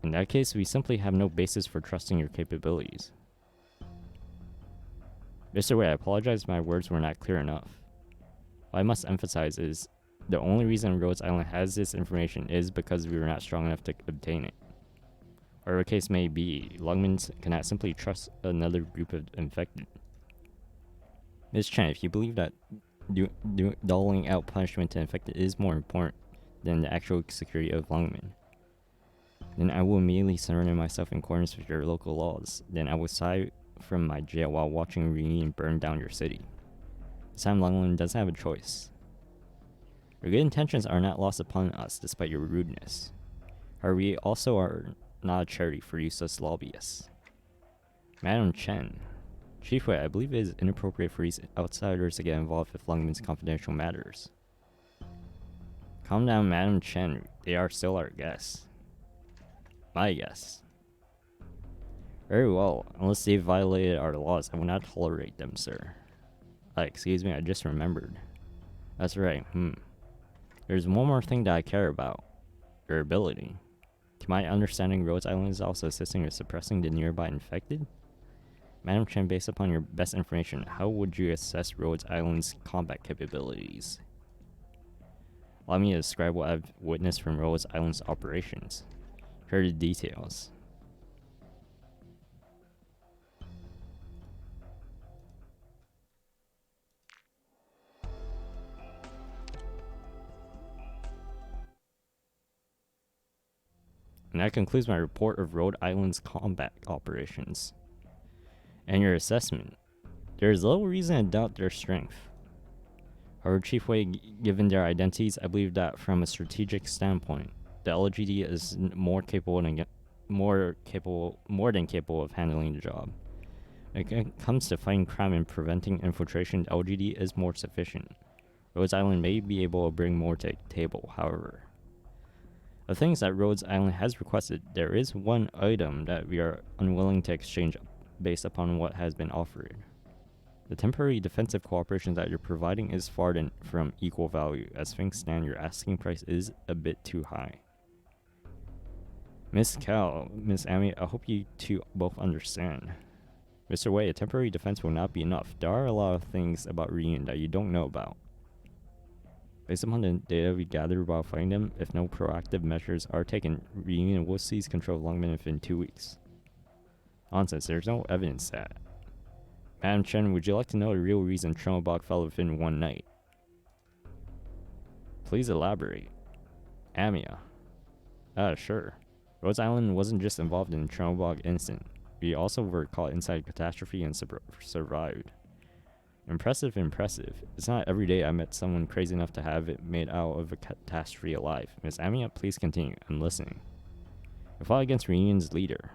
In that case, we simply have no basis for trusting your capabilities. Mr. Wei, I apologize if my words were not clear enough. What I must emphasize is, the only reason Rhodes Island has this information is because we were not strong enough to obtain it. Whatever the case may be, Lungman cannot simply trust another group of infected. Ms. Chen, if you believe that doling out punishment to infected is more important than the actual security of Lungman, then I will immediately surrender myself in accordance with your local laws. Then I will sigh from my jail while watching Reunion burn down your city. This time Lungman doesn't have a choice. Your good intentions are not lost upon us despite your rudeness. However, we also are not a charity for useless lobbyists. Madam Chen, Chief Wei, I believe it is inappropriate for these outsiders to get involved with Lungman's confidential matters. Calm down, Madam Chen. They are still our guests. My guess. Very well. Unless they violated our laws, I will not tolerate them, sir. Excuse me, I just remembered. That's right, There's one more thing that I care about. Your ability. To my understanding, Rhodes Island is also assisting with suppressing the nearby infected? Madam Chen, based upon your best information, how would you assess Rhodes Island's combat capabilities? Allow me to describe what I've witnessed from Rhodes Island's operations. Here are the details. And that concludes my report of Rhode Island's combat operations. And your assessment. There is little reason to doubt their strength. However, Chief Wei, given their identities, I believe that from a strategic standpoint, the LGD is more than capable of handling the job. When it comes to fighting crime and preventing infiltration, the LGD is more sufficient. Rhodes Island may be able to bring more to the table, however. The things that Rhodes Island has requested, there is one item that we are unwilling to exchange based upon what has been offered. The temporary defensive cooperation that you're providing is far from equal value. As things stand, your asking price is a bit too high. Miss Cal, Miss Amy, I hope you two both understand. Mr. Wei, a temporary defense will not be enough. There are a lot of things about Reunion that you don't know about. Based upon the data we gathered while fighting them, if no proactive measures are taken, Reunion will seize control of Longman within 2 weeks. Nonsense, there's no evidence that. Madam Chen, would you like to know the real reason Chernobog fell within one night? Please elaborate. Amia. Sure. Rhodes Island wasn't just involved in the Chernobog incident. We also were caught inside a catastrophe and survived. Impressive. It's not every day I met someone crazy enough to have it made out of a catastrophe alive. Miss Amia, please continue. I'm listening. I fought against Reunion's leader.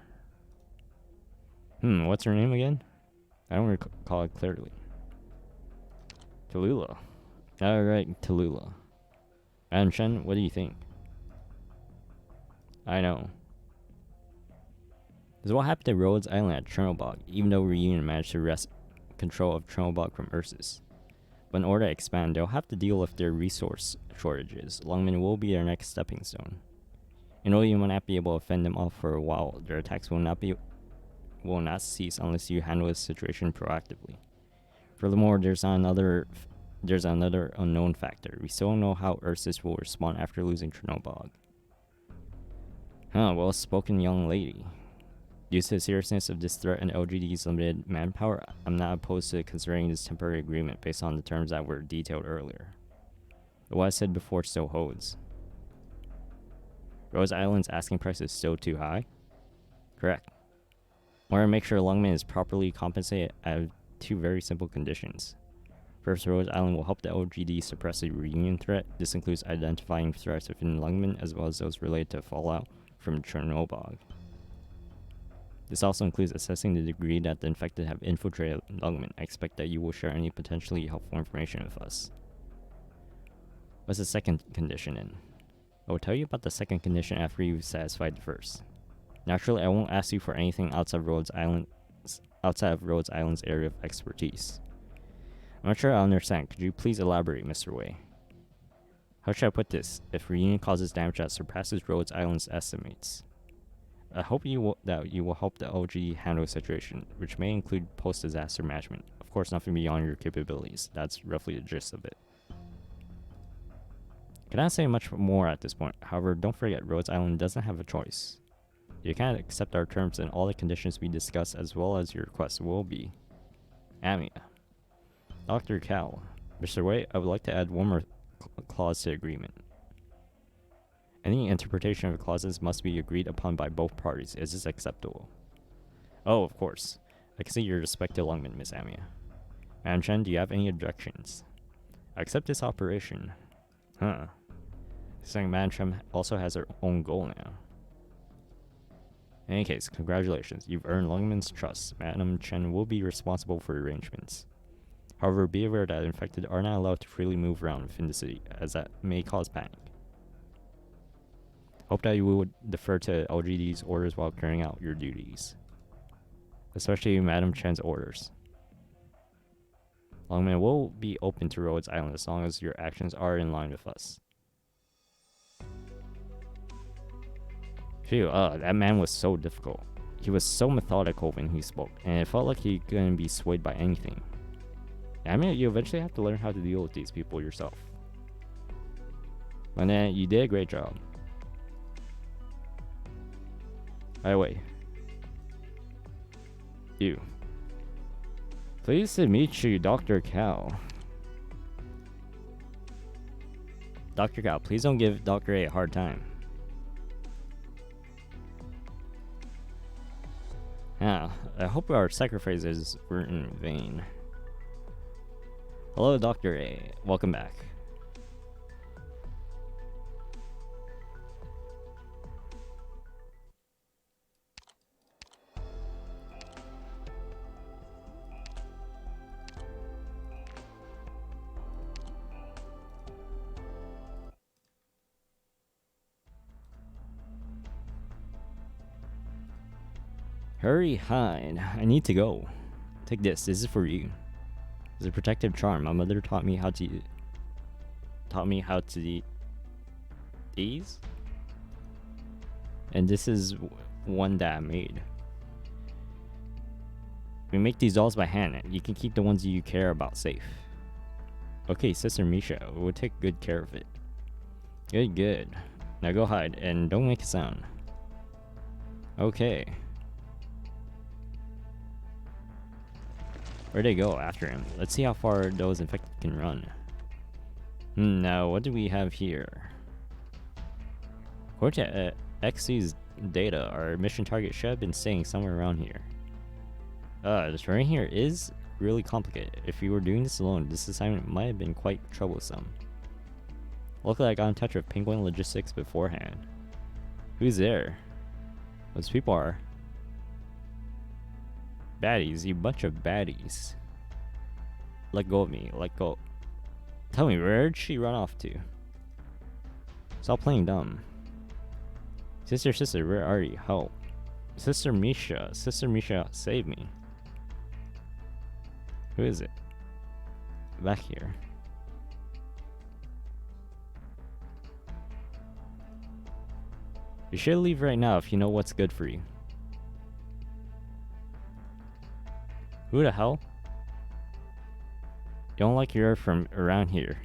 What's her name again? I don't recall it clearly. Tallulah. Alright, Tallulah. Madam Chen, what do you think? I know. This is what happened to Rhodes Island at Chernobog, even though Reunion managed to wrest control of Chernobog from Ursus. But in order to expand, they'll have to deal with their resource shortages. Longman will be their next stepping stone. And though you will not be able to fend them off for a while, their attacks will not cease unless you handle the situation proactively. Furthermore, there's another unknown factor. We still don't know how Ursus will respond after losing Chernobog. Well spoken, young lady. Due to the seriousness of this threat and LGD's limited manpower, I'm not opposed to considering this temporary agreement based on the terms that were detailed earlier. But what I said before still holds. Rhodes Island's asking price is still too high? Correct. I want to make sure Longman is properly compensated. I have two very simple conditions. First, Rhodes Island will help the LGD suppress the Reunion threat. This includes identifying threats within Longman as well as those related to fallout from Chernobog. This also includes assessing the degree that the infected have infiltrated Longman. I expect that you will share any potentially helpful information with us. What's the second condition in? I will tell you about the second condition after you've satisfied the first. Naturally, I won't ask you for anything outside of Rhodes Island's area of expertise. I'm not sure I understand. Could you please elaborate, Mr. Wei? How should I put this? If Reunion causes damage that surpasses Rhodes Island's estimates, I hope that you will help the LG handle the situation, which may include post-disaster management. Of course, nothing beyond your capabilities. That's roughly the gist of it. Cannot say much more at this point. However, don't forget, Rhodes Island doesn't have a choice. You cannot accept our terms and all the conditions we discuss, as well as your request will be. Amia. Dr. Cal. Mr. Wei, I would like to add one more clause to the agreement. Any interpretation of the clauses must be agreed upon by both parties. Is this acceptable? Oh, of course. I can see your respect to Longman, Miss Amia. Madam Chen, do you have any objections? I accept this operation. Saying Madam Chen also has her own goal now. In any case, congratulations. You've earned Longman's trust. Madam Chen will be responsible for arrangements. However, be aware that infected are not allowed to freely move around within the city, as that may cause panic. Hope that you will defer to LGD's orders while carrying out your duties. Especially Madam Chen's orders. Longman will be open to Rhodes Island as long as your actions are in line with us. Phew, that man was so difficult. He was so methodical when he spoke, and it felt like he couldn't be swayed by anything. I mean, you eventually have to learn how to deal with these people yourself. And then you did a great job. By the way, you. Pleased to meet you, Dr. Cal. Dr. Cal, please don't give Dr. A hard time. Ah, I hope our sacrifices weren't in vain. Hello, Dr. A. Welcome back. Hurry, hide. I need to go. Take this. This is for you. It's a protective charm. My mother taught me how to these. And this is one that I made. We make these dolls by hand. You can keep the ones you care about safe. Okay, Sister Misha, we'll take good care of it. Good, good. Now go hide and don't make a sound. Okay. Where'd they go after him? Let's see how far those infected can run. Now, what do we have here? According to XC's data, our mission target should have been staying somewhere around here. The terrain here is really complicated. If we were doing this alone, this assignment might have been quite troublesome. Luckily, I got in touch with Penguin Logistics beforehand. Who's there? Those people are baddies, you bunch of baddies. Let go of me, let go. Tell me, where'd she run off to? Stop playing dumb. Sister, where are you? Help. Sister Misha, save me. Who is it? Back here. You should leave right now if you know what's good for you. Who the hell? You don't like you're from around here.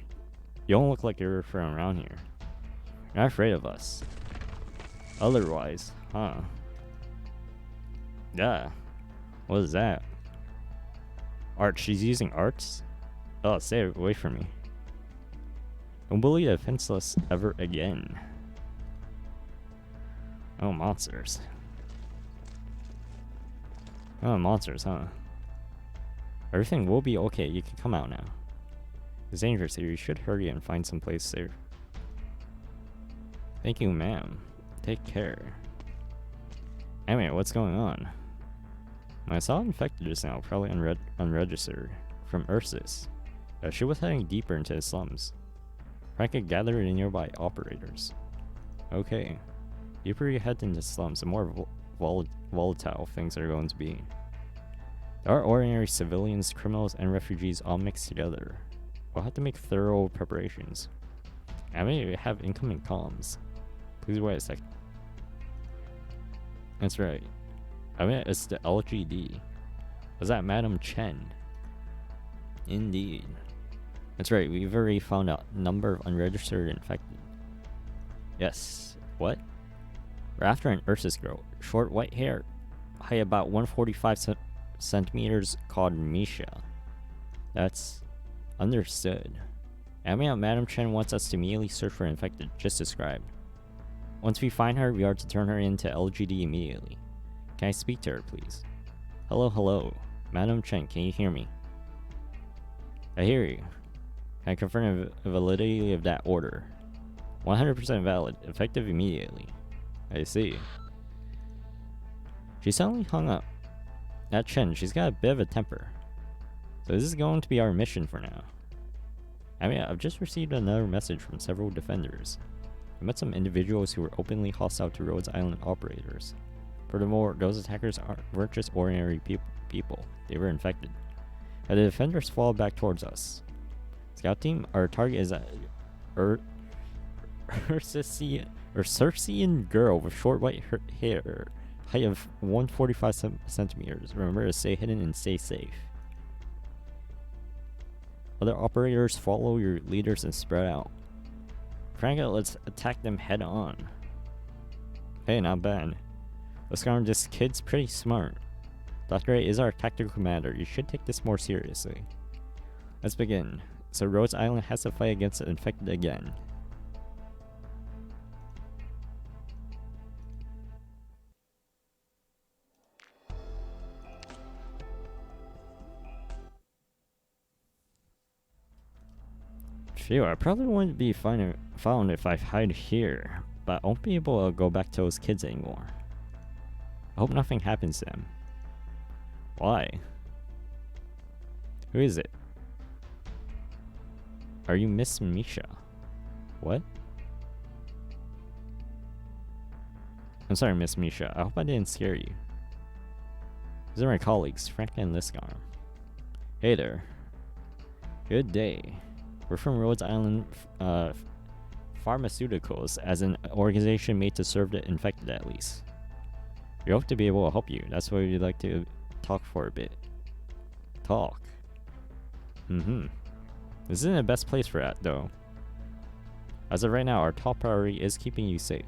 You don't look like you're from around here. You're not afraid of us. Otherwise, huh? Yeah. What is that? Art. She's using arts? Oh, stay away from me. Don't bully the defenseless ever again. Oh, monsters. Oh, monsters, huh? Everything will be okay. You can come out now. It's dangerous here. You should hurry and find some place safe. Thank you, ma'am. Take care. Anyway, what's going on? I saw infected just now, probably unregistered, from Ursus. She was heading deeper into the slums. Frank had gathered in nearby operators. Okay. Deeper you head into slums, the more volatile things are going to be. There are ordinary civilians, criminals, and refugees all mixed together. We'll have to make thorough preparations. I may have incoming comms. Please wait a second. That's right. I mean, it's the LGD. Was that Madam Chen? Indeed. That's right, we've already found out number of unregistered infected. Yes. What? We're after an Ursus girl. Short white hair. Height about 145 centimeters, called Misha. That's understood. Madam Chen wants us to immediately search for infected, just described. Once we find her, we are to turn her into LGD immediately. Can I speak to her, please? Hello. Madam Chen, can you hear me? I hear you. Can I confirm the validity of that order? 100% valid, effective immediately. I see. She suddenly hung up. That Chen, she's got a bit of a temper. So this is going to be our mission for now. I've just received another message from several defenders. I met some individuals who were openly hostile to Rhodes Island operators. Furthermore, those attackers weren't just ordinary people. They were infected. Had the defenders fall back towards us. Scout team, our target is a Circean girl with short white hair, height of 145 centimeters. Remember to stay hidden and stay safe. Other operators, follow your leaders and spread out. Franca, let's attack them head on. Hey, not bad. Let's go on, this kid's pretty smart. Dr. A is our tactical commander. You should take this more seriously. Let's begin. So Rhodes Island has to fight against the infected again. Phew, I probably wouldn't be found if I hide here, but I won't be able to go back to those kids anymore. I hope nothing happens to them. Why? Who is it? Are you Miss Misha? What? I'm sorry, Miss Misha. I hope I didn't scare you. These are my colleagues, Frank and Lisgar. Hey there. Good day. We're from Rhodes Island Pharmaceuticals, as an organization made to serve the infected at least. We hope to be able to help you. That's why we'd like to talk for a bit. Talk? Mm-hmm. This isn't the best place for that, though. As of right now, our top priority is keeping you safe.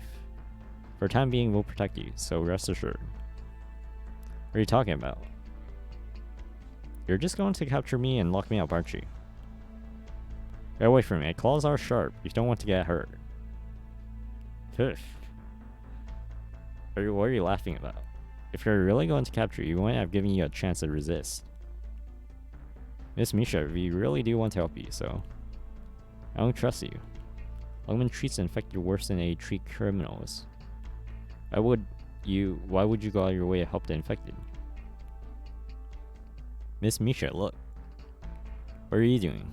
For the time being, we'll protect you, so rest assured. What are you talking about? You're just going to capture me and lock me up, aren't you? Get away from me. My claws are sharp. You don't want to get hurt. Poof. What are you laughing about? If you're really going to capture you, we might have given you a chance to resist. Miss Misha, we really do want to help you, so... I don't trust you. Lungman treats the infected worse than they treat criminals. Why would you go out of your way to help the infected? Miss Misha, look. What are you doing?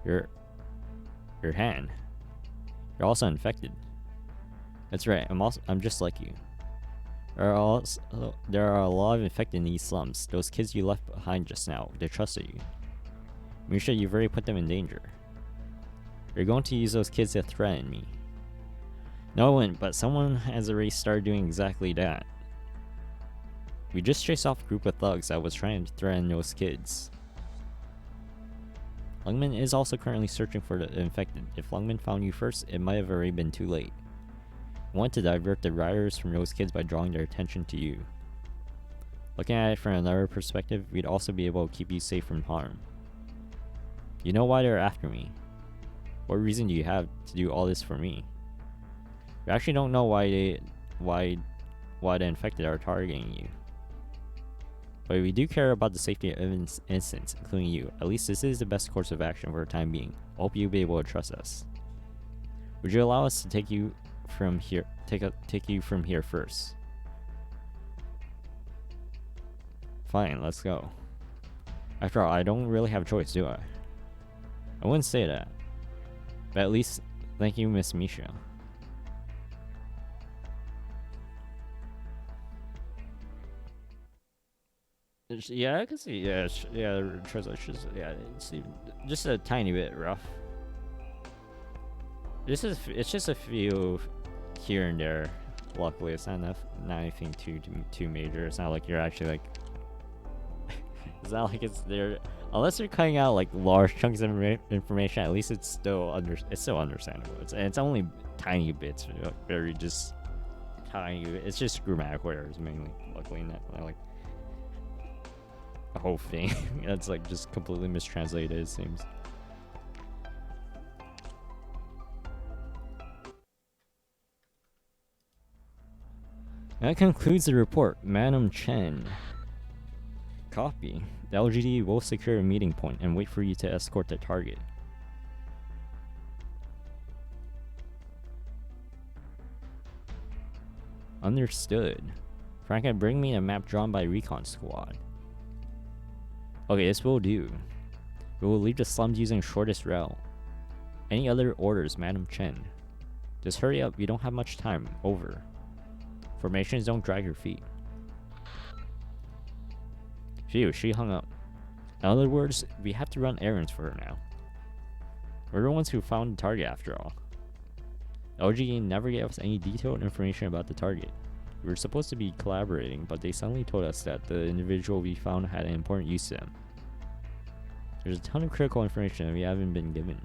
Your hand. You're also infected. That's right, I'm just like you. There are a lot of infected in these slums. Those kids you left behind just now, they trusted you. Misha, you've already put them in danger. You're going to use those kids to threaten me. No, I wouldn't, but someone has already started doing exactly that. We just chased off a group of thugs that was trying to threaten those kids. Lungman is also currently searching for the infected. If Lungman found you first, it might have already been too late. We want to divert the rioters from those kids by drawing their attention to you. Looking at it from another perspective, we'd also be able to keep you safe from harm. You know why they're after me. What reason do you have to do all this for me? We actually don't know why the infected are targeting you. But we do care about the safety of innocents, including you. At least this is the best course of action for the time being. I hope you'll be able to trust us. Would you allow us to take you from here first? Fine, let's go. After all, I don't really have a choice, do I? I wouldn't say that. But at least, thank you, Miss Misha. Yeah, I can see. Yeah, translations. Yeah, it's just a tiny bit rough. It's just a few here and there. Luckily, it's not anything too major. It's not like you're actually like. It's not like it's there. Unless you're cutting out like large chunks of information, at least it's still understandable. It's only tiny bits, very just tiny. It's just grammatical errors mainly. Luckily, not like the whole thing. That's like just completely mistranslated, it seems. That concludes the report, Madam Chen. Copy. The LGD will secure a meeting point and wait for you to escort the target. Understood. Frank, bring me a map drawn by Recon Squad. Okay, this will do. We will leave the slums using shortest route. Any other orders, Madam Chen? Just hurry up, we don't have much time. Over. Formations don't drag your feet. Phew, she hung up. In other words, we have to run errands for her now. We're the ones who found the target after all. LGE never gave us any detailed information about the target. We were supposed to be collaborating, but they suddenly told us that the individual we found had an important use to them. There's a ton of critical information that we haven't been given.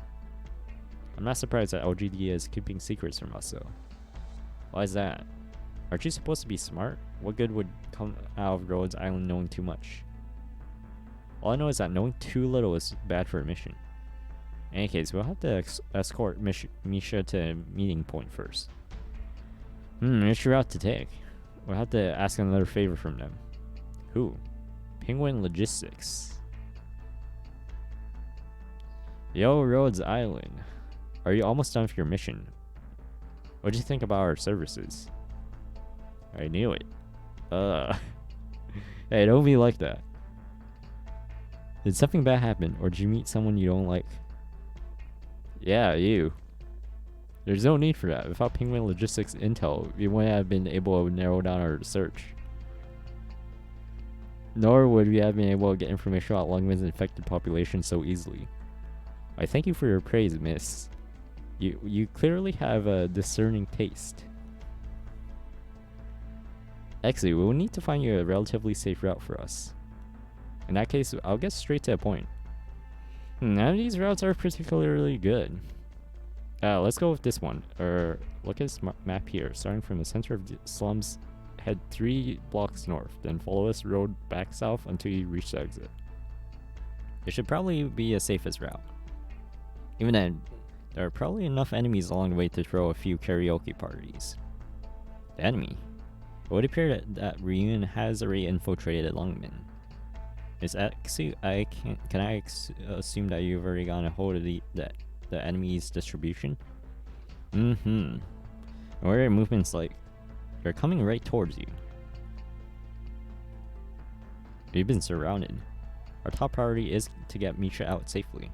I'm not surprised that LGD is keeping secrets from us though. Why is that? Aren't you supposed to be smart? What good would come out of Rhodes Island knowing too much? All I know is that knowing too little is bad for a mission. In any case, we'll have to escort Misha to a meeting point first. Which route to take? We'll have to ask another favor from them. Who? Penguin Logistics. Yo, Rhodes Island. Are you almost done with your mission? What do you think about our services? I knew it. Hey, don't be like that. Did something bad happen, or did you meet someone you don't like? Yeah, you. There's no need for that. Without Penguin Logistics intel, we wouldn't have been able to narrow down our search. Nor would we have been able to get information about Lungman's infected population so easily. I thank you for your praise, miss. You clearly have a discerning taste. Actually, we will need to find you a relatively safe route for us. In that case, I'll get straight to the point. None of these routes are particularly good. Let's go with this one. Look at this map here. Starting from the center of the slums, head 3 blocks north, then follow this road back south until you reach the exit. It should probably be the safest route. Even then, there are probably enough enemies along the way to throw a few karaoke parties. The enemy? It would appear that Reunion has already infiltrated Lungman. Is actually, can I assume that you've already gotten a hold of the enemy's distribution? Mm-hmm. What are their movements like? They're coming right towards you. We've been surrounded. Our top priority is to get Misha out safely.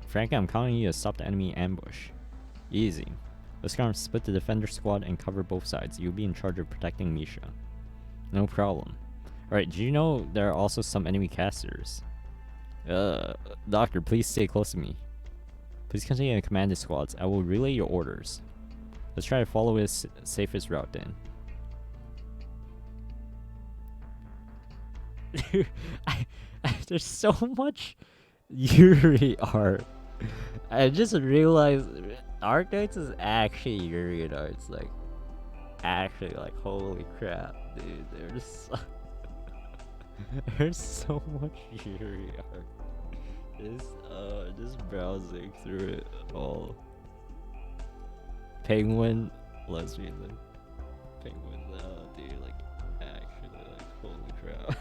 Frankly, I'm counting you to stop the enemy ambush. Easy. Let's go and split the defender squad and cover both sides. You'll be in charge of protecting Misha. No problem. Alright, do you know there are also some enemy casters? Doctor, please stay close to me. Please continue to command the squads. I will relay your orders. Let's try to follow this safest route then. Dude, there's so much Yuri art. I just realized Arknights is actually Yuri arts. Like, actually, like, holy crap, dude. There's so much Yuri art. Just browsing through it all. Penguin, lesbian, penguin, dude, like, actually, like, holy crap.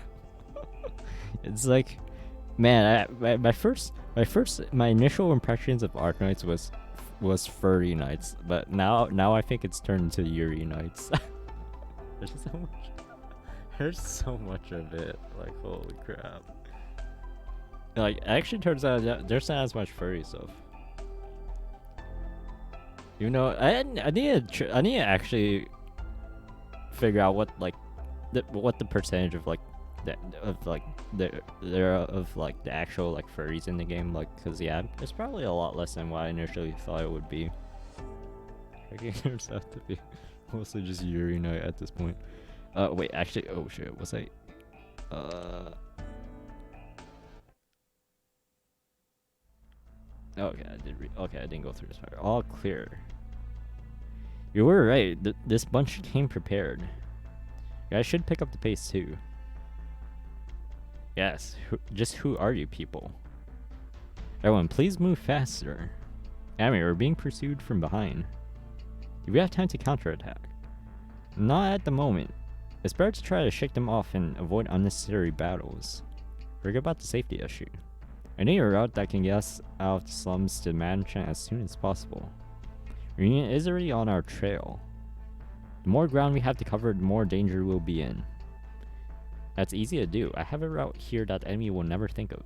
It's like, man, my initial impressions of Arknights was furry knights, but now I think it's turned into Yuri knights. There's so much of it, like, holy crap. Like, it actually turns out that there's not as much furry stuff. You know, I need to actually figure out what the percentage of the actual like furries in the game, like, cause yeah, it's probably a lot less than what I initially thought it would be. It turns out to be mostly just Yuri Knight at this point. Wait, actually, oh shit, was I? Okay, I didn't go through this part. All clear. You were right. This bunch came prepared. You guys should pick up the pace too. Yes. Who are you people? Everyone, please move faster. Amy, we're being pursued from behind. Do we have time to counterattack? Not at the moment. It's better to try to shake them off and avoid unnecessary battles. Forget about the safety issue. I need a route that can get us out of the slums to Mansion as soon as possible. Reunion is already on our trail. The more ground we have to cover, the more danger we'll be in. That's easy to do. I have a route here that the enemy will never think of.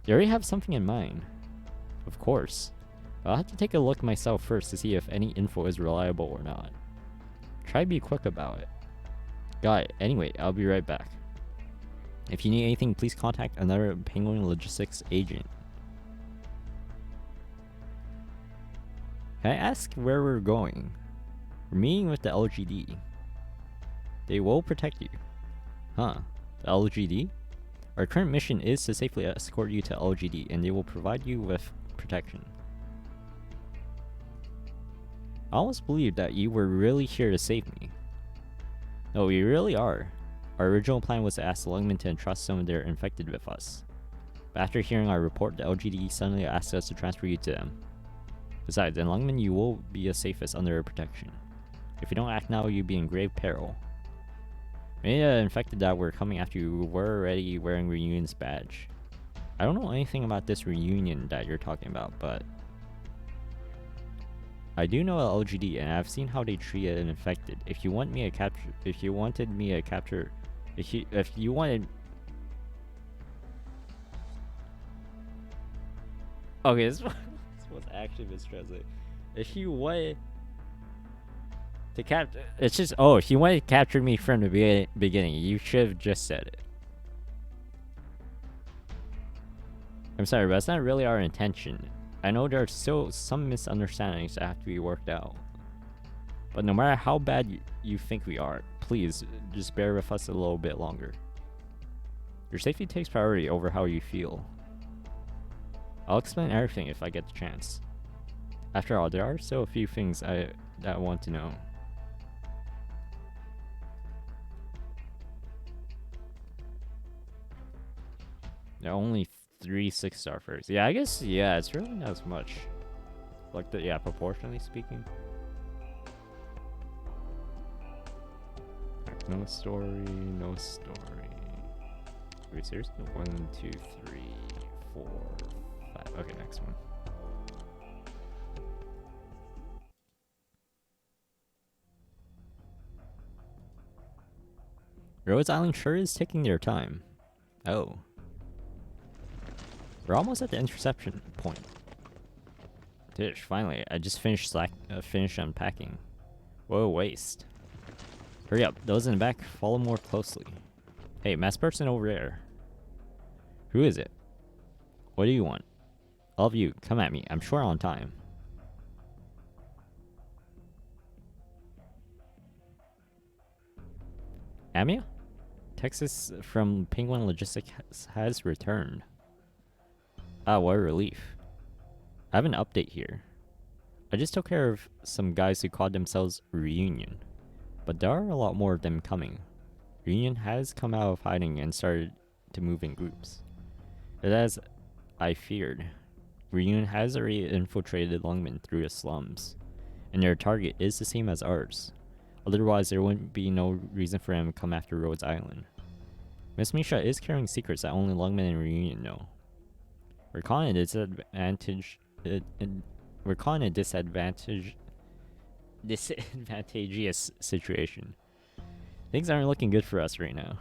You already have something in mind? Of course. I'll have to take a look myself first to see if any info is reliable or not. Try to be quick about it. Got it. Anyway, I'll be right back. If you need anything, please contact another Penguin Logistics agent. Can I ask where we're going? We're meeting with the LGD. They will protect you. Huh. The LGD? Our current mission is to safely escort you to LGD, and they will provide you with protection. I almost believed that you were really here to save me. No, we really are. Our original plan was to ask the Lungmen to entrust some of their infected with us. But after hearing our report, the LGD suddenly asked us to transfer you to them. Besides, in Lungmen, you will be the safest under their protection. If you don't act now, you'll be in grave peril. Many of the infected that were coming after you were already wearing Reunion's badge. I don't know anything about this reunion that you're talking about, but I do know LGD, and I've seen how they treat an infected. If you want me to capture, if you wanted me to capture, if you wanted. Okay, this was actually mistranslated. If you wanted to capture, it's just if you wanted to capture me from the beginning, you should have just said it. I'm sorry, but that's not really our intention. I know there are still some misunderstandings that have to be worked out. But no matter how bad you think we are, please just bear with us a little bit longer. Your safety takes priority over how you feel. I'll explain everything if I get the chance. After all, there are still a few things that I want to know. There are only 3 6-star firsts. Yeah, I guess, yeah, it's really not as much. Like, proportionally speaking. No story, no story. Wait, seriously? 1, 2, 3, 4, 5. Okay, next one. Rhodes Island sure is taking their time. Oh. We're almost at the interception point. Dish, finally. I just finished unpacking. What a waste. Hurry up. Those in the back, follow more closely. Hey, masked person over there. Who is it? What do you want? All of you, come at me. I'm short on time. Amia? Texas from Penguin Logistics has returned. Ah, what a relief. I have an update here. I just took care of some guys who called themselves Reunion. But there are a lot more of them coming. Reunion has come out of hiding and started to move in groups. But as I feared, Reunion has already infiltrated Longman through the slums. And their target is the same as ours. Otherwise, there wouldn't be no reason for them to come after Rhodes Island. Miss Misha is carrying secrets that only Longman and Reunion know. We're calling a disadvantageous situation. Things aren't looking good for us right now.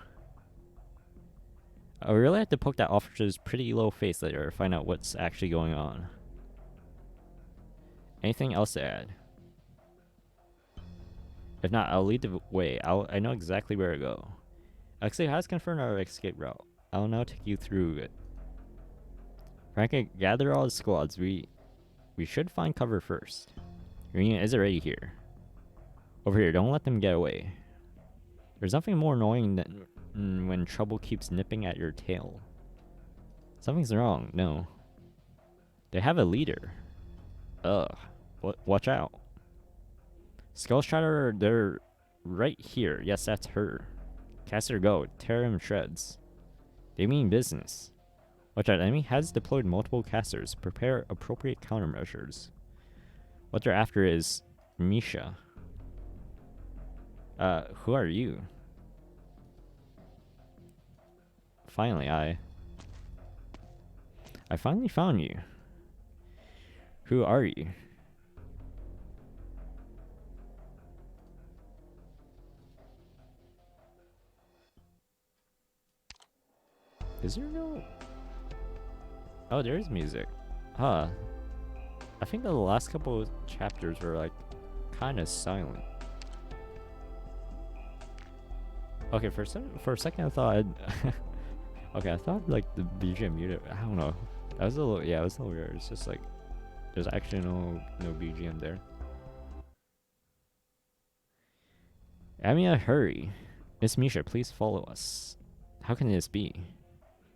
I really have to poke that officer's pretty low face later to find out what's actually going on. Anything else to add? If not, I'll lead the way. I know exactly where to go. Actually, has confirmed our escape route. I'll now take you through it. Frank, gather all the squads. We should find cover first. Reunion is already here. Over here, don't let them get away. There's nothing more annoying than when trouble keeps nipping at your tail. Something's wrong, no. They have a leader. Ugh. Watch out. Skull Shatter, they're right here. Yes, that's her. Caster go. Tear him shreds. They mean business. Watch out, enemy has deployed multiple casters. Prepare appropriate countermeasures. What they're after is Misha. Who are you? Finally, I finally found you. Who are you? Is there no... Oh, there is music. Huh. I think the last couple of chapters were like kind of silent. Okay, for a second I thought okay, I thought like the BGM muted. I don't know. That was a little, yeah, it was a little weird. It's just like there's actually no BGM there. Amia, hurry. Miss Misha, please follow us. How can this be?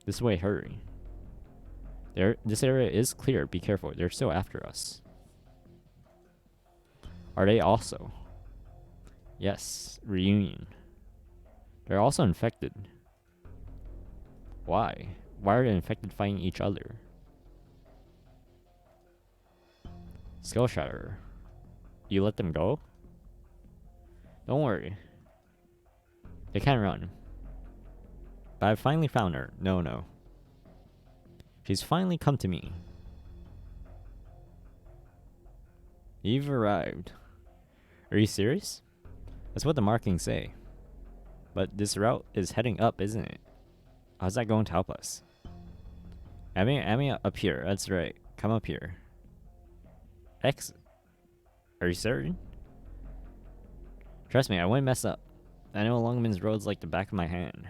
This way, hurry. This area is clear. Be careful. They're still after us. Are they also? Yes. Reunion. They're also infected. Why? Why are the infected fighting each other? Skull Shatterer. You let them go? Don't worry. They can't run. But I finally found her. No. She's finally come to me. You've arrived. Are you serious? That's what the markings say. But this route is heading up, isn't it? How's that going to help us? I mean up here. That's right. Come up here. X. Are you certain? Trust me, I wouldn't mess up. I know Longman's roads like the back of my hand.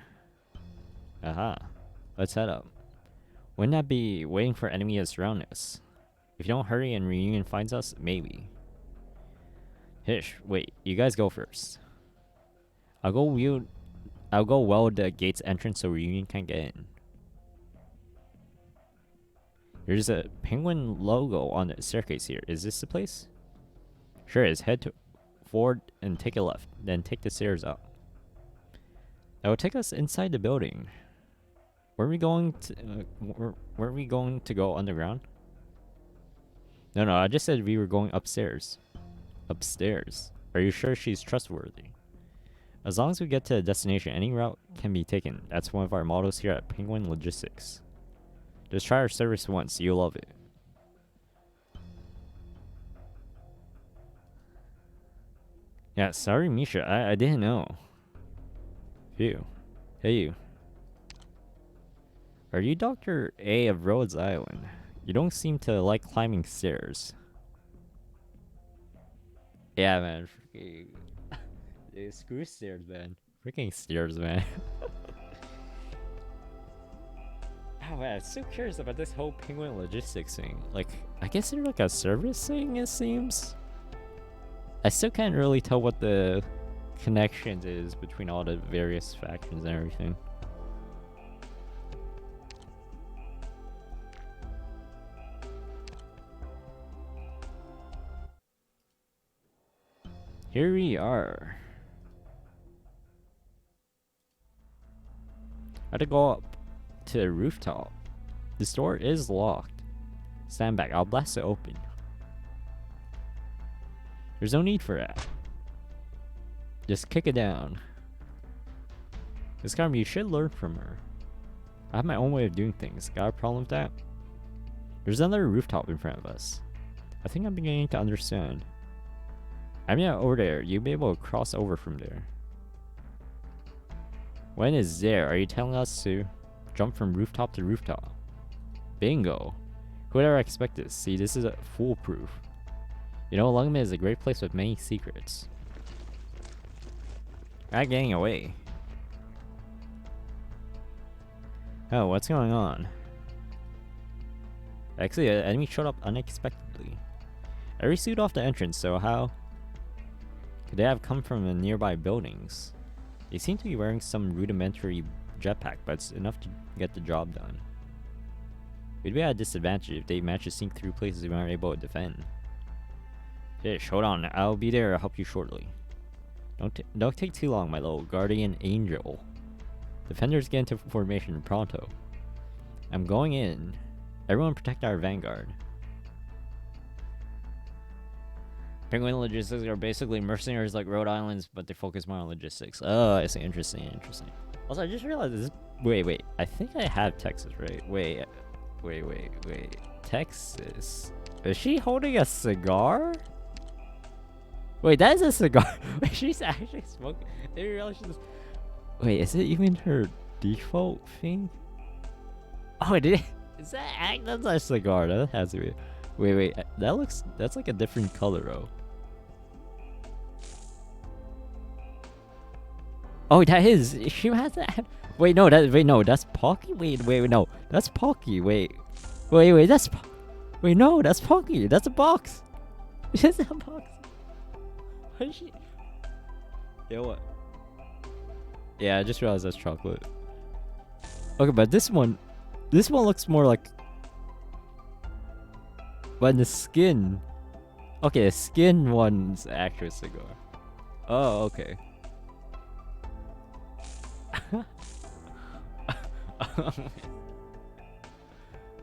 Aha. Let's head up. Wouldn't that be waiting for enemy to surround us? If you don't hurry and Reunion finds us, maybe. Hish, wait, you guys go first. I'll go weld the gate's entrance so Reunion can't get in. There's a penguin logo on the staircase here. Is this the place? Sure is. Head forward and take a left, then take the stairs up. That will take us inside the building. Were we going to go underground? No, I just said we were going upstairs. Upstairs. Are you sure she's trustworthy? As long as we get to the destination, any route can be taken. That's one of our mottos here at Penguin Logistics. Just try our service once, you'll love it. Yeah, sorry Misha, I didn't know. Phew. Hey you. Are you Dr. A of Rhodes Island? You don't seem to like climbing stairs. Yeah, man. Freaking... Dude, screw stairs, man. Freaking stairs, man. Oh, man, I'm so curious about this whole Penguin Logistics thing. Like, I guess they're like a service thing, it seems. I still can't really tell what the connections is between all the various factions and everything. Here we are. I had to go up to the rooftop. This door is locked. Stand back, I'll blast it open. There's no need for that. Just kick it down. This Carmen, you should learn from her. I have my own way of doing things. Got a problem with that? There's another rooftop in front of us. I think I'm beginning to understand. I'm not over there. You'll be able to cross over from there. When is there? Are you telling us to jump from rooftop to rooftop? Bingo. Who would ever expect this? See, this is a foolproof. You know, Lungman is a great place with many secrets. Not getting away. Oh, what's going on? Actually, an enemy showed up unexpectedly. I received off the entrance, so how could they have come from the nearby buildings? They seem to be wearing some rudimentary jetpack, but it's enough to get the job done. We'd be at a disadvantage if they managed to sneak through places we aren't able to defend. Fish, hold on. I'll be there to help you shortly. Don't take too long, my little guardian angel. Defenders get into formation pronto. I'm going in. Everyone protect our vanguard. Penguin Logistics are basically mercenaries like Rhode Island's, but they focus more on logistics. Oh, I see. Interesting. Also, I just realized this. Wait. I think I have Texas, right? Wait. Texas. Is she holding a cigar? Wait, that is a cigar. Wait, she's actually smoking. I didn't realize she's. Wait, is it even her default thing? Oh, it is. Is that? That's a cigar. That has to be. Wait. That's like a different color, though. Oh, that is. She has that. Wait, no. That's Pocky. Wait, no. That's Pocky. Wait. That's. Wait, no. That's Pocky. That's a box. It's a box. What is she? Yeah, what? Yeah, I just realized that's chocolate. Okay, but this one looks more like. But the skin. Okay, the skin one's actual cigar. Oh, okay.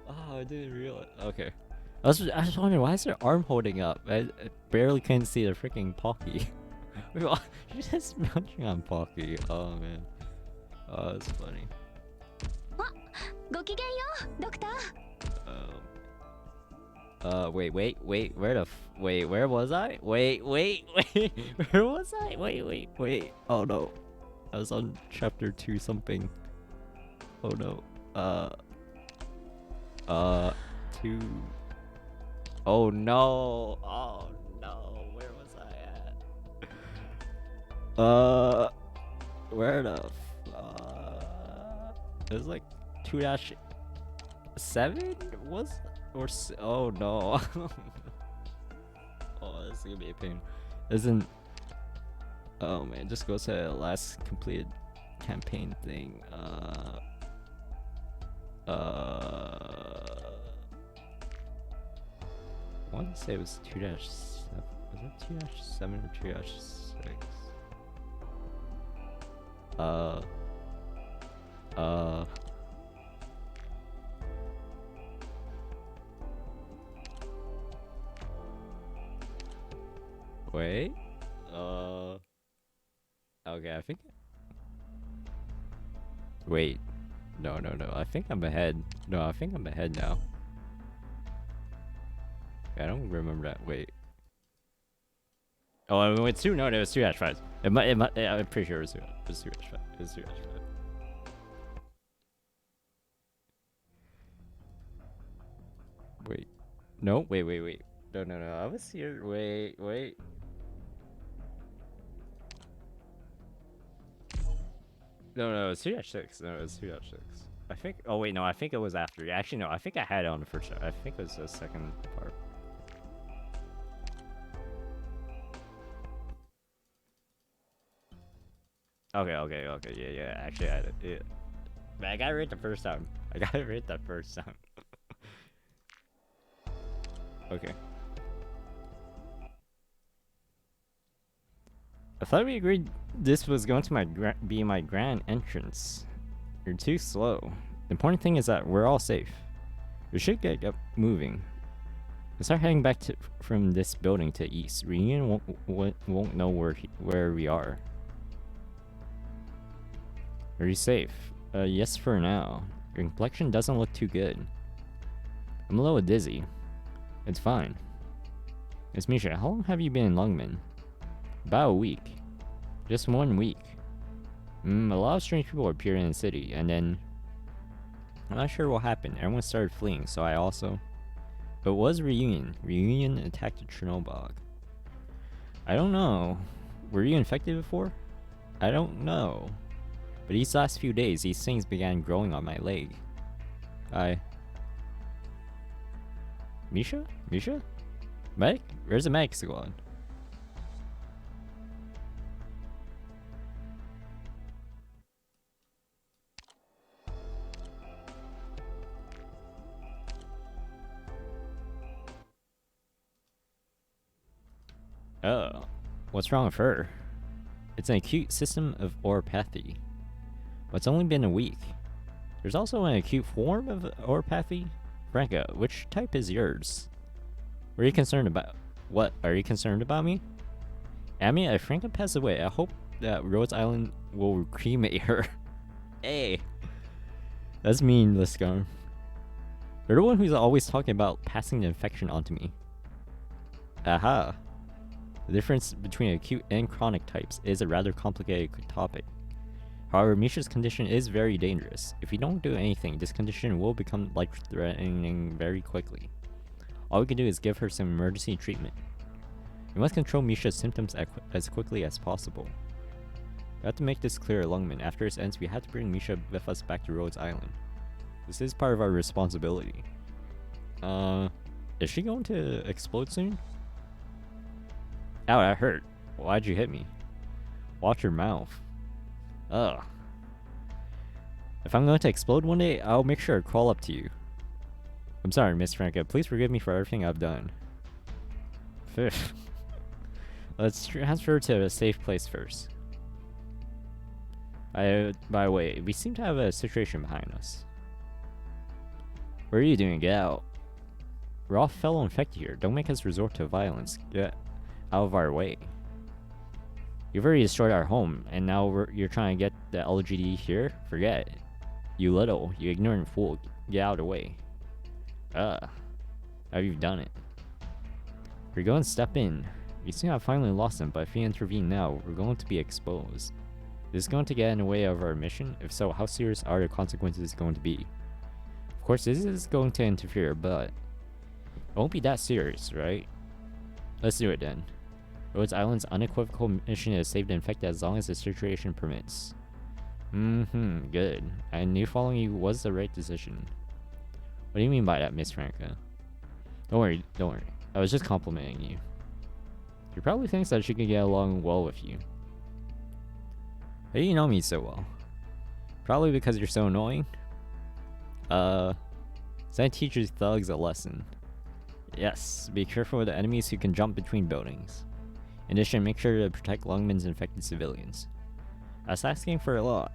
Oh, I didn't realize. Okay. I was just wondering, why is her arm holding up? I barely can see the freaking Pocky. She's just munching on Pocky. Oh, man. Oh, that's funny. Wait, where was I? Wait, where was I? Wait. Oh no. I was on chapter 2 something. Oh no. 2. Oh no. Where was I at? Where the it was like 2-7 was oh no. Oh, this is gonna be a pain. Isn't oh man, just go to the last completed campaign thing. I want to say it was 2-7. Was it 2-7 or 2-6? Wait. Okay, I think. Wait. No. I think I'm ahead. No, I think I'm ahead now. I don't remember that. Wait. Oh, I went 2. No, it was 2-5. It might. I'm pretty sure it was 2. It was 2-5. It was 2-5. Wait. No. Wait. No. I was here. Wait. No. It was 2-6. No, it was 2-6. I think. Oh wait, no. I think it was after. Actually, no. I think I had it on the first. I think it was the second part. Okay. Yeah. Actually, I had it. Yeah. But I got it right the first time. Okay. I thought we agreed this was going to be my grand entrance. You're too slow. The important thing is that we're all safe. We should get up moving. Let's start heading back from this building to east. Reunion won't know where we are. Are you safe? Yes for now. Your complexion doesn't look too good. I'm a little dizzy. It's fine. Miss Misha, how long have you been in Lungmen? About a week. Just 1 week. A lot of strange people appeared in the city, and then I'm not sure what happened. Everyone started fleeing, so I also. But it was Reunion. Reunion attacked Chernobyl. I don't know. Were you infected before? I don't know. But these last few days, these things began growing on my leg. Misha? Medic? Where's the medic squad? Oh, what's wrong with her? It's an acute system of oropathy. But it's only been a week. There's also an acute form of oropathy. Franca, which type is yours? What are you concerned about? What? Are you concerned about me? Amy, if Franca passes away, I hope that Rhodes Island will cremate her. Hey. That's mean, Liscar. You're the one who's always talking about passing the infection onto me. Aha. The difference between acute and chronic types is a rather complicated topic. However, Misha's condition is very dangerous. If we don't do anything, this condition will become life-threatening very quickly. All we can do is give her some emergency treatment. We must control Misha's symptoms as quickly as possible. We have to make this clear, Lungman. After this ends, we have to bring Misha with us back to Rhodes Island. This is part of our responsibility. Is she going to explode soon? Ow, that hurt. Why'd you hit me? Watch your mouth. Ugh. If I'm going to explode one day, I'll make sure to crawl up to you. I'm sorry, Miss Franca. Please forgive me for everything I've done. Let's transfer to a safe place first. By the way, we seem to have a situation behind us. What are you doing? Get out. We're all fellow infected here. Don't make us resort to violence. Get out of our way. You've already destroyed our home, and now you're trying to get the LGD here? Forget it. You little, you ignorant fool. Get out of the way. Now you've done it. We're going to step in. We seem to have finally lost them, but if we intervene now, we're going to be exposed. Is this going to get in the way of our mission? If so, how serious are the consequences going to be? Of course, this is going to interfere, but it won't be that serious, right? Let's do it then. Rhodes Island's unequivocal mission is save the infected as long as the situation permits. Good. I knew following you was the right decision. What do you mean by that, Miss Franca? Don't worry. I was just complimenting you. She probably thinks that she can get along well with you. How do you know me so well? Probably because you're so annoying. Send teachers thugs a lesson. Yes, be careful with the enemies who can jump between buildings. In addition, make sure to protect Lungman's infected civilians. I was asking for a lot,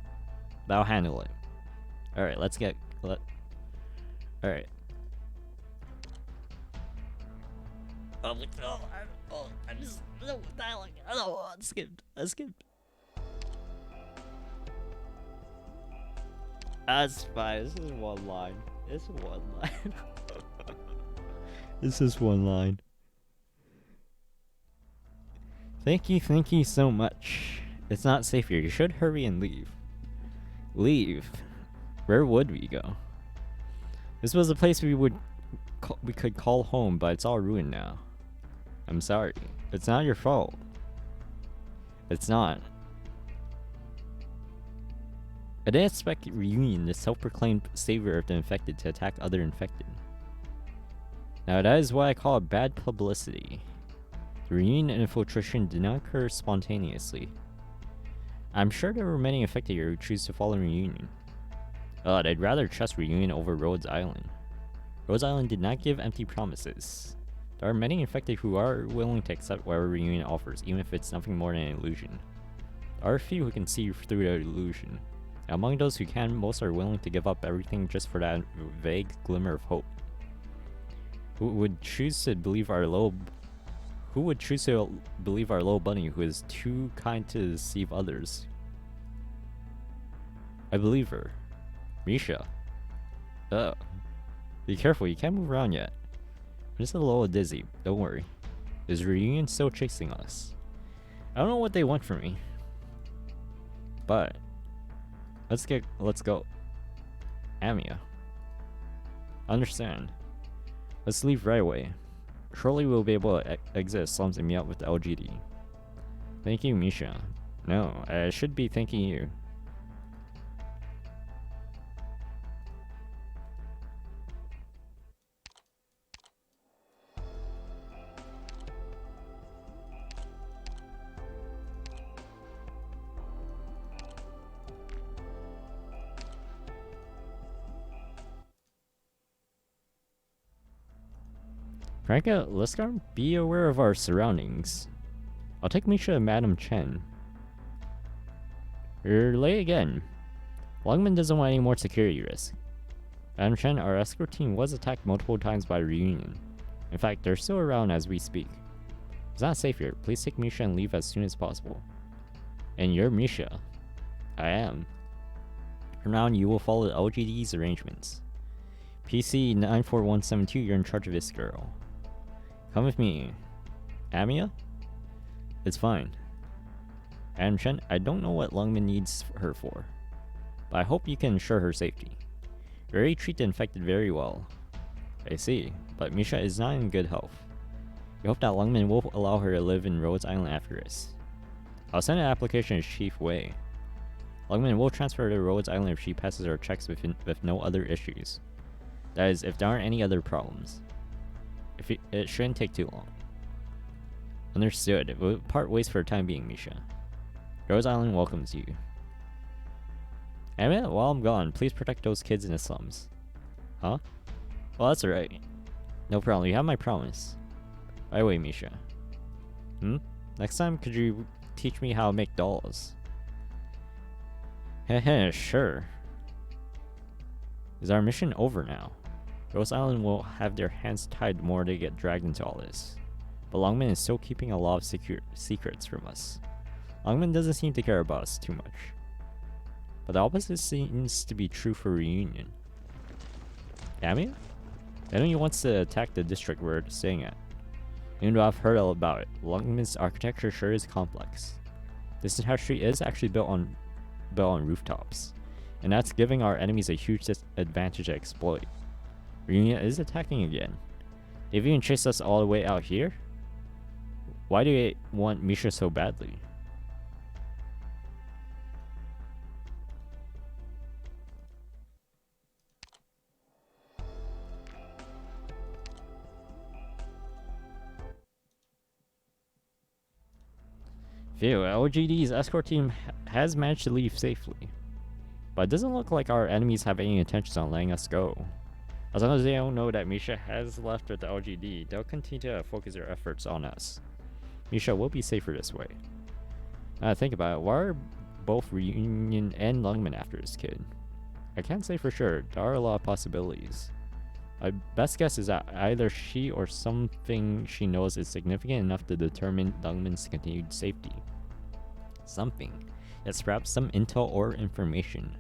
but I'll handle it. Alright, Alright. Oh my god, I just no dialogue. I skipped. That's fine. This is one line. This is one line. Thank you so much. It's not safe here. You should hurry and leave. Leave? Where would we go? This was a place we could call home, but it's all ruined now. I'm sorry. It's not your fault. It's not. I didn't expect Reunion, the self-proclaimed savior of the infected, to attack other infected. Now that is what I call bad publicity. The Reunion infiltration did not occur spontaneously. I'm sure there were many infected here who choose to follow Reunion. But I'd rather trust Reunion over Rhodes Island. Rhodes Island did not give empty promises. There are many infected who are willing to accept whatever Reunion offers, even if it's nothing more than an illusion. There are a few who can see through the illusion. Among those who can, most are willing to give up everything just for that vague glimmer of hope. Who would choose to believe our little bunny who is too kind to deceive others? I believe her. Misha. Be careful, you can't move around yet. I'm just a little dizzy, don't worry. Is Reunion still chasing us? I don't know what they want from me. But let's go. Amia. Understand. Let's leave right away. Surely we'll be able to exit slums and meet up with the LGD. Thank you, Misha. No, I should be thanking you. Franca, let's be aware of our surroundings. I'll take Misha and Madam Chen. You're late again. Longman doesn't want any more security risk. Madam Chen, our escort team was attacked multiple times by Reunion. In fact, they're still around as we speak. It's not safe here. Please take Misha and leave as soon as possible. And you're Misha. I am. From now on, you will follow the LGD's arrangements. PC 94172, you're in charge of this girl. Come with me. Amia? It's fine. Madam Chen, I don't know what Lungman needs her for, but I hope you can ensure her safety. You already treat the infected very well. I see, but Misha is not in good health. We hope that Lungman will allow her to live in Rhodes Island after this. I'll send an application to Chief Wei. Lungman will transfer her to Rhodes Island if she passes our checks with no other issues. That is, if there aren't any other problems. It shouldn't take too long. Understood. We'll part ways for the time being, Misha. Rhodes Island welcomes you. Amia, while I'm gone, please protect those kids in the slums. Huh? Well, that's alright. No problem, you have my promise. By the way, Misha. Next time, could you teach me how to make dolls? Heh, sure. Is our mission over now? Rhodes Island will have their hands tied the more they get dragged into all this. But Longman is still keeping a lot of secrets from us. Longman doesn't seem to care about us too much. But the opposite seems to be true for Reunion. Amia? Enemy wants to attack the district we're staying at. Even though I've heard all about it, Lungman's architecture sure is complex. This entire street is actually built on rooftops, and that's giving our enemies a huge advantage to exploit. Reunion is attacking again. They've even chased us all the way out here? Why do they want Misha so badly? Phew, LGD's escort team has managed to leave safely. But it doesn't look like our enemies have any intentions on letting us go. As long as they don't know that Misha has left with the LGD, they'll continue to focus their efforts on us. Misha will be safer this way. Now think about it, why are both Reunion and Lungman after this kid? I can't say for sure, there are a lot of possibilities. My best guess is that either she or something she knows is significant enough to determine Lungman's continued safety. Something. That's perhaps some intel or information.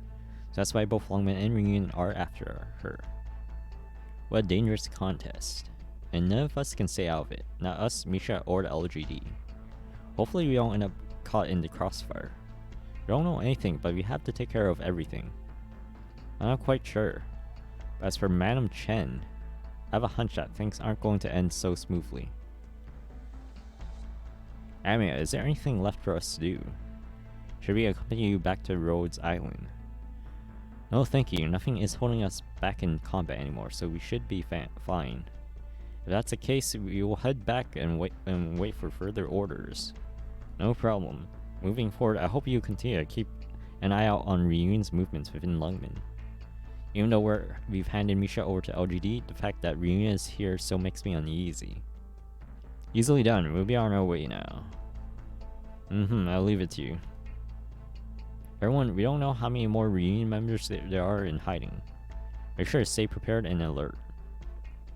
So that's why both Lungman and Reunion are after her. What a dangerous contest. And none of us can stay out of it. Not us, Misha, or the LGD. Hopefully we don't end up caught in the crossfire. We don't know anything, but we have to take care of everything. I'm not quite sure. But as for Madam Chen, I have a hunch that things aren't going to end so smoothly. Amia, is there anything left for us to do? Should we accompany you back to Rhodes Island? No thank you, nothing is holding us back in combat anymore, so we should be fine. If that's the case, we will head back and wait for further orders. No problem. Moving forward, I hope you continue to keep an eye out on Reunion's movements within Lungman. Even though we've handed Misha over to LGD, the fact that Reunion is here still makes me uneasy. Easily done, we'll be on our way now. I'll leave it to you. Everyone, we don't know how many more Reunion members there are in hiding. Make sure to stay prepared and alert.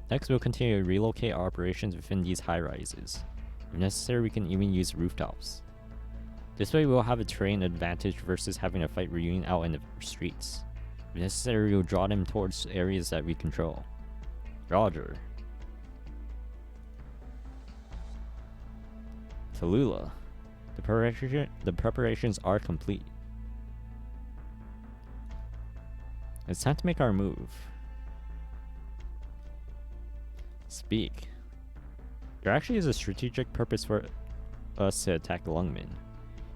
Next, we'll continue to relocate our operations within these high-rises. If necessary, we can even use rooftops. This way, we'll have a terrain advantage versus having to fight Reunion out in the streets. If necessary, we'll draw them towards areas that we control. Roger. Tallulah. The preparations are complete. It's time to make our move. Speak. There actually is a strategic purpose for us to attack Lungman.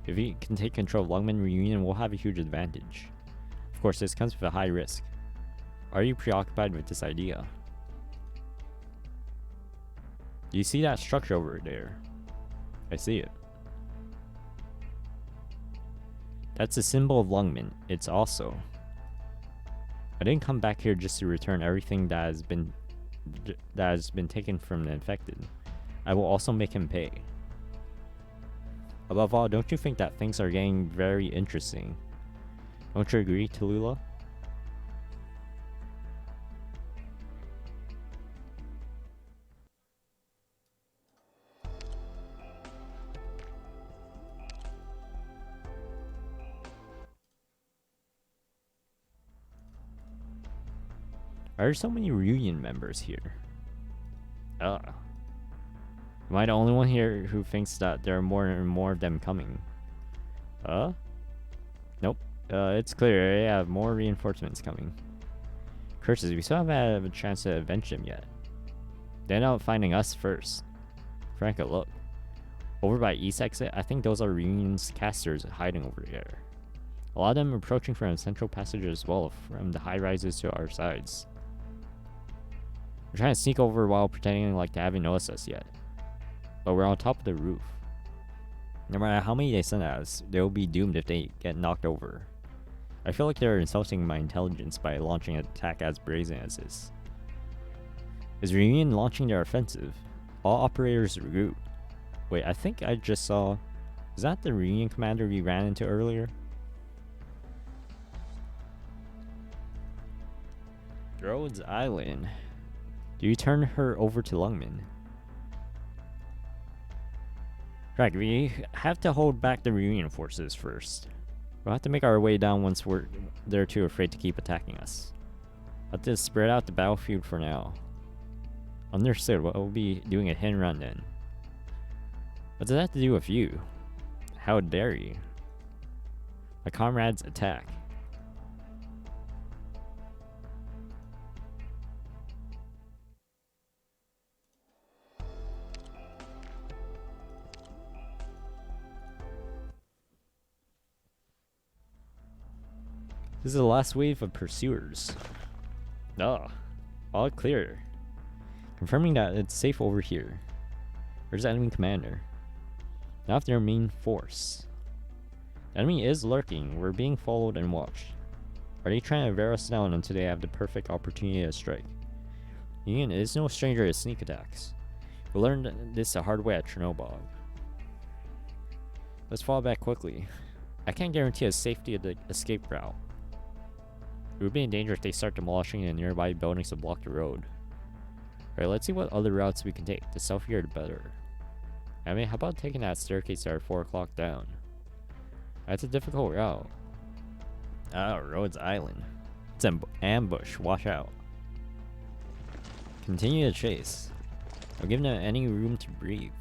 If we can take control of Lungman Reunion, we'll have a huge advantage. Of course, this comes with a high risk. Are you preoccupied with this idea? Do you see that structure over there? I see it. That's a symbol of Lungman. It's also... I didn't come back here just to return everything that has been taken from the infected. I will also make him pay. Above all, don't you think that things are getting very interesting? Don't you agree, Tallulah? Why are so many Reunion members here? Am I the only one here who thinks that there are more and more of them coming? Nope. It's clear. They have more reinforcements coming. Curses, we still haven't had a chance to avenge them yet. They end up finding us first. Franco, look. Over by East Exit, I think those are Reunion's casters hiding over there. A lot of them approaching from the central passage as well, from the high rises to our sides. We're trying to sneak over while pretending like they haven't noticed us yet. But we're on top of the roof. No matter how many they send at us, they will be doomed if they get knocked over. I feel like they're insulting my intelligence by launching an attack as brazen as this. Is Reunion launching their offensive? All operators regroup. Wait, I think I just saw... Is that the Reunion commander we ran into earlier? Rhodes Island. Do you turn her over to Lungman? Right, we have to hold back the Reunion forces first. We'll have to make our way down once they're too afraid to keep attacking us. Let this spread out the battlefield for now. Understood. We'll be doing a hit and run then. What does that have to do with you? How dare you? My comrades attack. This is the last wave of pursuers. Ah, all clear. Confirming that it's safe over here. Where's the enemy commander? Not their main force. The enemy is lurking. We're being followed and watched. Are they trying to wear us down until they have the perfect opportunity to strike? Union is no stranger to sneak attacks. We learned this the hard way at Chernobyl. Let's fall back quickly. I can't guarantee the safety of the escape route. It would be in danger if they start demolishing the nearby buildings to block the road. Alright, let's see what other routes we can take. The southern the better. I mean, how about taking that staircase at 4 o'clock down? That's a difficult route. Ah, Rhodes Island. It's an ambush. Watch out. Continue the chase. Don't give them any room to breathe.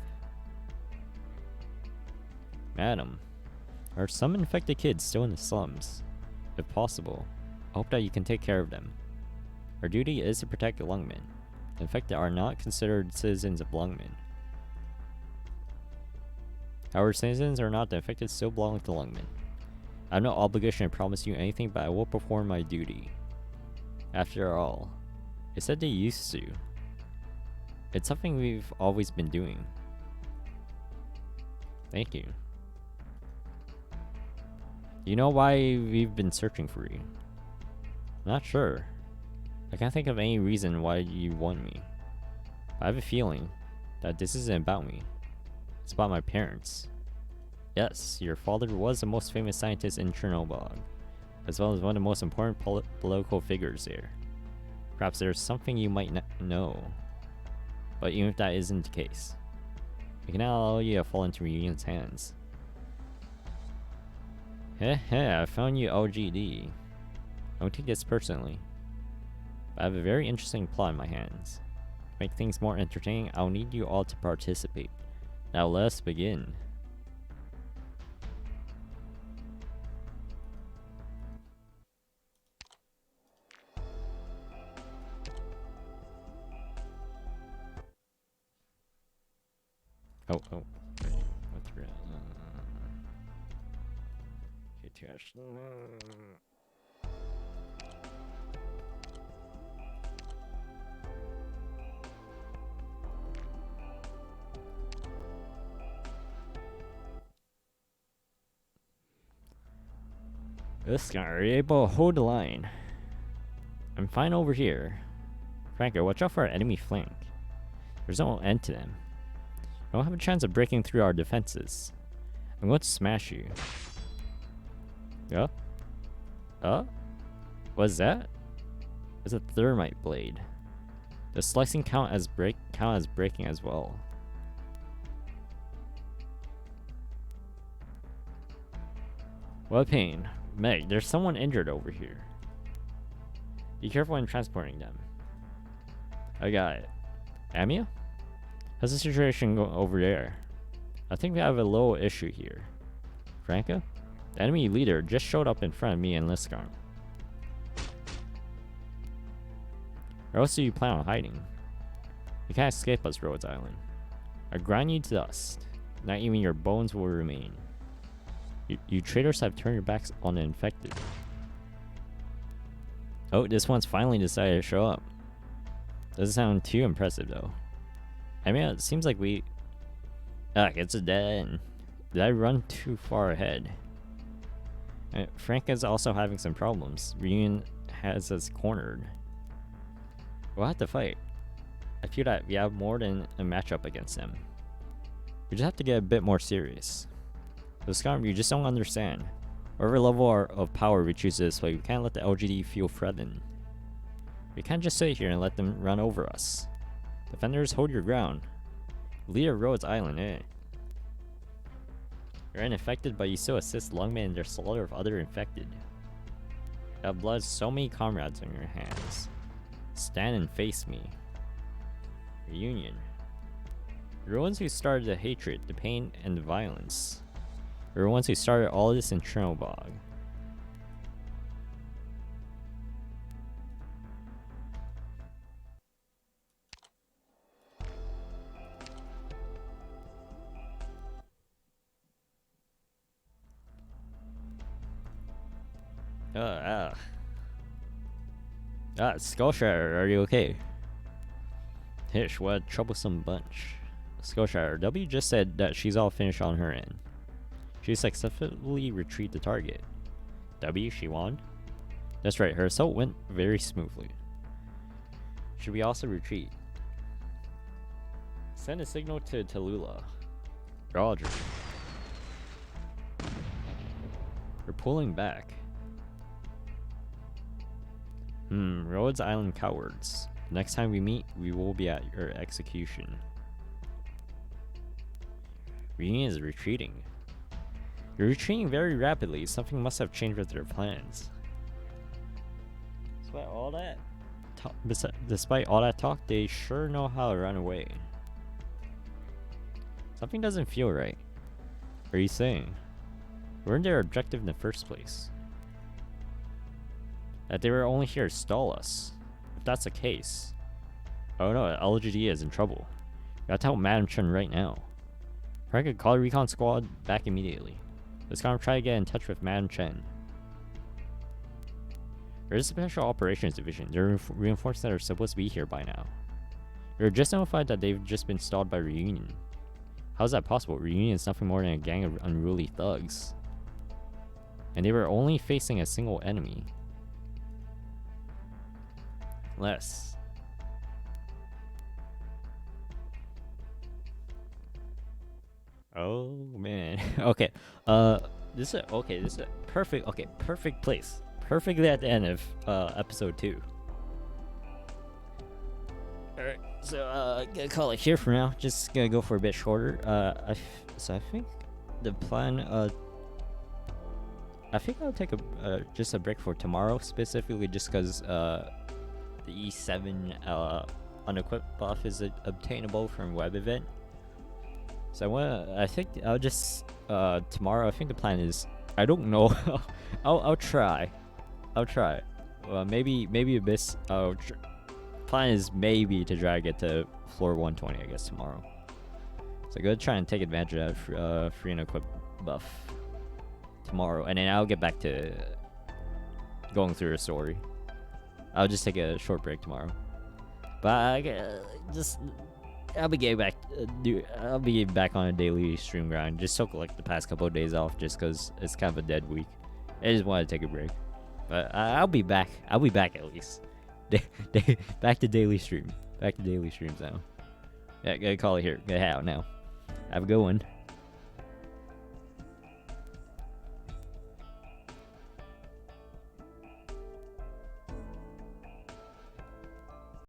Madam, there are some infected kids still in the slums. If possible, I hope that you can take care of them. Our duty is to protect the Lungmen. The infected are not considered citizens of Lungmen. However, citizens are not, the infected still belong to Lungmen. I have no obligation to promise you anything, but I will perform my duty. After all, it said they used to. It's something we've always been doing. Thank you. You know why we've been searching for you? Not sure. I can't think of any reason why you want me. I have a feeling that this isn't about me. It's about my parents. Yes, your father was the most famous scientist in Chernobyl, as well as one of the most important political figures there. Perhaps there's something you might not know. But even if that isn't the case, we cannot allow you to fall into Reunion's hands. Heh heh, I found you LGD. Don't take this personally. But I have a very interesting plot in my hands. To make things more entertaining, I'll need you all to participate. Now let us begin. Oh. What's real? Okay, trash. This guy, are you able to hold the line? I'm fine over here. Franco, watch out for our enemy flank. There's no end to them. I don't have a chance of breaking through our defenses. I'm going to smash you. What's that? It's a thermite blade. Does slicing count as breaking as well? What a pain. Meg, there's someone injured over here. Be careful when transporting them. I got it. Amia? How's the situation going over there? I think we have a little issue here. Franca? The enemy leader just showed up in front of me and Liskarm. Where else do you plan on hiding? You can't escape us, Rhodes Island. I grind you to dust. Not even your bones will remain. You traitors have turned your backs on the infected. Oh, this one's finally decided to show up. Doesn't sound too impressive though. I mean, it seems like we... it's a dead end. Did I run too far ahead? Frank is also having some problems. Reunion has us cornered. We'll have to fight. I feel that we have more than a matchup against them. We just have to get a bit more serious. So Scott, you just don't understand. Whatever level of power we choose to display, we can't let the LGD feel threatened. We can't just sit here and let them run over us. Defenders, hold your ground. Leader Rhodes Island, eh? You're uninfected, but you still assist Lungmen in their slaughter of other infected. You have blood so many comrades on your hands. Stand and face me. Reunion. You're the ones who started the hatred, the pain, and the violence. You're the ones who started all this in Chernobog. Skullshire, are you okay? Hish, what a troublesome bunch. Skullshire, W just said that she's all finished on her end. She successfully retrieved the target. W, she won? That's right, her assault went very smoothly. Should we also retreat? Send a signal to Tallulah. Roger. We're pulling back. Rhodes Island cowards. Next time we meet, we will be at your execution. Reunion is retreating. You're retreating very rapidly. Something must have changed with their plans. Despite all that talk, they sure know how to run away. Something doesn't feel right. What are you saying? Weren't their objective in the first place? That they were only here to stall us. If that's the case... Oh no, LGD is in trouble. You gotta tell Madam Chen right now. Frank could call the recon squad back immediately. Let's kind of try to get in touch with Madam Chen. There's a Special Operations Division. They're reinforced that are supposed to be here by now. We're just notified that they've just been stalled by Reunion. How is that possible? Reunion is nothing more than a gang of unruly thugs. And they were only facing a single enemy. Less. Oh man. Okay. This is a perfect place. Perfectly at the end of episode 2. Alright, so gonna call it here for now. Just gonna go for a bit shorter. So I think the plan I think I'll take just a break for tomorrow, specifically just because the E7 unequipped buff is obtainable from web event. So I think I'll just tomorrow. I think the plan is, I don't know. I'll try. Maybe Abyss. Plan is maybe to try to get to floor 120. I guess tomorrow. So I'm gonna try and take advantage of that free and equipped buff tomorrow, and then I'll get back to going through a story. I'll just take a short break tomorrow. But I'll be getting back. I'll be back on a daily stream grind. Just took like the past couple of days off, just because it's kind of a dead week. I just wanted to take a break. But I'll be back. I'll be back at least. Back to daily stream. Back to daily streams now. Yeah, gotta call it here. Gotta head out now. Have a good one.